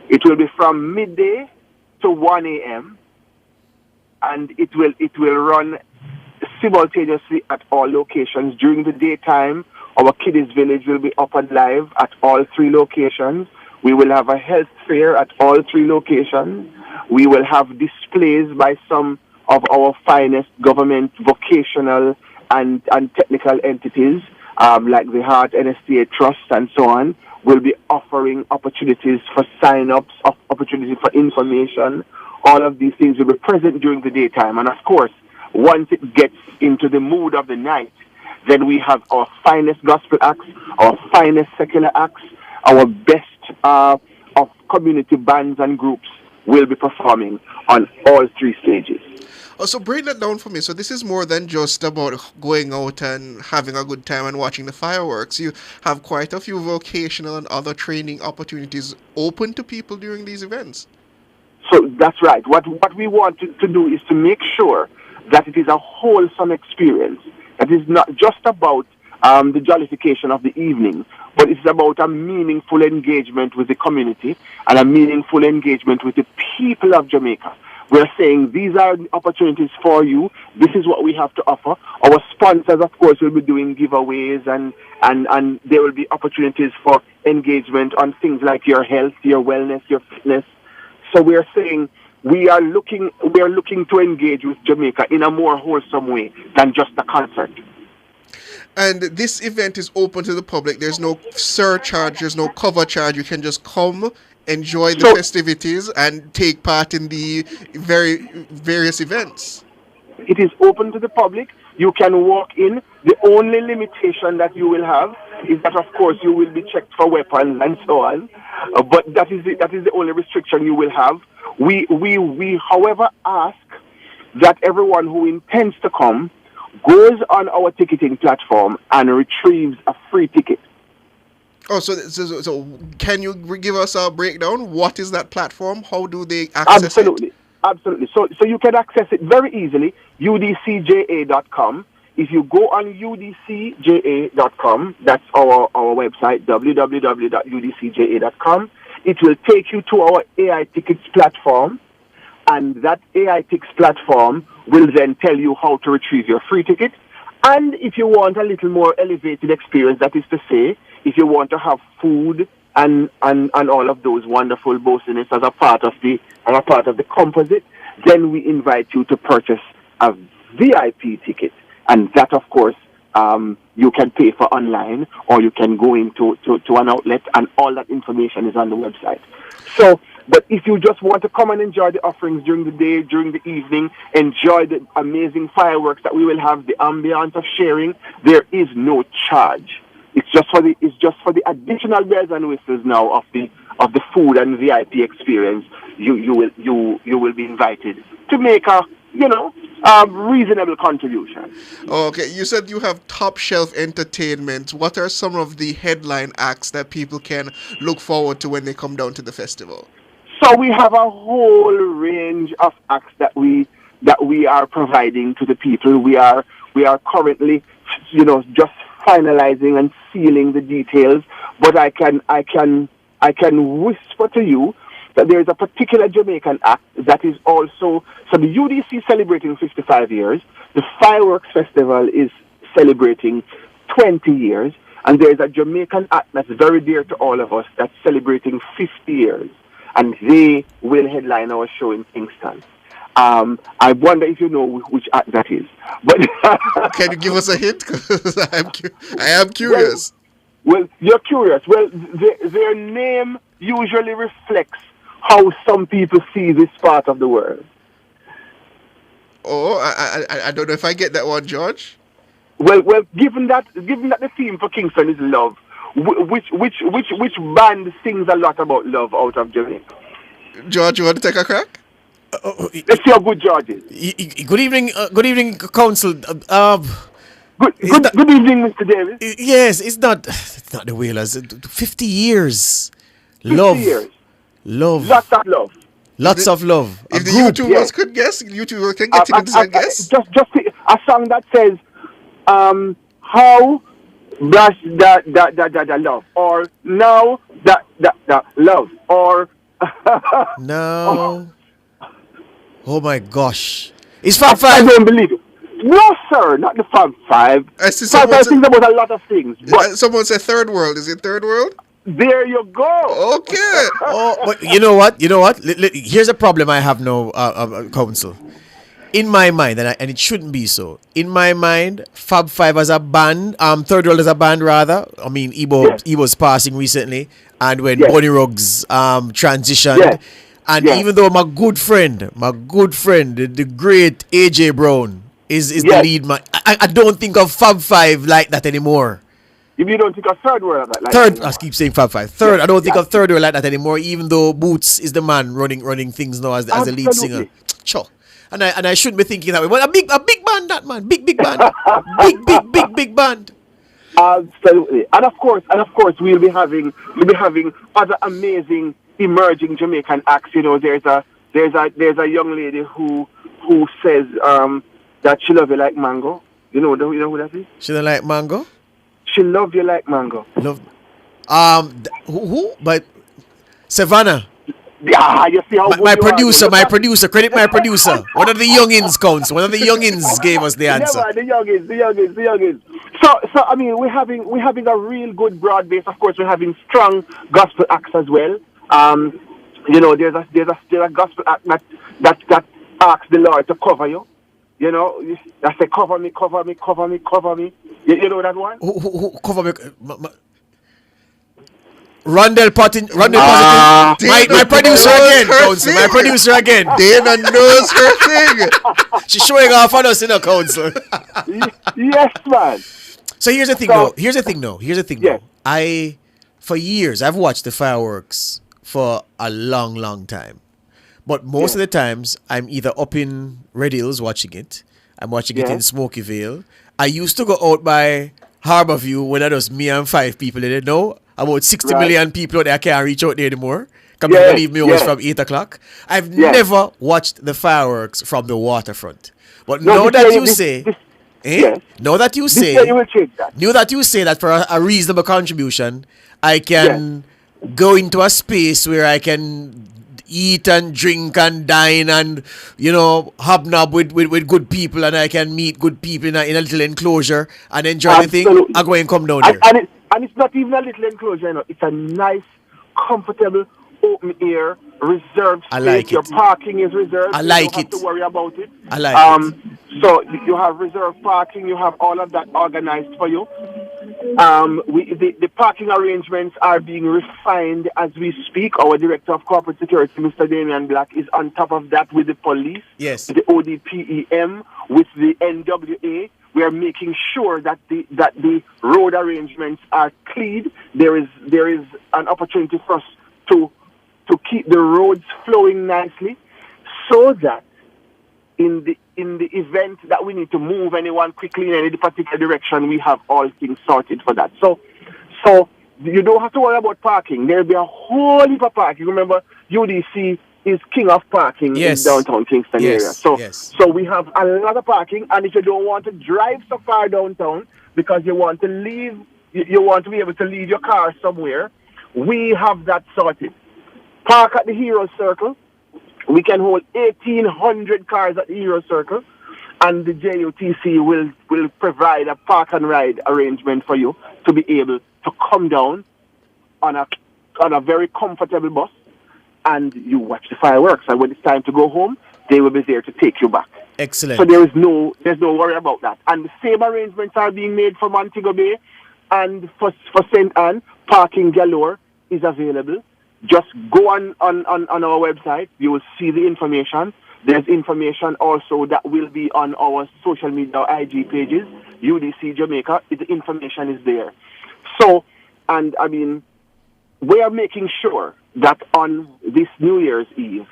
It will be from midday to 1 a.m. and it will run simultaneously at all locations. During the daytime, our Kiddies Village will be up and live at all 3 locations. We will have a health fair at all 3 locations. We will have displays by some of our finest government, vocational, and technical entities, like the Heart NSTA Trust and so on. Will be offering opportunities for sign-ups, opportunities for information. All of these things will be present during the daytime. And of course, once it gets into the mood of the night, then we have our finest gospel acts, our finest secular acts, our best of community bands and groups will be performing on all 3 stages. Oh, so break that down for me. So this is more than just about going out and having a good time and watching the fireworks. You have quite a few vocational and other training opportunities open to people during these events. So that's right. What we want to do is to make sure that it is a wholesome experience. That is not just about the jollification of the evening, but it's about a meaningful engagement with the community and a meaningful engagement with the people of Jamaica. We're saying these are opportunities for you. This is what we have to offer. Our sponsors, of course, will be doing giveaways and there will be opportunities for engagement on things like your health, your wellness, your fitness. So we're saying we are looking to engage with Jamaica in a more wholesome way than just a concert. And this event is open to the public. There's no surcharge, there's no cover charge. You can just come, enjoy the festivities, and take part in the various events. It is open to the public. You can walk in. The only limitation that you will have is that, of course, you will be checked for weapons and so on. But that is the only restriction you will have. We however, ask that everyone who intends to come goes on our ticketing platform and retrieves a free ticket. Oh, so can you give us a breakdown? What is that platform? How do they access it? Absolutely. So you can access it very easily, udcja.com. If you go on udcja.com, that's our website, www.udcja.com, it will take you to our AI Tickets platform, and that AI Tickets platform will then tell you how to retrieve your free ticket. And if you want a little more elevated experience, that is to say, if you want to have food and all of those wonderful bonuses as a part of the composite, then we invite you to purchase a VIP ticket, and that, of course, you can pay for online, or you can go into an outlet, and all that information is on the website. So, but if you just want to come and enjoy the offerings during the day, during the evening, enjoy the amazing fireworks that we will have, the ambiance of sharing, there is no charge. It's just for the additional bells and whistles now of the food and VIP experience. You will be invited to make a reasonable contribution. Okay, you said you have top shelf entertainment. What are some of the headline acts that people can look forward to when they come down to the festival? So we have a whole range of acts that we are providing to the people. We are currently, just finalizing and sealing the details. But I can whisper to you that there is a particular Jamaican act that is also, so the UDC celebrating 55 years, the Fireworks Festival is celebrating 20 years, and there is a Jamaican act that's very dear to all of us that's celebrating 50 years, and they will headline our show in Kingston. I wonder if you know which act that is. But can you give us a hint? Because I am curious. Well, you're curious. Well, their name usually reflects how some people see this part of the world. Oh, I don't know if I get that one, George. Well, given that the theme for Kingston is love, which band sings a lot about love out of Jamaica? George, you want to take a crack? Let's see how good George is. Good evening, Council. Good evening, Mr. Davis. Yes, it's not the Whalers. 50 years. 50 Love. years. Love. Lots of love. Lots of love. If the YouTubers could guess, YouTubers can get in and guess. Just a song that says, how does the love, or now the love, or no. Oh my gosh. It's Fab 5. I don't believe it. No, sir, not the Fab 5. I see Fab 5 thinks about a lot of things. But someone said third world. Is it third world? There you go. Okay. But you know what? Here's a problem I have now, Council. In my mind, and it shouldn't be so. In my mind, Fab 5 as a band, Third World as a band rather. I mean, Ebo's passing recently, and when Bonnie Ruggs transitioned, and even though my good friend, the great AJ Brown is the lead man, I don't think of Fab 5 like that anymore. If you don't think of Third World like that. Third, I keep saying Fab 5. Third, I don't think of Third World like that anymore. Even though Boots is the man running things now as the lead singer. Sure. And I shouldn't be thinking that way. But a big band, that man, big band, big band. Absolutely, and of course, we'll be having other amazing emerging Jamaican acts. You know, there's a young lady who says that she love you like mango. You know who that is? She don't like mango. She love you like mango. Love. Who? But Savannah. Yeah, you see how my producer. Credit my producer. One of the youngins counts. One of the youngins gave us the answer. Yeah, the youngins. So I mean, we're having a real good broad base. Of course, we're having strong gospel acts as well. You know, there's a gospel act that asks the Lord to cover you. You know, I say cover me. You know that one? Who cover me? Rondell Potting. My producer again. Council. My producer again. Dana knows her thing. She's showing off on us in the council. Yes, man. So here's the thing, though. For years, I've watched the fireworks for a long time. But most of the times, I'm either up in Red Hills watching it. I'm watching it in Smoky Vale. I used to go out by Harborview when it was me and 5 people. They didn't know. About 60 million people out there can't reach out there anymore. Come and believe me, it was from 8 o'clock. I've never watched the fireworks from the waterfront. But now that you say that for a reasonable contribution, I can go into a space where I can eat and drink and dine and, you know, hobnob with good people, and I can meet good people in a little enclosure and enjoy the thing. I'm going to come down there. And it's not even a little enclosure, you know. It's a nice, comfortable, open air, reserved space. I like Your parking is reserved. I like you don't have to worry about it. I like it. So you have reserved parking. You have all of that organized for you. The parking arrangements are being refined as we speak. Our Director of Corporate Security, Mr. Damian Black, is on top of that with the police, the ODPEM, with the NWA. We are making sure that the road arrangements are clean. There is an opportunity for us to keep the roads flowing nicely, so that in the event that we need to move anyone quickly in any particular direction, we have all things sorted for that. So you don't have to worry about parking. There'll be a whole heap of parking. Remember, UDC is king of parking in downtown Kingston area. So we have a lot of parking, and if you don't want to drive so far downtown because you want to leave, you want to be able to leave your car somewhere, we have that sorted. Park at the Hero Circle. We can hold 1,800 cars at the Hero Circle, and the JUTC will provide a park and ride arrangement for you to be able to come down on a very comfortable bus, and you watch the fireworks. And when it's time to go home, they will be there to take you back. Excellent. So there's no worry about that. And the same arrangements are being made for Montego Bay, and for St. Anne, parking galore is available. Just go on our website. You will see the information. There's information also that will be on our social media, our IG pages, UDC Jamaica. The information is there. So, and I mean, we are making sure that on this New Year's Eve,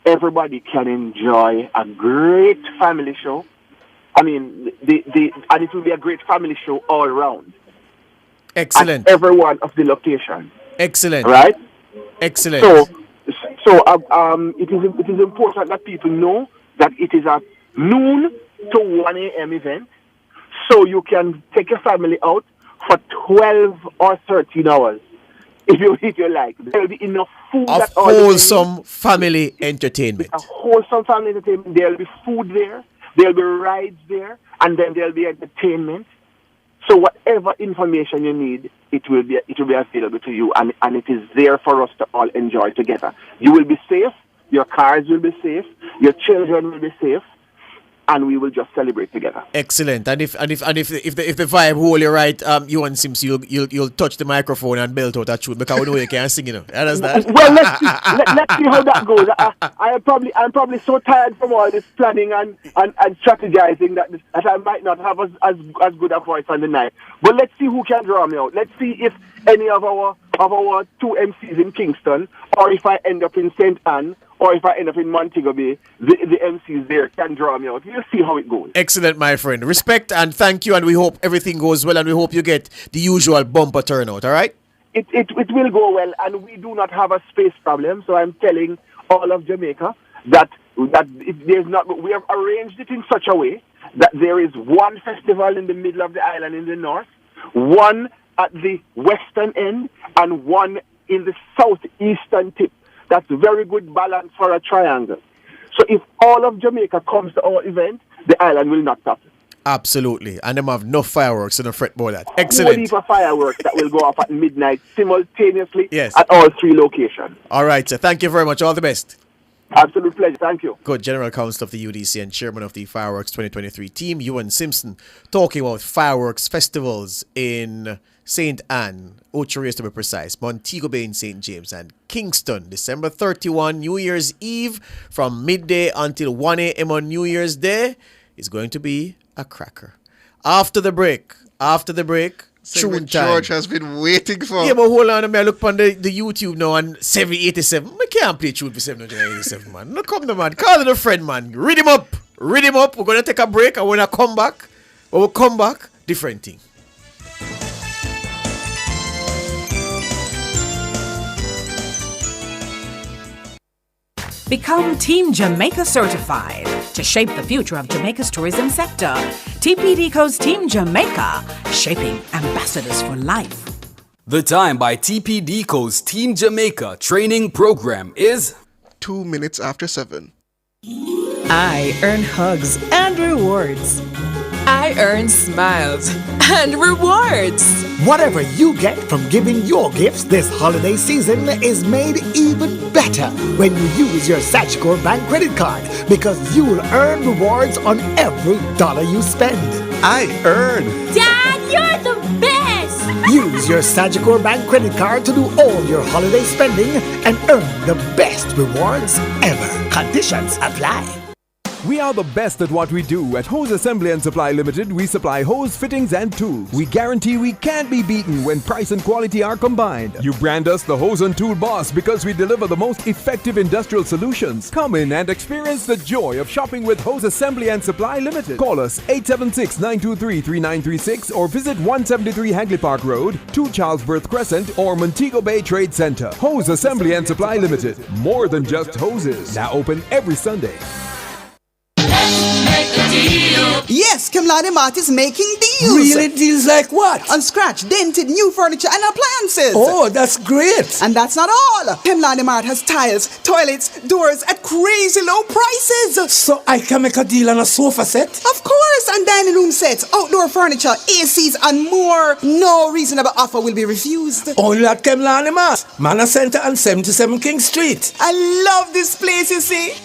everybody can enjoy a great family show. I mean, and it will be a great family show all around. Excellent. At every one of the locations. Excellent. Right? Excellent. So it is important that people know that it is a noon to 1 a.m. event. So you can take your family out for 12 or 13 hours. If you like. There will be enough food. Of wholesome family entertainment. A wholesome family entertainment. There will be food there. There will be rides there. And then there will be entertainment. So whatever information you need, it will be available to you. And it is there for us to all enjoy together. You will be safe. Your cars will be safe. Your children will be safe. And we will just celebrate together. Excellent. And if the vibe hold you right, you and Sims, you'll touch the microphone and belt out a tune because we know you can't sing, you know. Understand? Well, let's see how that goes. I'm probably so tired from all this planning and strategizing that I might not have as good a voice on the night. But let's see who can draw me out. Let's see if any of our two MCs in Kingston, or if I end up in St. Anne, or if I end up in Montego Bay, the MCs there can draw me out. We'll see how it goes. Excellent, my friend. Respect and thank you, and we hope everything goes well, and we hope you get the usual bumper turnout, all right? It will go well, and we do not have a space problem, so I'm telling all of Jamaica that if there's not, we have arranged it in such a way that there is one festival in the middle of the island in the north, one at the western end, and one in the southeastern tip. That's a very good balance for a triangle. So if all of Jamaica comes to our event, the island will not stop. Absolutely. And them have no fireworks, so don't fret about that. Excellent. Whole heap of fireworks that will go off at midnight simultaneously yes. at all three locations. All right, sir. Thank you very much. All the best. Absolute pleasure. Thank you. Good. General Counsel of the UDC and Chairman of the Fireworks 2023 team, Ewan Simpson, talking about fireworks festivals in St. Anne, Ocho to be precise, Montego Bay in St. James, and Kingston, December 31, New Year's Eve, from midday until 1 a.m. on New Year's Day, is going to be a cracker. After the break, tune time. George has been waiting for. Yeah, but hold on, I look on the YouTube now and 787. I can't play tune for 787, man. No, come on, man. Call it a friend, man. Read him up. We're going to take a break, and when I come back, different thing. Become Team Jamaica certified to shape the future of Jamaica's tourism sector. TPDCO's Team Jamaica, shaping ambassadors for life. The time by TPDCO's Team Jamaica training program is 2 minutes after 7. I earn hugs and rewards. I earn smiles and rewards. Whatever you get from giving your gifts this holiday season is made even better when you use your Sagicor Bank credit card, because you'll earn rewards on every dollar you spend. I earn. Dad, you're the best! Use your Sagicor Bank credit card to do all your holiday spending and earn the best rewards ever. Conditions apply. We are the best at what we do. At Hose Assembly and Supply Limited, we supply hose fittings and tools. We guarantee we can't be beaten when price and quality are combined. You brand us the Hose and Tool Boss because we deliver the most effective industrial solutions. Come in and experience the joy of shopping with Hose Assembly and Supply Limited. Call us 876-923-3936 or visit 173 Hagley Park Road, 2 Charlesworth Crescent or Montego Bay Trade Center. Hose Assembly and Supply Limited. More than just hoses. Now open every Sunday. Yes, Kemlani Mart is making deals. Really? Deals like what? On scratch, dented, new furniture and appliances. Oh, that's great. And that's not all. Kemlani Mart has tiles, toilets, doors at crazy low prices. So I can make a deal on a sofa set? Of course, and dining room sets, outdoor furniture, ACs and more. No reasonable offer will be refused. Only at Kemlani Mart, Manor Center and 77 King Street. I love this place, you see.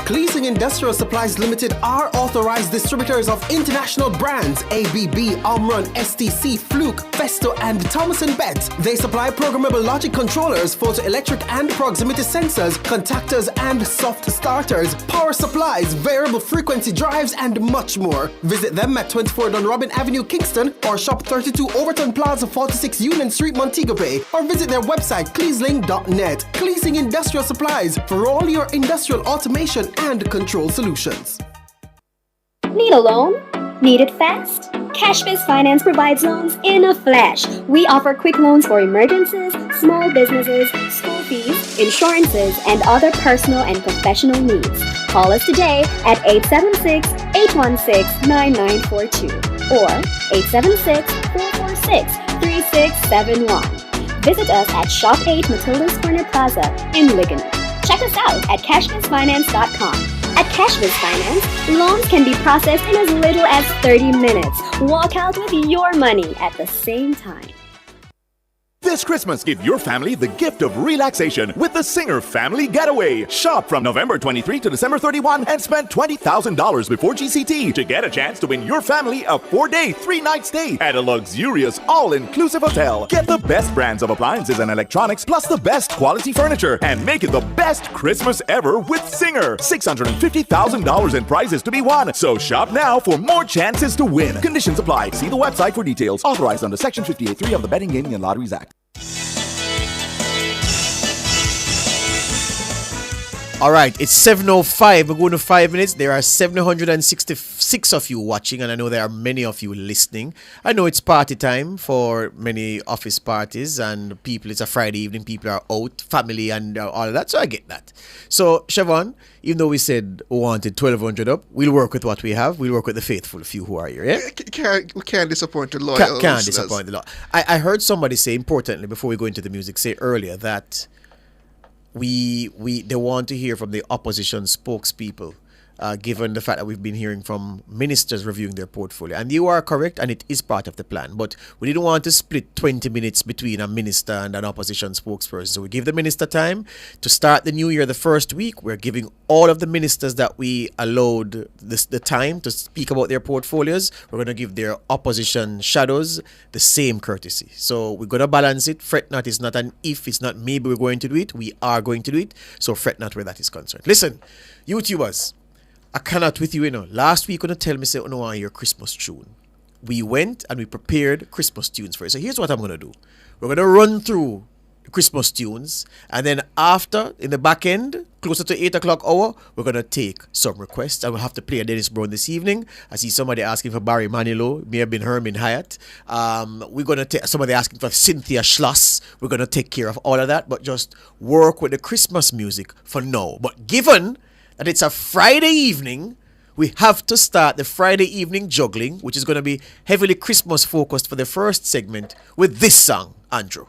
Cleese Cleasing Industrial Supplies Limited are authorized distributors of international brands ABB, Omron, STC, Fluke, Festo, and Thomas & Betts. They supply programmable logic controllers, photoelectric and proximity sensors, contactors and soft starters, power supplies, variable frequency drives, and much more. Visit them at 24 Dunrobin Avenue, Kingston, or shop 32 Overton Plaza, 46 Union Street, Montego Bay, or visit their website cleasling.net. Cleasing Industrial Supplies for all your industrial automation and control solutions. Need a loan? Need it fast? CashBiz Finance provides loans in a flash. We offer quick loans for emergencies, small businesses, school fees, insurances, and other personal and professional needs. Call us today at 876-816-9942 or 876-446-3671. Visit us at Shop 8 Matilda's Corner Plaza in Ligonier. Check us out at cashbizfinance.com. At CashBiz Finance, loans can be processed in as little as 30 minutes. Walk out with your money at the same time. This Christmas, give your family the gift of relaxation with the Singer Family Getaway. Shop from November 23 to December 31 and spend $20,000 before GCT to get a chance to win your family a 4-day, 3-night stay at a luxurious, all-inclusive hotel. Get the best brands of appliances and electronics plus the best quality furniture and make it the best Christmas ever with Singer. $650,000 in prizes to be won. So shop now for more chances to win. Conditions apply. See the website for details. Authorized under Section 58.3 of the Betting, Gaming, and Lotteries Act. All right, it's 7:05. We're going to 5 minutes. There are 766 of you watching, and I know there are many of you listening. I know it's party time for many office parties and people. It's a Friday evening. People are out, family, and all of that. So I get that. So, Siobhan, even though we said we wanted 1,200 up, we'll work with what we have. We'll work with the faithful few who are here. Yeah? We can't disappoint the loyal. Can't disappoint the loyal. I heard somebody say, importantly, before we go into the music, say earlier that they want to hear from the opposition spokespeople, given the fact that we've been hearing from ministers reviewing their portfolio. And you are correct, and it is part of the plan. But we didn't want to split 20 minutes between a minister and an opposition spokesperson. So we give the minister time to start the new year the first week. We're giving all of the ministers that we allowed the time to speak about their portfolios. We're going to give their opposition shadows the same courtesy. So we're going to balance it. Fret not. It's not an if. It's not maybe we're going to do it. We are going to do it. So fret not where that is concerned. Listen, YouTubers, I cannot with you, Last week, you tell me, say, I want your Christmas tune. We went and we prepared Christmas tunes for you. So here's what I'm going to do. We're going to run through the Christmas tunes. And then after, in the back end, closer to 8 o'clock hour, we're going to take some requests. And we'll have to play a Dennis Brown this evening. I see somebody asking for Barry Manilow. May have been Herman Hyatt. We're going to take somebody asking for Cynthia Schloss. We're going to take care of all of that. But just work with the Christmas music for now. But given that it's a Friday evening, we have to start the Friday evening juggling, which is going to be heavily Christmas focused for the first segment, with this song, Andrew.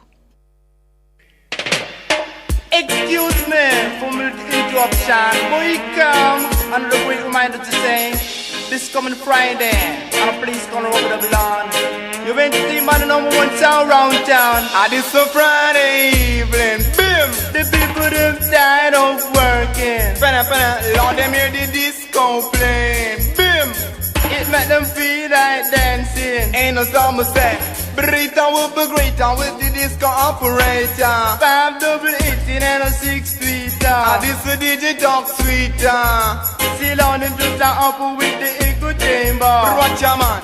Excuse me for the interruption. Boy, come and a quick reminder to say, this coming Friday, and a police gonna over the lawn. You went to see man number one sound round town. And it's a Friday evening, bim! The people them tired of working. Lord, them hear the disco playing, bim! It make them feel like dancing. Ain't no summer say, Brita will be greater with the disco operator. 588 and a 6 tweeter. This a DJ talk sweeter. Still on the just up with the echo chamber. Watch your man,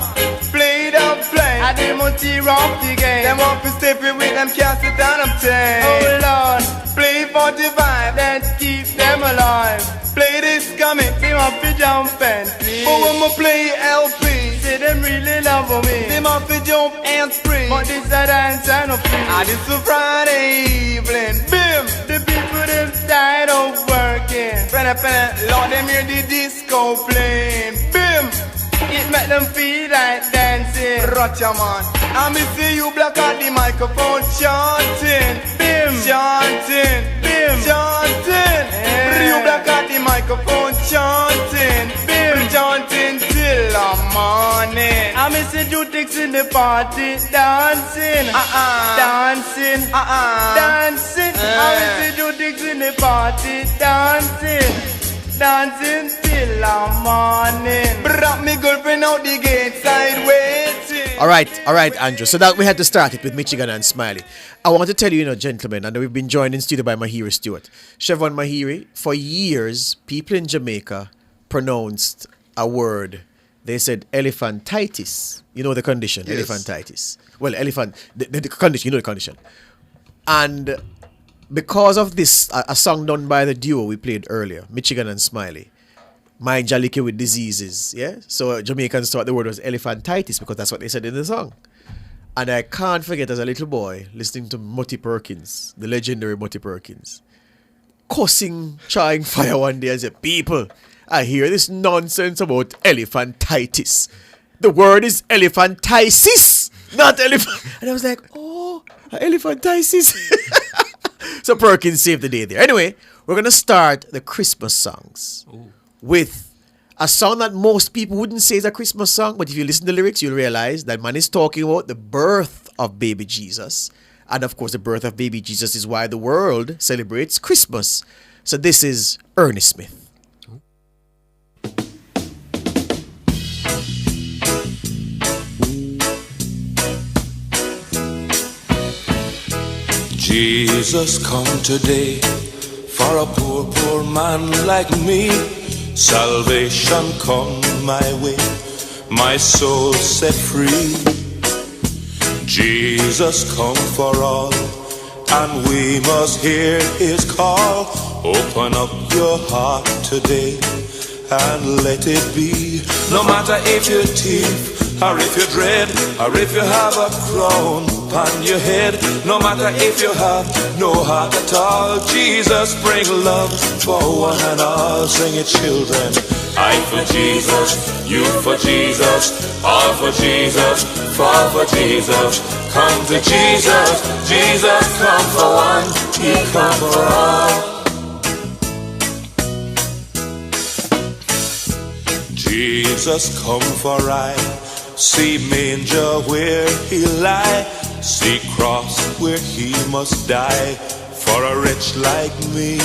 play the play. I them on rock the game. Them up to step it with them cassette and them tape. Oh Lord, play 45, let's keep them alive. Play this coming, they want to jump and play. But when we play LP, say them really love me. They want to jump and spring, but this a dance and a free. And it's a Friday evening, bim! The people them tired of working. Lord, them hear the disco playing, bim! It make them feel like dancing. Rocha man, I me see you black at the microphone chanting, bim, chanting, bim, chanting. You black at the microphone chanting, bim, chanting till the morning. I me see you ticks in the party dancing, dancing, dancing. I me see you ticks in the party dancing. dancing till the morning. Brought me girlfriend out the gate side waiting. All right, Andrew. So that we had to start it with Michigan and Smiley. I want to tell you, gentlemen, and we've been joined in studio by Mahiri Stewart. Chevron Mahiri, for years, people in Jamaica pronounced a word. They said elephantitis. You know the condition, yes. Elephantitis. Well, the condition, you know the condition. And because of this, a song done by the duo we played earlier, Michigan and Smiley, My Jaliki with Diseases, yeah? So Jamaicans thought the word was elephantitis because that's what they said in the song. And I can't forget as a little boy listening to Mutty Perkins, the legendary Mutty Perkins, cussing, trying fire one day and said, people, I hear this nonsense about elephantitis. The word is elephantitis, not elephant. And I was like, oh, elephantitis. So Perkins saved the day there. Anyway, we're going to start the Christmas songs with a song that most people wouldn't say is a Christmas song, but if you listen to the lyrics, you'll realize that man is talking about the birth of baby Jesus. And of course, the birth of baby Jesus is why the world celebrates Christmas. So this is Ernest Smith. Jesus come today for a poor, poor man like me. Salvation come my way, my soul set free. Jesus come for all, and we must hear his call. Open up your heart today and let it be. No matter if you're thief, or if you're dread, or if you have a crown upon your head, no matter if you have no heart at all, Jesus bring love for one and all. Sing it, children. I for Jesus, you for Jesus, all for Jesus, fall for Jesus. Come to Jesus, Jesus come for one, he come for all. Jesus come for I. See manger where he lie, see cross where he must die, for a wretch like me.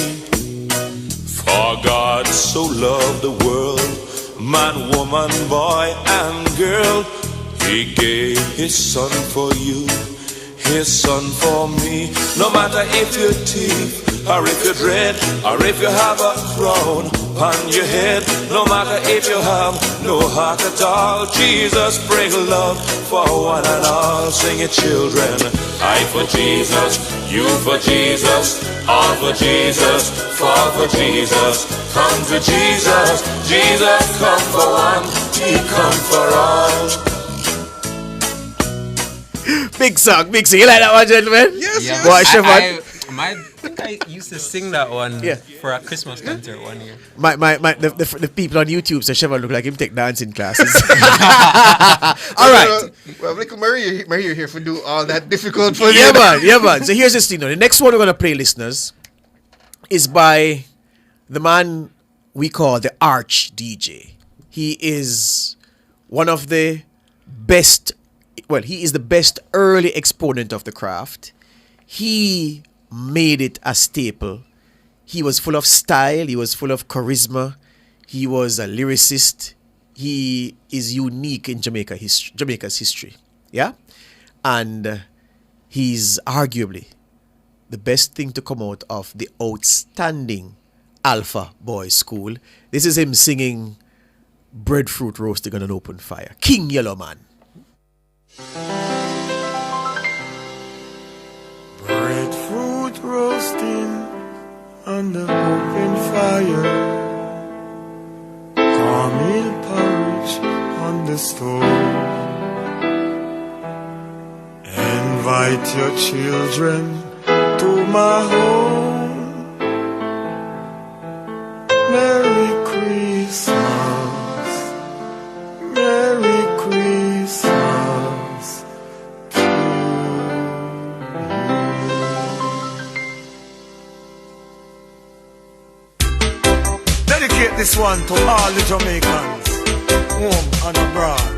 For God so loved the world, man, woman, boy, and girl, he gave his son for you, his son for me. No matter if you're thief, or if you're dread, or if you have a crown upon your head, no matter if you have no heart at all, Jesus bring love for one and all. Sing it, children. I for Jesus, you for Jesus, all for Jesus, fall for Jesus. Come to Jesus, Jesus come for one, he come for all. Big song. You like that one, gentlemen? Yes. Yeah. Boy, I think I used to sing that one for a Christmas concert one year. The people on YouTube say Chevron look like him take dancing classes. All right. Well, like Maria here for do all that difficult for you. Yeah, man. So here's this thing. The next one we're gonna play, listeners, is by the man we call the Arch DJ. He is one of the best. Well, he is the best early exponent of the craft. He made it a staple. He was full of style. He was full of charisma. He was a lyricist. He is unique in Jamaica's history. Yeah? And he's arguably the best thing to come out of the outstanding Alpha Boy School. This is him singing Breadfruit Roasting on an Open Fire. King Yellow Man. Breadfruit roasting on the open fire, caramel porridge on the stove. Invite your children to my home. Merry Christmas, Merry Christmas to you. Dedicate this one to all the Jamaicans, home and abroad.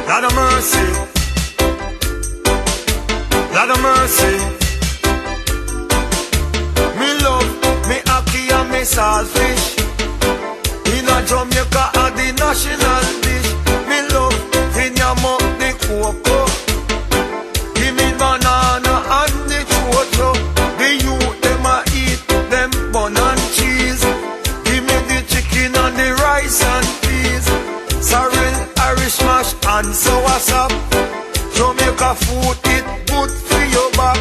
Lord of mercy, Lord of mercy. Me love, me ackee and me saltfish. Jamaica are the national dish. Me love in your mouth the cocoa. Give me banana and the chocho. The youth them a eat them bun and cheese. Give me the chicken and the rice and peas. Sorrel, Irish mash and sour sop. Jamaica food it good for your back.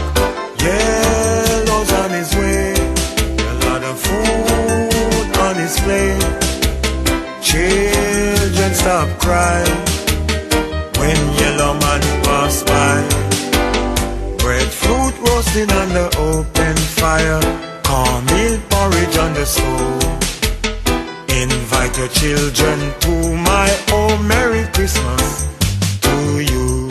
Yellow's on his way. A lot of food on his plate. Children stop crying when yellow man pass by. Breadfruit roasting on the open fire. Cornmeal porridge on the stove. Invite your children to my oh Merry Christmas to you.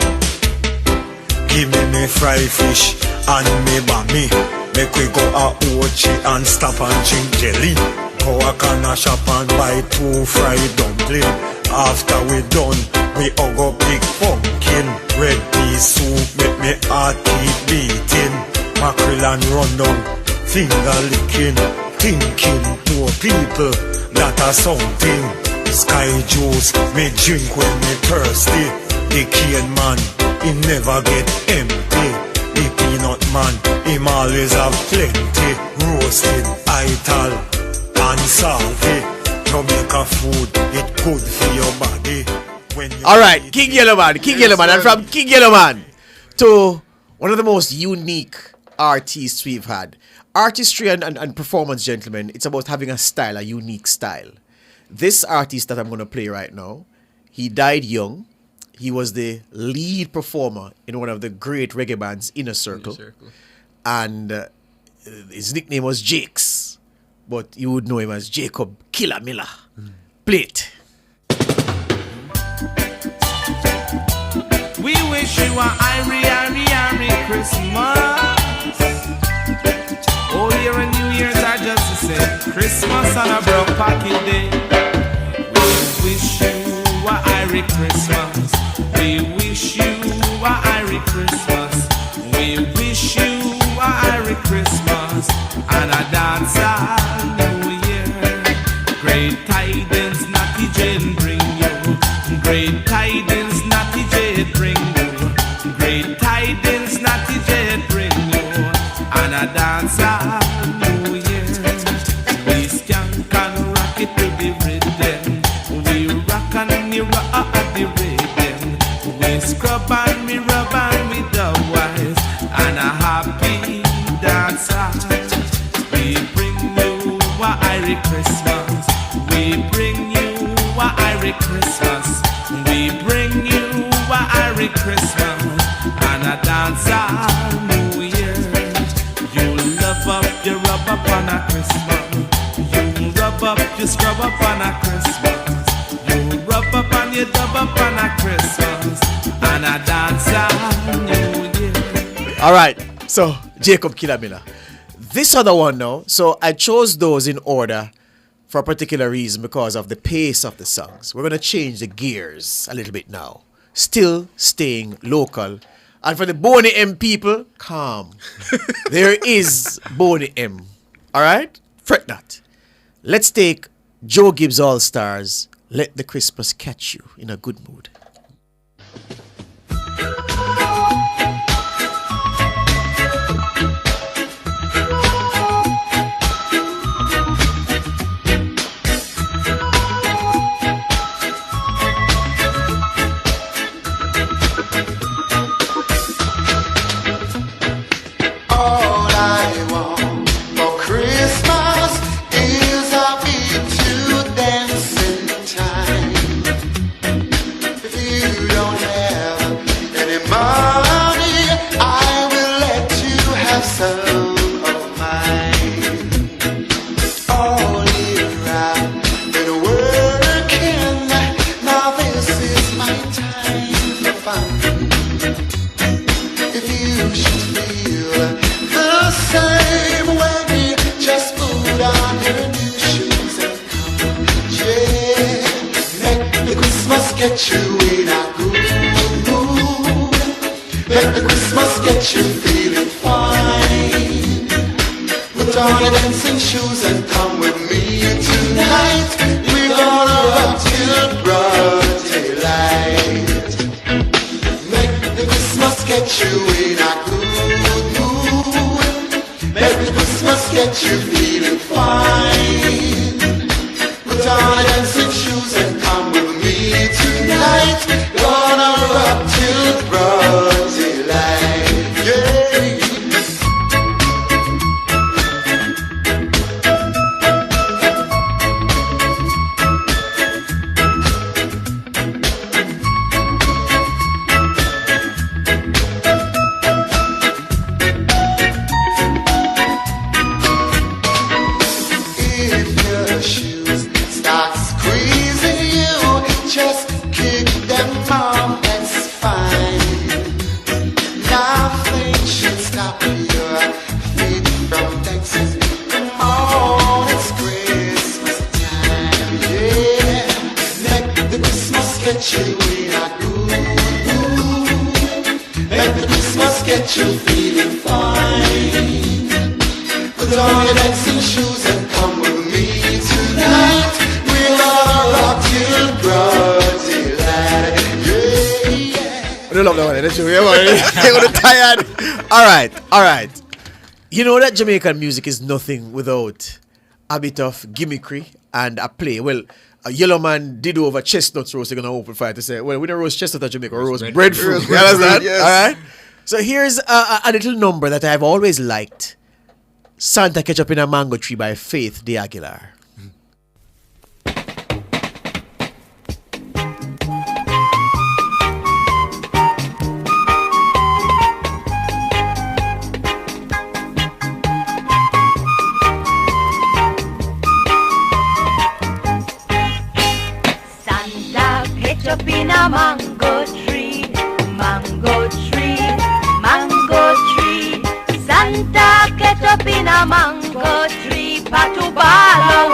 Give me fry fish and me bami. Make we go a Ochi and stop and drink jelly. Go a corner shop and buy 2 fried dumpling. After we done, we all go big pumpkin. Red pea soup make me heart keep beating. Mackerel and rundown, finger licking. Thinking poor people that are something. Sky juice me drink when me thirsty. The cane man, he never get empty. The peanut man, him always have plenty. Roasted, ital, and salty. Jamaica food, it good for your body. Alright, King Yellowman, and from King Yellowman to one of the most unique artists we've had. Artistry and performance, gentlemen, it's about having a style, a unique style. This artist that I'm going to play right now, he died young. He was the lead performer in one of the great reggae bands, Inner Circle. And his nickname was Jakes. But you would know him as Jacob Killer Miller. Play it. We wish you a Irie Christmas. Old Year and New Year's are just the same. Christmas on a broke pocket day. We wish you a Irie Christmas. We wish you a Irie Christmas. We wish you a Irie Christmas and a dance all New Year. Great tidings, Natty Jane bring you. Great tidings, Natty Jane bring you. Great tidings, Natty Jane bring you. And a dance all New Year. We skank and rock it to the rhythm. We rock and we rock at the rhythm. We scrub and we rub and we do wise. And a happy dance. We bring you a Irie Christmas. We bring you a Irie Christmas. We bring you a Irie Christmas. And a dance all New Year. You love up, you rub up on a Christmas. You rub up, you scrub up on a Christmas. You rub up and you dub up on a Christmas. And a dance all New Year. Alright, so Jacob Killer Miller. This other one now, so I chose those in order for a particular reason because of the pace of the songs. We're going to change the gears a little bit now. Still staying local. And for the Boney M people, calm. There is Boney M. Alright? Fret not. Let's take Joe Gibbs All Stars. Let the Christmas catch you in a good mood. Get you in a good mood. Let the Christmas get you feeling fine. Put on your dancing shoes and come with me tonight. We're gonna rock till broad daylight. Make the Christmas get you in a good mood. Make the Christmas get you feeling fine. Put on your dancing shoes and come with me tonight. Gonna rock till broad daylight. Yeah. If your shoes start squeezing you, just kick them off, that's fine. Nothing should stop your feet from dancing. Come on, it's Christmas time, yeah. Make the Christmas get you in a good mood. Make the Christmas get you feeling fine. Put on your dancing shoes and come with me tonight. We'll all rock till broad daylight. Yeah. I don't love that one. That's you. You're tired. All right. You know that Jamaican music is nothing without a bit of gimmickry and a play. Well, a yellow man did over chestnuts roast. They're gonna open fire to say, well, we don't roast chestnut at Jamaica, we roast breadfruit. You understand? Yes. All right. So here's a little number that I've always liked. Santa Catch Up in a Mango Tree by Faith De Aguilar. Santa catch up in a mango tree, mango tree, mango tree. Santa catch up in a mango tree, patu balo.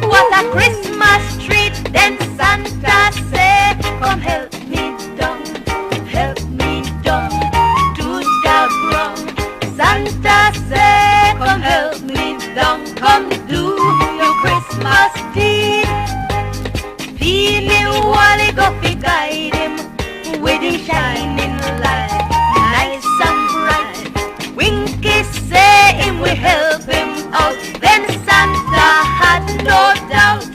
What a Christmas treat! Then Santa say, come help me down to the ground. Santa say, come help me down, come do your Christmas deed. Feeling wally go fi guide him with his shining light, nice and bright. Winky say him will help him out. Then Santa had no doubt.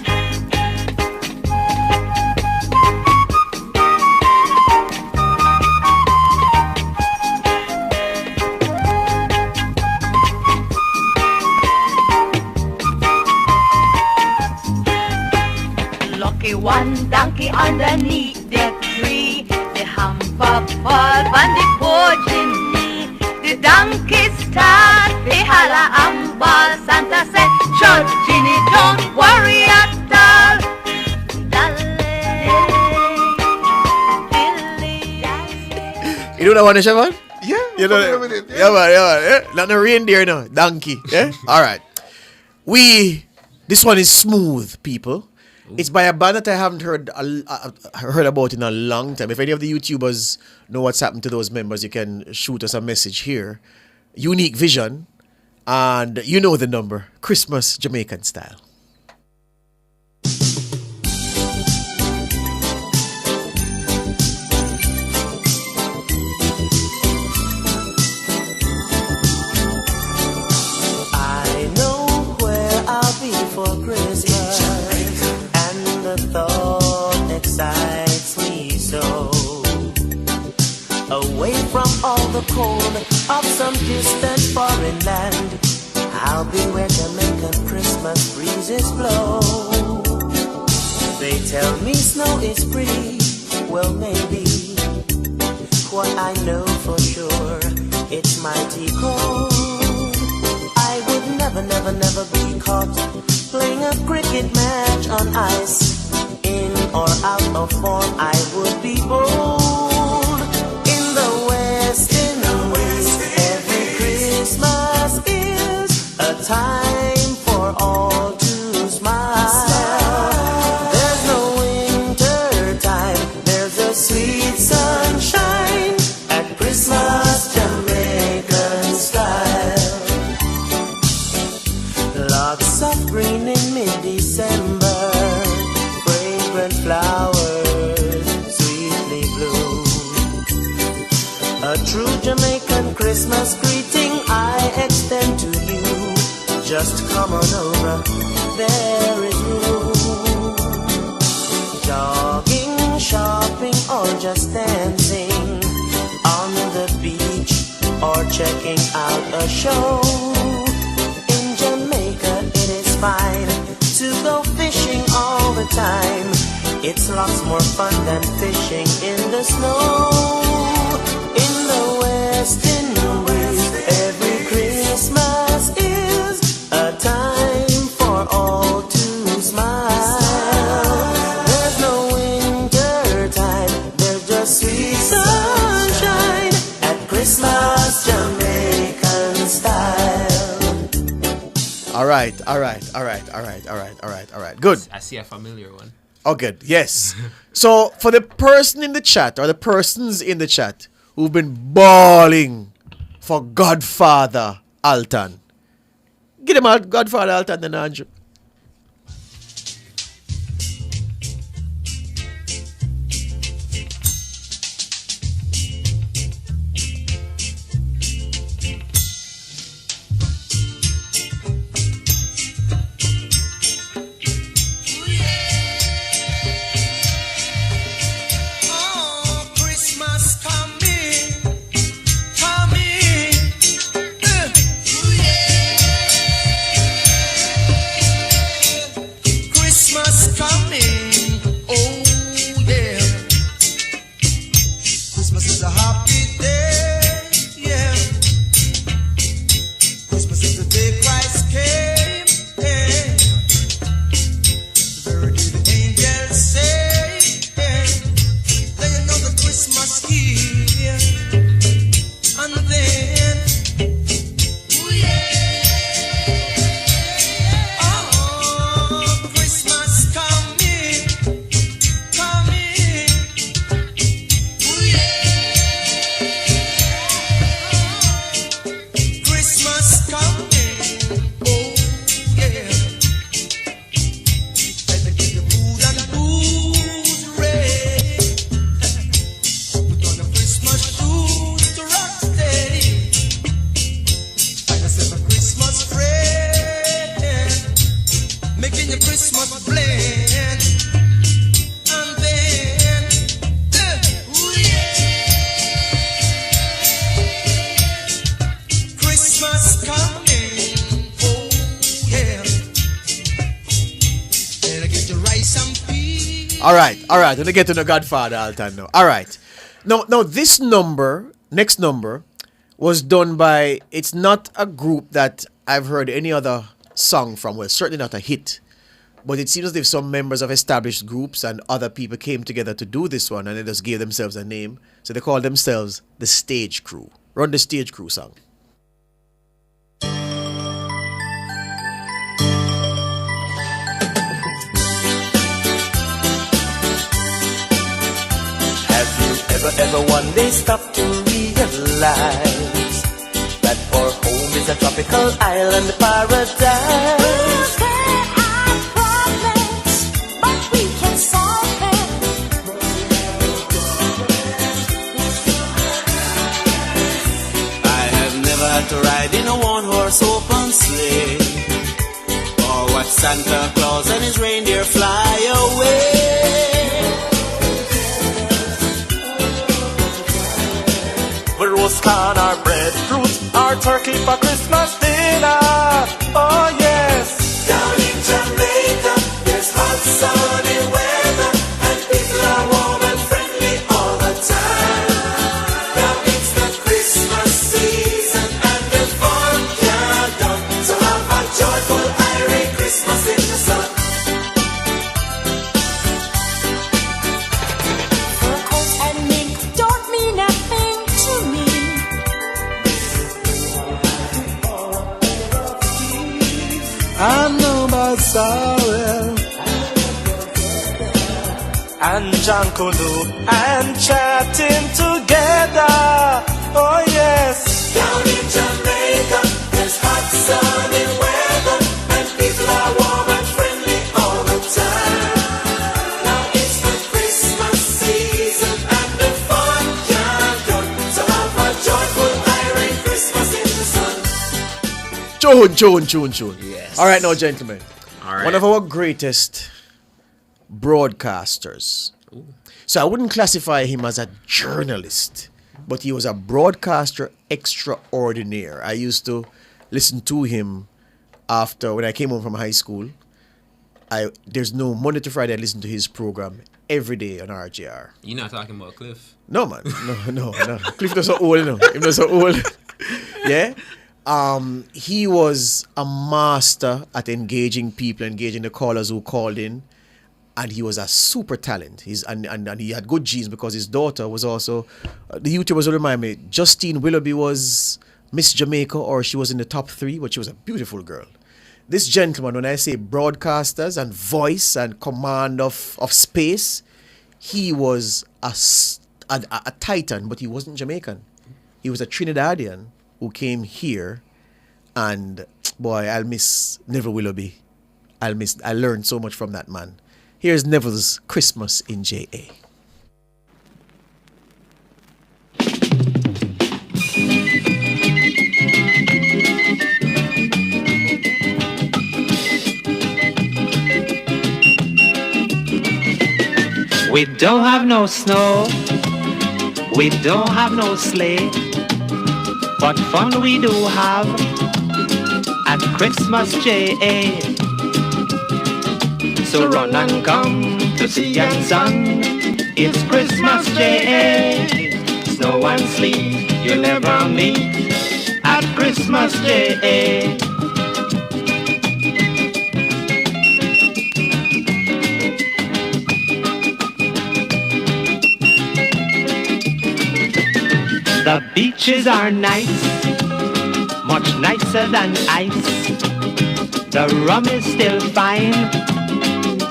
Lucky one donkey underneath the tree. The hamper fall and the poaching knee. The donkey start, the holla and ball. Santa said, "Church Ginny, don't worry at all." You know that one, Shaman? Yeah, you know that? Yeah, man. Yeah. Not no reindeer, no. Donkey. Yeah? All right. This one is Smooth, people. It's by a band that I haven't heard about in a long time. If any of the YouTubers know what's happened to those members, you can shoot us a message here. Unique Vision. And you know the number. Christmas Jamaican Style. I know where I'll be for Christmas, and the thought excites me so. Away from all the cold of some distant foreign land, I'll be where Jamaican Christmas breezes blow. They tell me snow is pretty, well maybe. What I know for sure, it's mighty cold. I would never be caught playing a cricket match on ice. In or out of form, I would be bold. In the West, every Christmas is a time for all to smile. There's no winter time, there's a sweet sunshine at Christmas Jamaican style. Lots of green in mid-December, True Jamaican Christmas greeting I extend to you. Just come on over, there is room. Jogging, shopping, or just dancing on the beach, or checking out a show. In Jamaica it is fine to go fishing all the time. It's lots more fun than fishing in the snow. In the West Indies, every Christmas is a time for all to smile. There's no winter time, there's just sweet sunshine at Christmas Jamaican style. All right. Good. I see a familiar one. Oh, good. Yes. So, for the person in the chat, or the persons in the chat who've been bawling for Godfather Alton, get him out, Godfather Alton, then Andrew. All right, let me get to the Godfather Alton now. All right. Now, this next number, was done by, it's not a group that I've heard any other song from. Well, certainly not a hit. But it seems as if some members of established groups and other people came together to do this one, and they just gave themselves a name. So they call themselves the Stage Crew. Run the Stage Crew song. Ever one day stop to realize that our home is a tropical island paradise? There are problems, but we can solve them. I have never had to ride in a one-horse open sleigh, or watch Santa Claus and his reindeer fly away. Roast corn, our breadfruit, our turkey for Christmas dinner. Oh yes. Down in Jamaica, there's hot sunny weather, and people are warm and friendly all the time. Now it's the Christmas season, and the fun can't done. So have a joyful Irish Christmas in the sun. Fur coats and mink don't mean nothing to me. I know about sorrow And John Kulu and chatting together. Oh yes. Down in Jamaica, there's hot sunny weather, and people are warm and friendly all the time. Now it's the Christmas season, and the fun can't done. So have a Tune. Yes. All right, now, gentlemen. All right. One of our greatest broadcasters. So I wouldn't classify him as a journalist, but he was a broadcaster extraordinaire. I used to listen to him after when I came home from high school. There's no Monday to Friday I listen to his program every day on RJR. You're not talking about Cliff? No, man. No. Cliff was so old, no. He was so old. Yeah. He was a master at engaging people, engaging the callers who called in. And he was a super talent. And he had good genes because his daughter was also, the YouTubers will remind me, Justine Willoughby was Miss Jamaica, or she was in the top 3, but she was a beautiful girl. This gentleman, when I say broadcasters and voice and command of space, he was a titan, but he wasn't Jamaican. He was a Trinidadian who came here, and boy, I'll miss Neville Willoughby. I learned so much from that man. Here's Neville's Christmas in J.A. We don't have no snow, we don't have no sleigh, but fun we do have at Christmas J.A. So run and come to see and sun, it's Christmas J.A. Snow and sleet you'll never meet at Christmas J.A. The beaches are nice, much nicer than ice. The rum is still fine,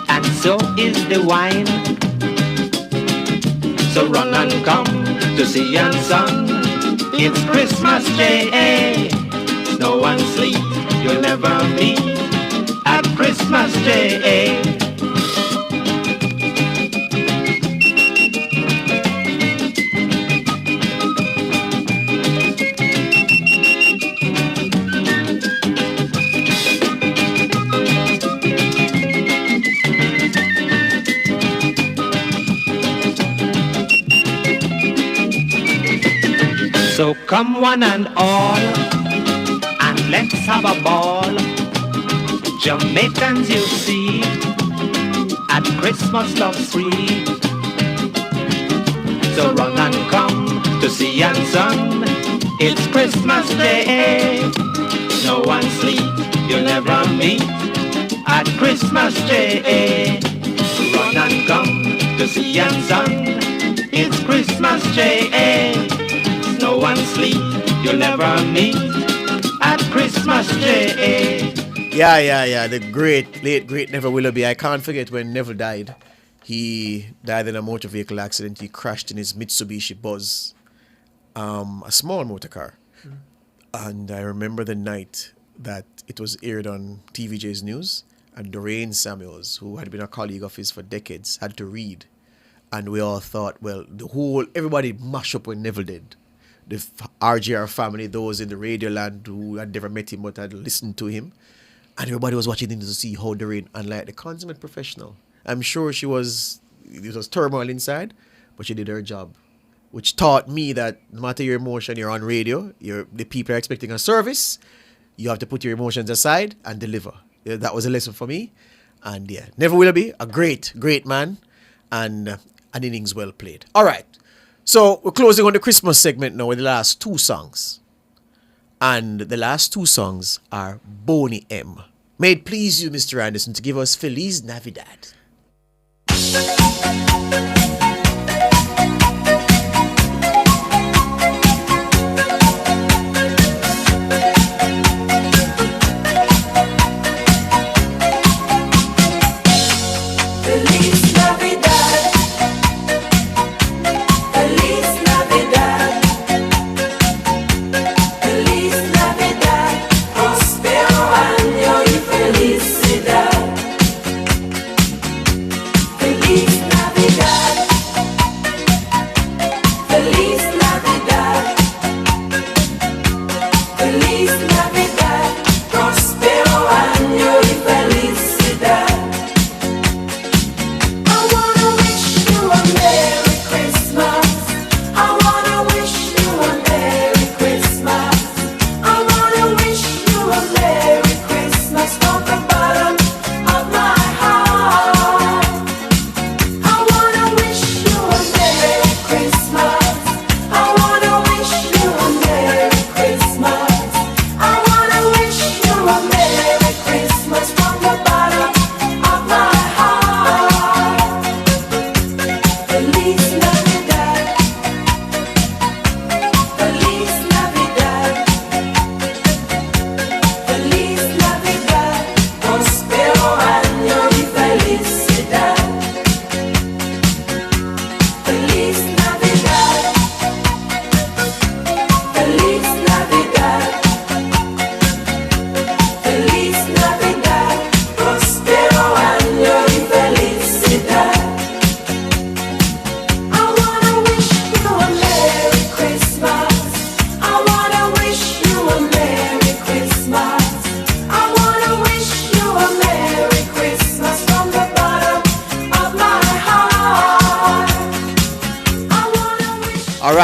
and so is the wine. So run and come to see and sun, it's Christmas J.A. Snow and sleet you'll never meet at Christmas J.A. So come one and all, and let's have a ball. Jamaicans you see, at Christmas love free. So run and come to see and sun, it's Christmas Day. Snow and sleet you'll never meet at Christmas Day. Run and come to see and sun, it's Christmas Day. Snow and sleet you'll never meet at Christmas Day. Yeah. The late great Neville Willoughby. I can't forget when Neville died. He died in a motor vehicle accident. He crashed in his Mitsubishi Buzz, a small motor car. And I remember the night that it was aired on TVJ's News, and Doreen Samuels, who had been a colleague of his for decades, had to read. And we all thought, well, everybody mashed up when Neville did. The RGR family, those in the radio land who had never met him but had listened to him. And everybody was watching him to see how Doreen, unlike the consummate professional, I'm sure it was turmoil inside, but she did her job. Which taught me that no matter your emotion, you're on radio, the people are expecting a service, you have to put your emotions aside and deliver. Yeah, that was a lesson for me. And yeah, Neville Willoughby, a great, great man, and an innings well played. All right. So we're closing on the Christmas segment now with the last 2 songs. And the last 2 songs are Boney M. May it please you, Mr. Anderson, to give us Feliz Navidad. Feliz Navidad. Feliz Navidad. Feliz Navidad. Feliz Navidad. Prospero año y felicidad. Feliz Navidad. Feliz Navidad. Feliz Navidad. Prospero año y felicidad. I wanna wish you a Merry Christmas. I wanna wish you a Merry Christmas. I wanna wish you a Merry Christmas from the bottom of my heart. All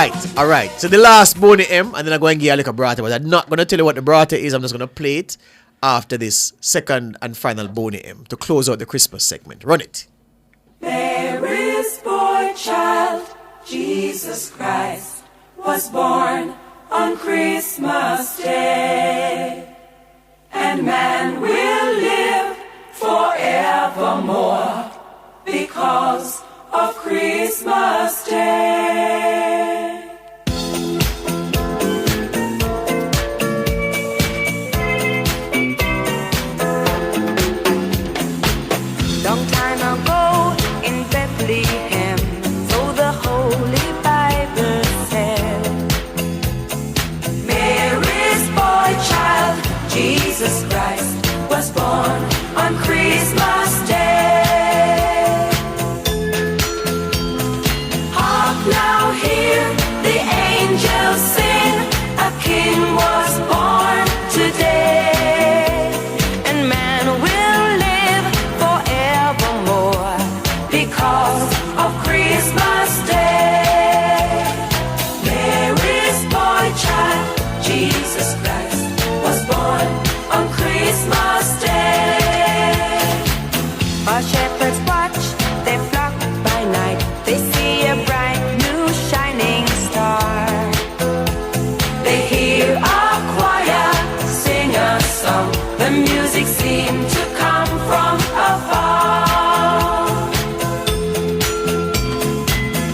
right. So the last Boney M, and then I'm going to give you a little brata, but I'm not going to tell you what the brata is. I'm just going to play it after this second and final Boney M to close out the Christmas segment. Run it. There is boy child, Jesus Christ, was born on Christmas Day. And man will live forevermore because of Christmas Day. Long time ago in Bethlehem, so the Holy Bible said, Mary's boy child, Jesus Christ, was born on Christmas Day. Hark now, hear the angels sing, a king was born today. and man will live forevermore Because of Christmas Day. Mary's boy child, Jesus Christ, was born on Christmas Day. While shepherds watch their flock by night, they see a bright new shining star. They hear a choir sing a song. The music seemed to come from afar.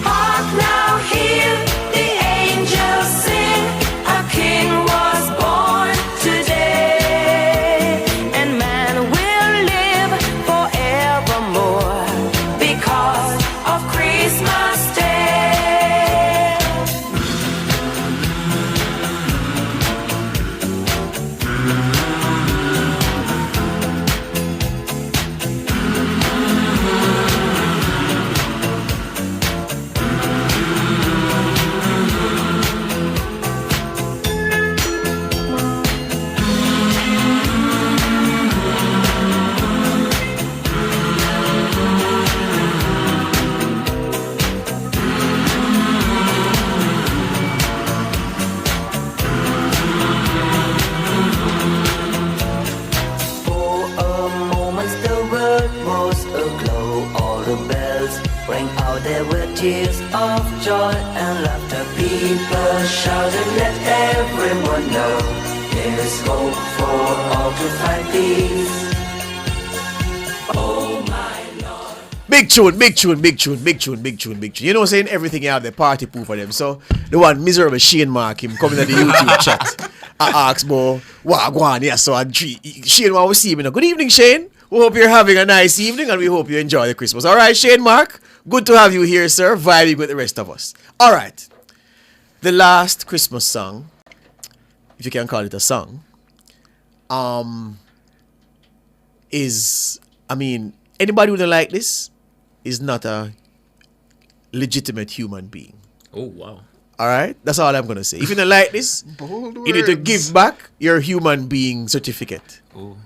Hark now, hear the angels sing, a king was born today. And man will live forevermore because of Christmas Day. For a moment the world was aglow. All the bells rang out, there were tears of joy and laughter. People shouted, let everyone know there's hope for all to find peace. Oh my Lord. Big tune. You know, saying everything you have the party poo for them. So the one miserable Shane Mark him coming to the YouTube chat. I asked Bo, Wagwan, yes, so and Shane Mark will see him. Good evening, Shane. We hope you're having a nice evening and we hope you enjoy the Christmas. All right, Shane Mark. Good to have you here, sir. Vibing with the rest of us. All right. The last Christmas song, if you can call it a song, is, I mean, anybody who don't like this is not a legitimate human being. Oh, wow. All right? That's all I'm going to say. If you don't like this, Bold you need to words. give back your human being certificate. Oh.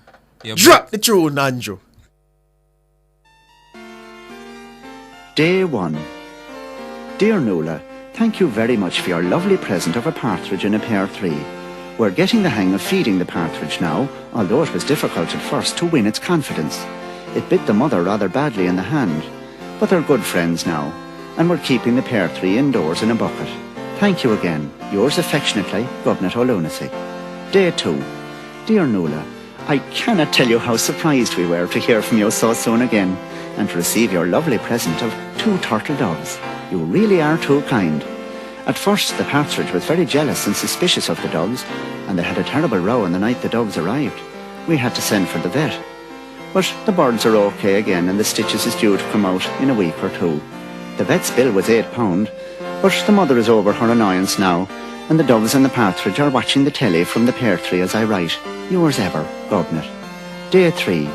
Yeah, Drop the tune, Andrew. Day 1. Dear Nola, thank you very much for your lovely present of a partridge in a pair 3. We're getting the hang of feeding the partridge now, although it was difficult at first to win its confidence. It bit the mother rather badly in the hand, but they're good friends now, and we're keeping the pair 3 indoors in a bucket. Thank you again. Yours affectionately, Governor O'Lunacy. Day 2. Dear Nola, I cannot tell you how surprised we were to hear from you so soon again, and to receive your lovely present of 2 turtle doves. You really are too kind. At first, the partridge was very jealous and suspicious of the doves, and they had a terrible row on the night the doves arrived. We had to send for the vet. But the birds are okay again, and the stitches is due to come out in a week or two. The vet's bill was £8, but the mother is over her annoyance now, and the doves and the partridge are watching the telly from the pear tree as I write. Yours ever, Gobnet. Day 3.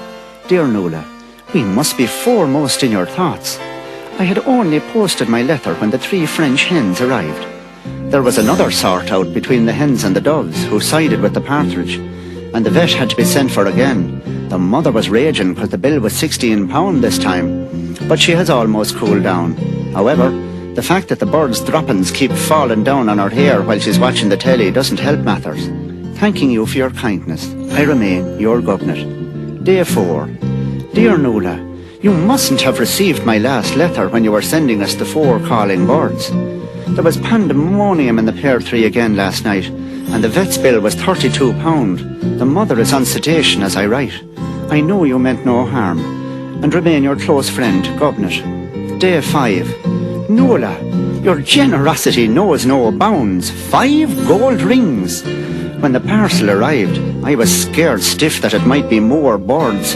Dear Nuala, we must be foremost in your thoughts. I had only posted my letter when the 3 French hens arrived. There was another sort out between the hens and the doves, who sided with the partridge, and the vet had to be sent for again. The mother was raging because the bill was £16 this time, but she has almost cooled down. However, the fact that the bird's droppings keep falling down on her hair while she's watching the telly doesn't help matters. Thanking you for your kindness, I remain your Gobnet. Day 4. Dear Nuala, you mustn't have received my last letter when you were sending us the 4 calling birds. There was pandemonium in the pear tree again last night, and the vet's bill was £32. The mother is on sedation as I write. I know you meant no harm, and remain your close friend, Gobnet. Day 5. Nuala, your generosity knows no bounds. 5 gold rings. When the parcel arrived, I was scared stiff that it might be more birds,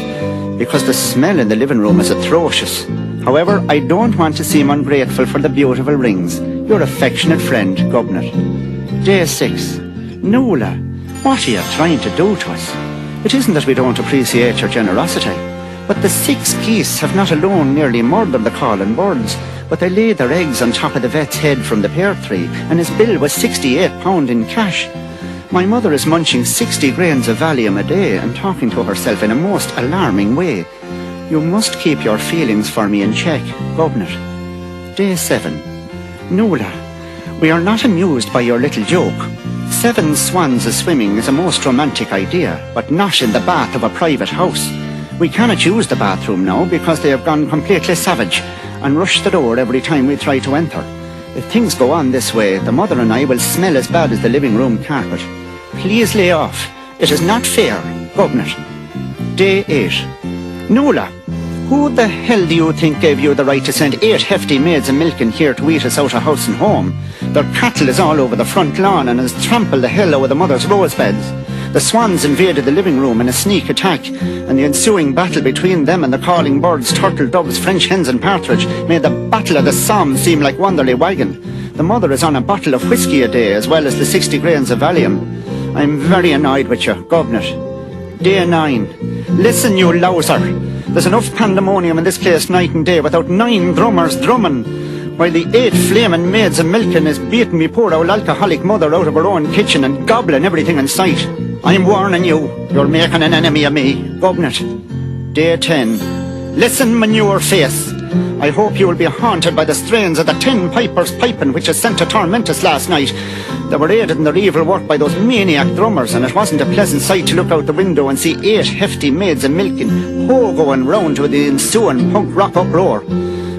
because the smell in the living room is atrocious. However, I don't want to seem ungrateful for the beautiful rings. Your affectionate friend, Gobnet. Day 6. Nuala, what are you trying to do to us? It isn't that we don't appreciate your generosity, but the 6 geese have not alone nearly murdered the calling birds, but they laid their eggs on top of the vet's head from the pear tree, and his bill was £68 in cash. My mother is munching 60 grains of Valium a day and talking to herself in a most alarming way. You must keep your feelings for me in check, Gobnet. Day 7. Nuala, we are not amused by your little joke. 7 swans a-swimming is a most romantic idea, but not in the bath of a private house. We cannot use the bathroom now because they have gone completely savage and rush the door every time we try to enter. If things go on this way, the mother and I will smell as bad as the living room carpet. Please lay off. It is not fair, Gobnet. Day 8. Nuala, who the hell do you think gave you the right to send 8 hefty maids of milking here to eat us out of house and home? Their cattle is all over the front lawn and has trampled the hell out of the mother's rose beds. The swans invaded the living room in a sneak attack, and the ensuing battle between them and the calling birds, turtle doves, French hens and partridge made the Battle of the Somme seem like Wanderley Wagon. The mother is on a bottle of whiskey a day as well as the 60 grains of Valium. I'm very annoyed with you, Gobnet. Day 9. Listen, you louser. There's enough pandemonium in this place night and day without 9 drummers drumming, while the 8 flaming maids of milking is beating me poor old alcoholic mother out of her own kitchen and gobbling everything in sight. I'm warning you, you're making an enemy of me, Gobnet. Day 10. Listen, manure face. I hope you will be haunted by the strains of the 10 pipers piping which is sent to torment us last night. They were aided in their evil work by those maniac drummers, and it wasn't a pleasant sight to look out the window and see 8 hefty maids of milking ho-going round to the ensuing punk rock uproar.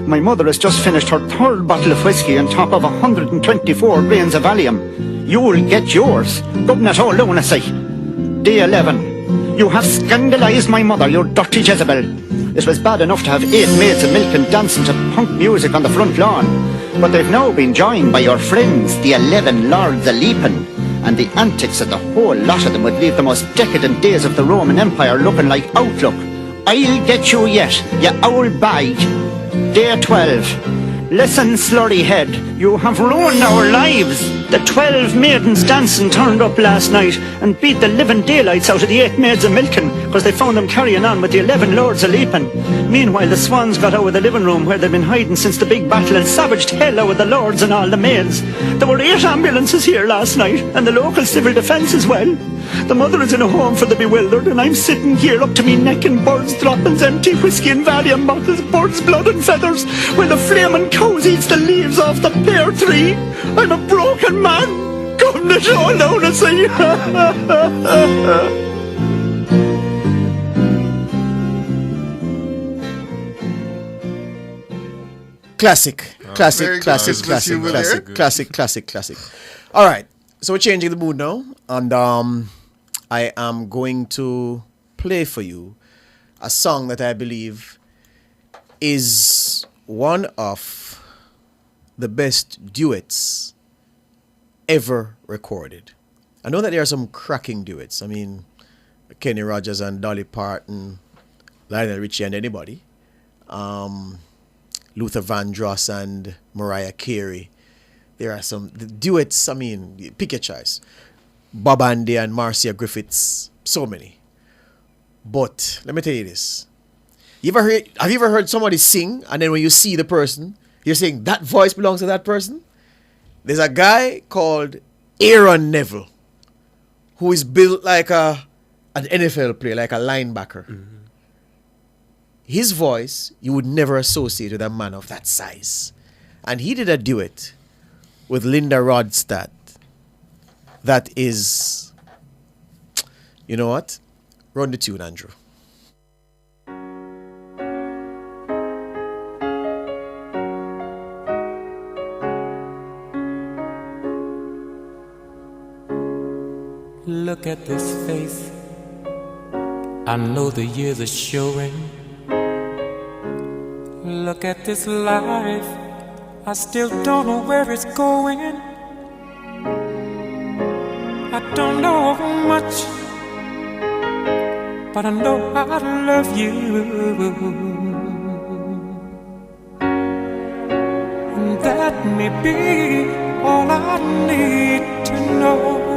My mother has just finished her 3rd bottle of whiskey on top of 124 grains of Valium. You'll get yours, Gobnet o' lunacy. Day 11. You have scandalised my mother, you dirty Jezebel. It was bad enough to have 8 maids of milk and dancing to punk music on the front lawn, but they've now been joined by your friends, the 11 lords a-leaping, and the antics of the whole lot of them would leave the most decadent days of the Roman Empire looking like outlook. I'll get you yet, you owl bag. Day 12. Listen, slurry head, you have ruined our lives. The 12 maidens dancing turned up last night and beat the living daylights out of the 8 maids of milking because they found them carrying on with the 11 lords a leaping. Meanwhile, the swans got out of the living room where they'd been hiding since the big battle and savaged hell out of the lords and all the maids. There were 8 ambulances here last night and the local civil defence as well. The mother is in a home for the bewildered, and I'm sitting here up to me neck in birds' droppings, empty whiskey and Valium bottles, birds' blood and feathers, while the flaming cows eats the leaves off the pear tree. I'm a broken man. Goodness, all lunacy. Classic. Very good. Christmas humor there. Classic. All right. So we're changing the mood now, and I am going to play for you a song that I believe is one of the best duets ever recorded. I know that there are some cracking duets. I mean, Kenny Rogers and Dolly Parton, Lionel Richie and anybody. Luther Vandross and Mariah Carey. There are some duets, I mean, pick your choice. Bob Andy and Marcia Griffiths, so many. But let me tell you this. Have you ever heard somebody sing and then when you see the person, you're saying that voice belongs to that person? There's a guy called Aaron Neville who is built like an NFL player, like a linebacker. Mm-hmm. His voice, you would never associate with a man of that size. And he did a duet with Linda Ronstadt that is, you know what? Run the tune, Andrew. Look at this face. I know the years are showing. Look at this life. I still don't know where it's going. I don't know much, but I know I love you. And that may be all I need to know.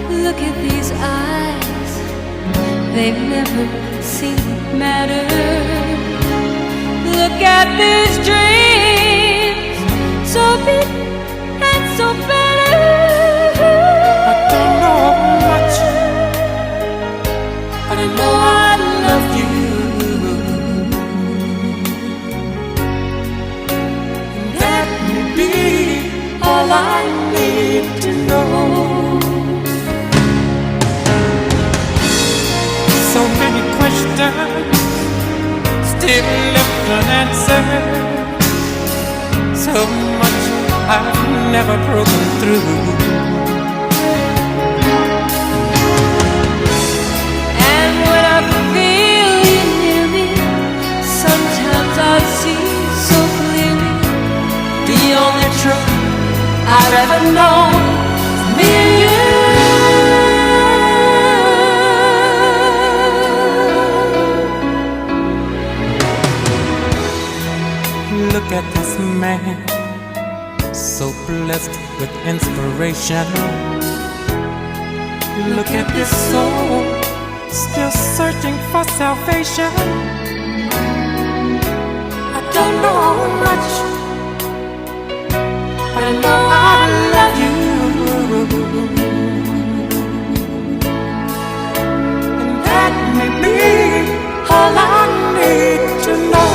Look at these eyes, they've never seemed matter. Look at these dreams, so big and so better. I don't know much, but I know I love you. And that may be all I need to know. So many questions still left unanswered. So much I've never broken through. And when I feel you near me, sometimes I see so clearly the only truth I've ever known is me and you. Look at this man, so blessed with inspiration. Look at this soul, still searching for salvation. I don't know much, but I know I love you. And that may be all I need to know.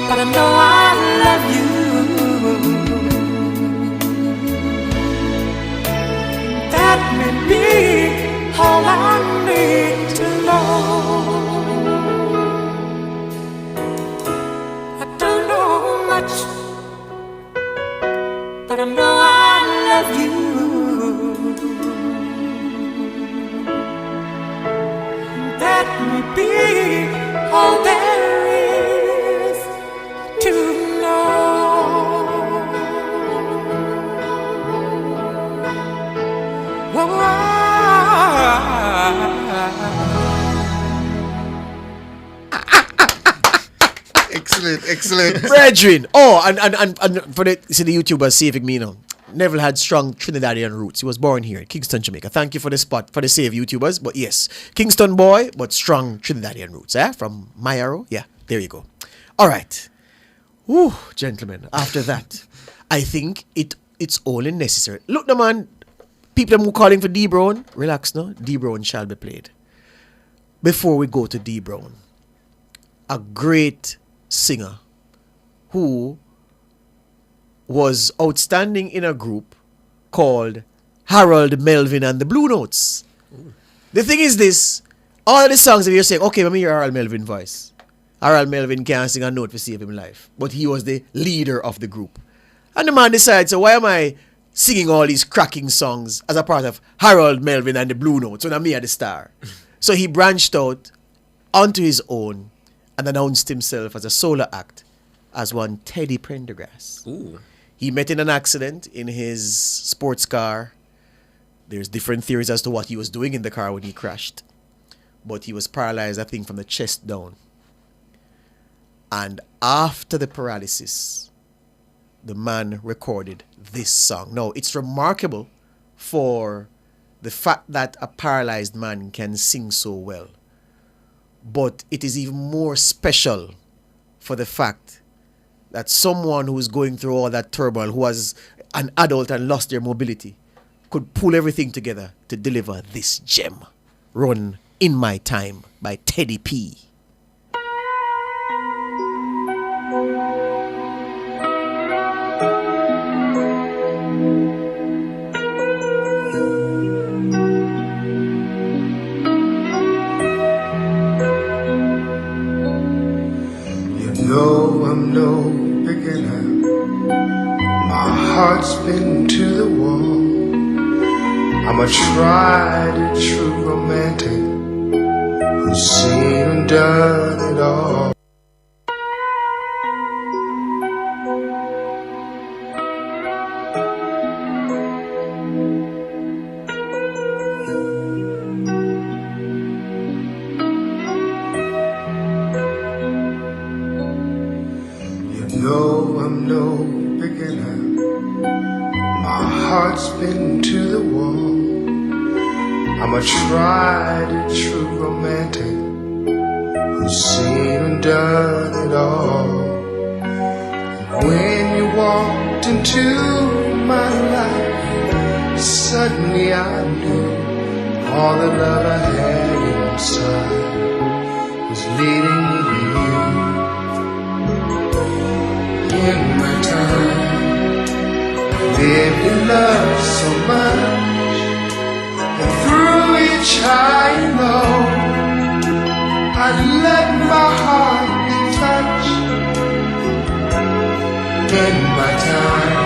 But I know I love you. That may be all I need to know. I don't know much, but I know I love you. That may be all there is to know. Excellent. Brethren. Oh, and for the YouTubers saving me now. Neville had strong Trinidadian roots. He was born here in Kingston, Jamaica. Thank you for the spot, for the save, YouTubers. But yes, Kingston boy, but strong Trinidadian roots. From Mayaro. Yeah, there you go. All right. Whew, gentlemen, after that, I think it's only necessary. Look, the man, people who are calling for D Brown, relax now. D Brown shall be played. Before we go to D Brown, a great singer who was outstanding in a group called Harold Melvin and the Blue Notes. The thing is this, all of the songs, if you're saying, okay, let me hear Harold Melvin voice. Harold Melvin can't sing a note to save him life. But he was the leader of the group. And the man decides, so why am I singing all these cracking songs as a part of Harold Melvin and the Blue Notes when I'm me at the star? So he branched out onto his own and announced himself as a solo act as one Teddy Prendergrass. Ooh. He met in an accident in his sports car. There's different theories as to what he was doing in the car when he crashed. But he was paralyzed, I think, from the chest down. And after the paralysis, the man recorded this song. Now, it's remarkable for the fact that a paralyzed man can sing so well. But it is even more special for the fact that someone who is going through all that turmoil, who was an adult and lost their mobility, could pull everything together to deliver this gem. Run In My Time by Teddy P. No, I'm no beginner. My heart's been to the wall. I'm a tried and true romantic who's seen and done it all. No, I'm no beginner. My heart's been to the wall. I'm a tried and true romantic who's seen and done it all. And when you walked into my life, suddenly I knew all the love I had inside was leading me to you. In my time, lived in love so much, and through each high and low, I let my heart be touched. In my time,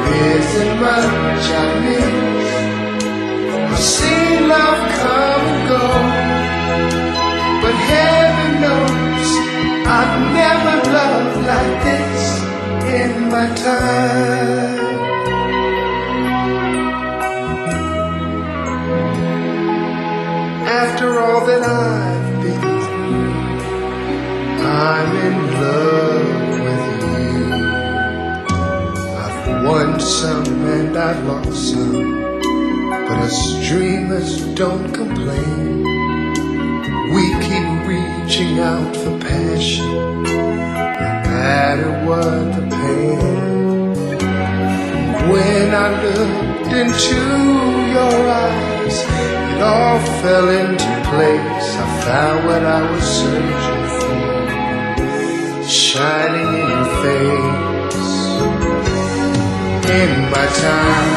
there isn't much I miss. I've seen love come and go, but heaven knows I've never loved like this in my time. After all that I've been through, I'm in love with you. I've won some and I've lost some, but us dreamers don't complain. We keep reaching out for passion, no matter what the pain. When I looked into your eyes, it all fell into place. I found what I was searching for, shining in your face. In my time,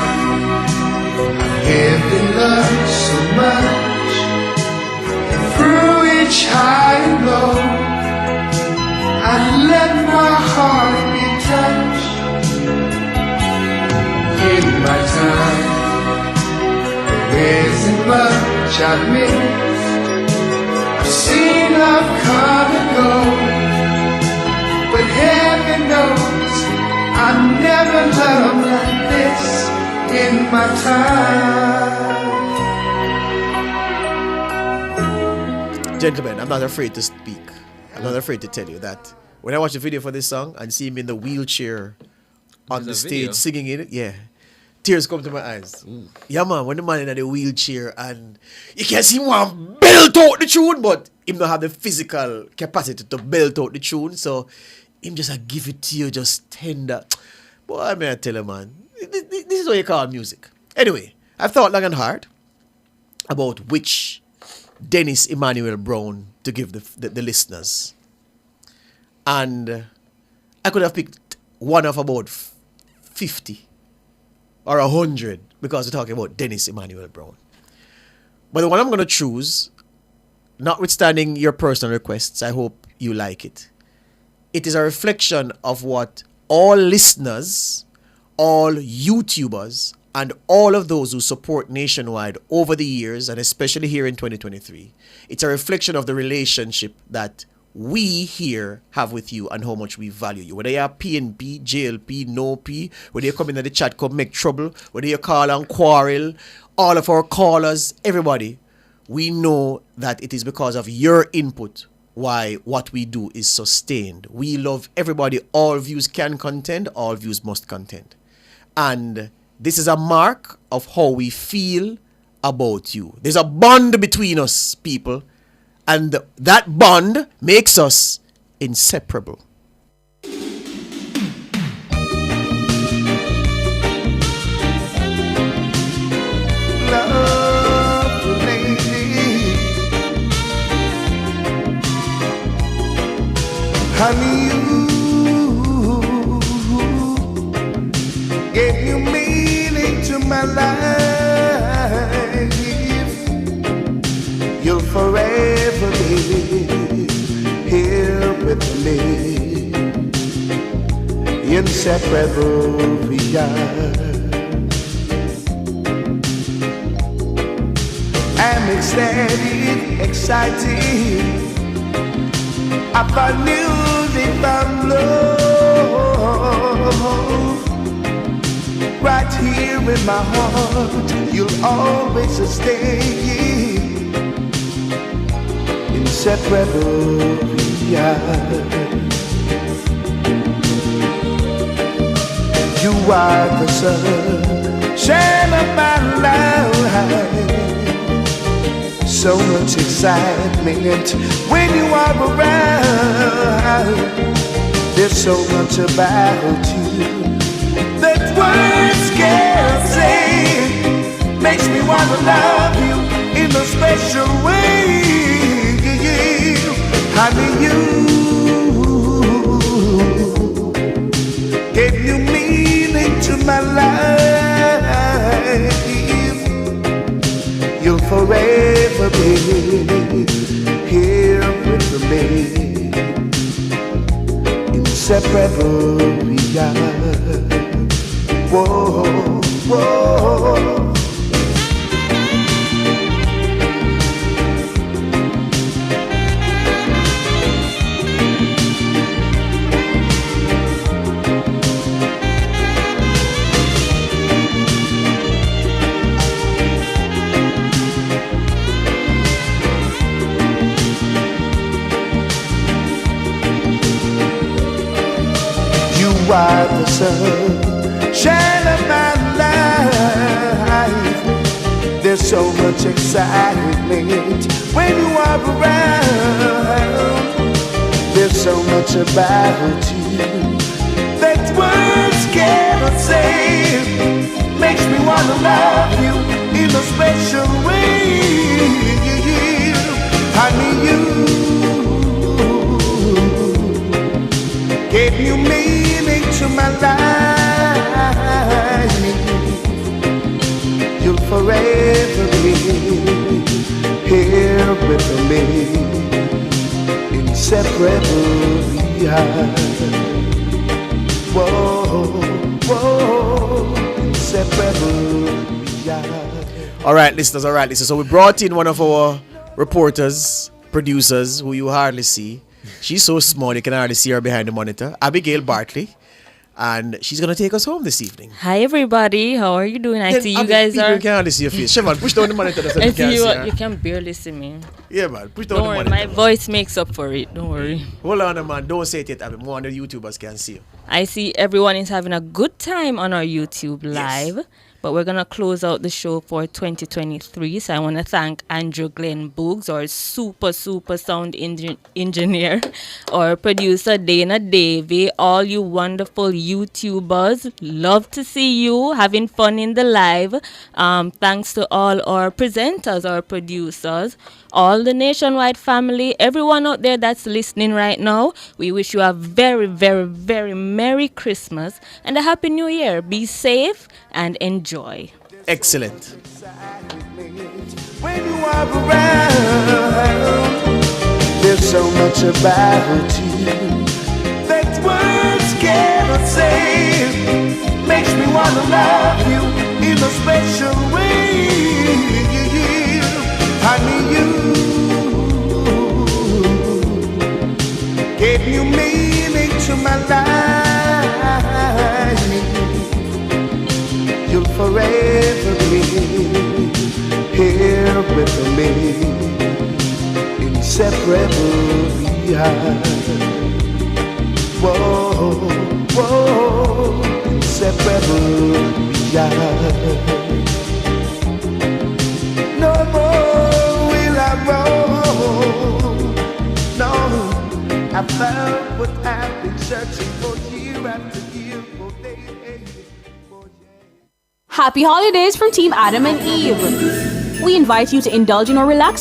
I lived in love so much. Through each high and low, I let my heart be touched. In my time, there isn't much I've missed. I've seen love come and go, but heaven knows I've never loved like this in my time. Gentlemen, I'm not afraid to speak. I'm not afraid to tell you that when I watch the video for this song and see him in the wheelchair on the stage singing it, yeah, tears come to my eyes. Yeah, man, when the man in the wheelchair and you can see him want belt out the tune, but him don't have the physical capacity to belt out the tune, so him just give it to you just tender. Boy, I may tell you, man, this is what you call music. Anyway, I've thought long and hard about which Dennis Emmanuel Brown to give the listeners. And I could have picked one of about 50 or 100 because we're talking about Dennis Emmanuel Brown. But the one I'm going to choose, notwithstanding your personal requests, I hope you like it. It is a reflection of what all listeners, all YouTubers, and all of those who support Nationwide over the years, and especially here in 2023, it's a reflection of the relationship that we here have with you and how much we value you. Whether you're PNP, JLP, no P, whether you come into the chat, come make trouble, whether you call and quarrel, all of our callers, everybody, we know that it is because of your input why what we do is sustained. We love everybody. All views can contend, all views must contend. And this is a mark of how we feel about you. There's a bond between us, people. And that bond makes us inseparable. Love, lady, honey, you gave new meaning to my life. You'll forever be here with me, inseparable we are. I'm ecstatic, excited. I found music from love. Right here in my heart, you'll always stay. Inseparable we are. You are the sunshine of my life. So much excitement when you are around. There's so much about you that words can't say. Makes me wanna love you in a special way. Honey, you gave new meaning to my life. You'll forever be here with me. Inseparable we are. Whoa, whoa. You are the sunshine of my life. There's so much excitement when you are around. There's so much about you that words cannot say. Makes me wanna love you in a special way. Honey, you gave new meaning to my life. You'll forever be here with me. Inseparable we are. Whoa, whoa, inseparable we are. All right, listeners. So we brought in one of our reporters, producers, who you hardly see. She's so small, you can hardly see her behind the monitor. Abigail Bartley. And she's going to take us home this evening. Hi, everybody. How are you doing? I see you guys are... You can hardly see your face. Siobhan, push down the monitor so I you can see see you, her. you can barely see me. Yeah, man. Push down Don't the worry, monitor. my voice makes up for it. Don't worry. Hold on, man. Don't say it yet, Abby. More on the YouTubers can see you. I see everyone is having a good time on our YouTube live. Yes. but we're going to close out the show for 2023. So I want to thank Andrew Glenn Boogs, our super sound engineer, our producer Dana Davey, all you wonderful YouTubers. Love to see you having fun in the live. Thanks to all our presenters, our producers, all the Nationwide family, everyone out there that's listening right now. We wish you a very, very, very Merry Christmas and a Happy New Year. Be safe and enjoy. Excellent. When you are around, there's so much about you that words cannot say. Makes me wanna love you in a special way. Honey, you gave new meaning to my life. You'll forever be here with me, inseparable we are. Whoa, whoa, inseparable we are. No more will I roam. No, I found what I've been searching for year after year. For day. Happy holidays from Team Adam and Eve. We invite you to indulge in our relaxing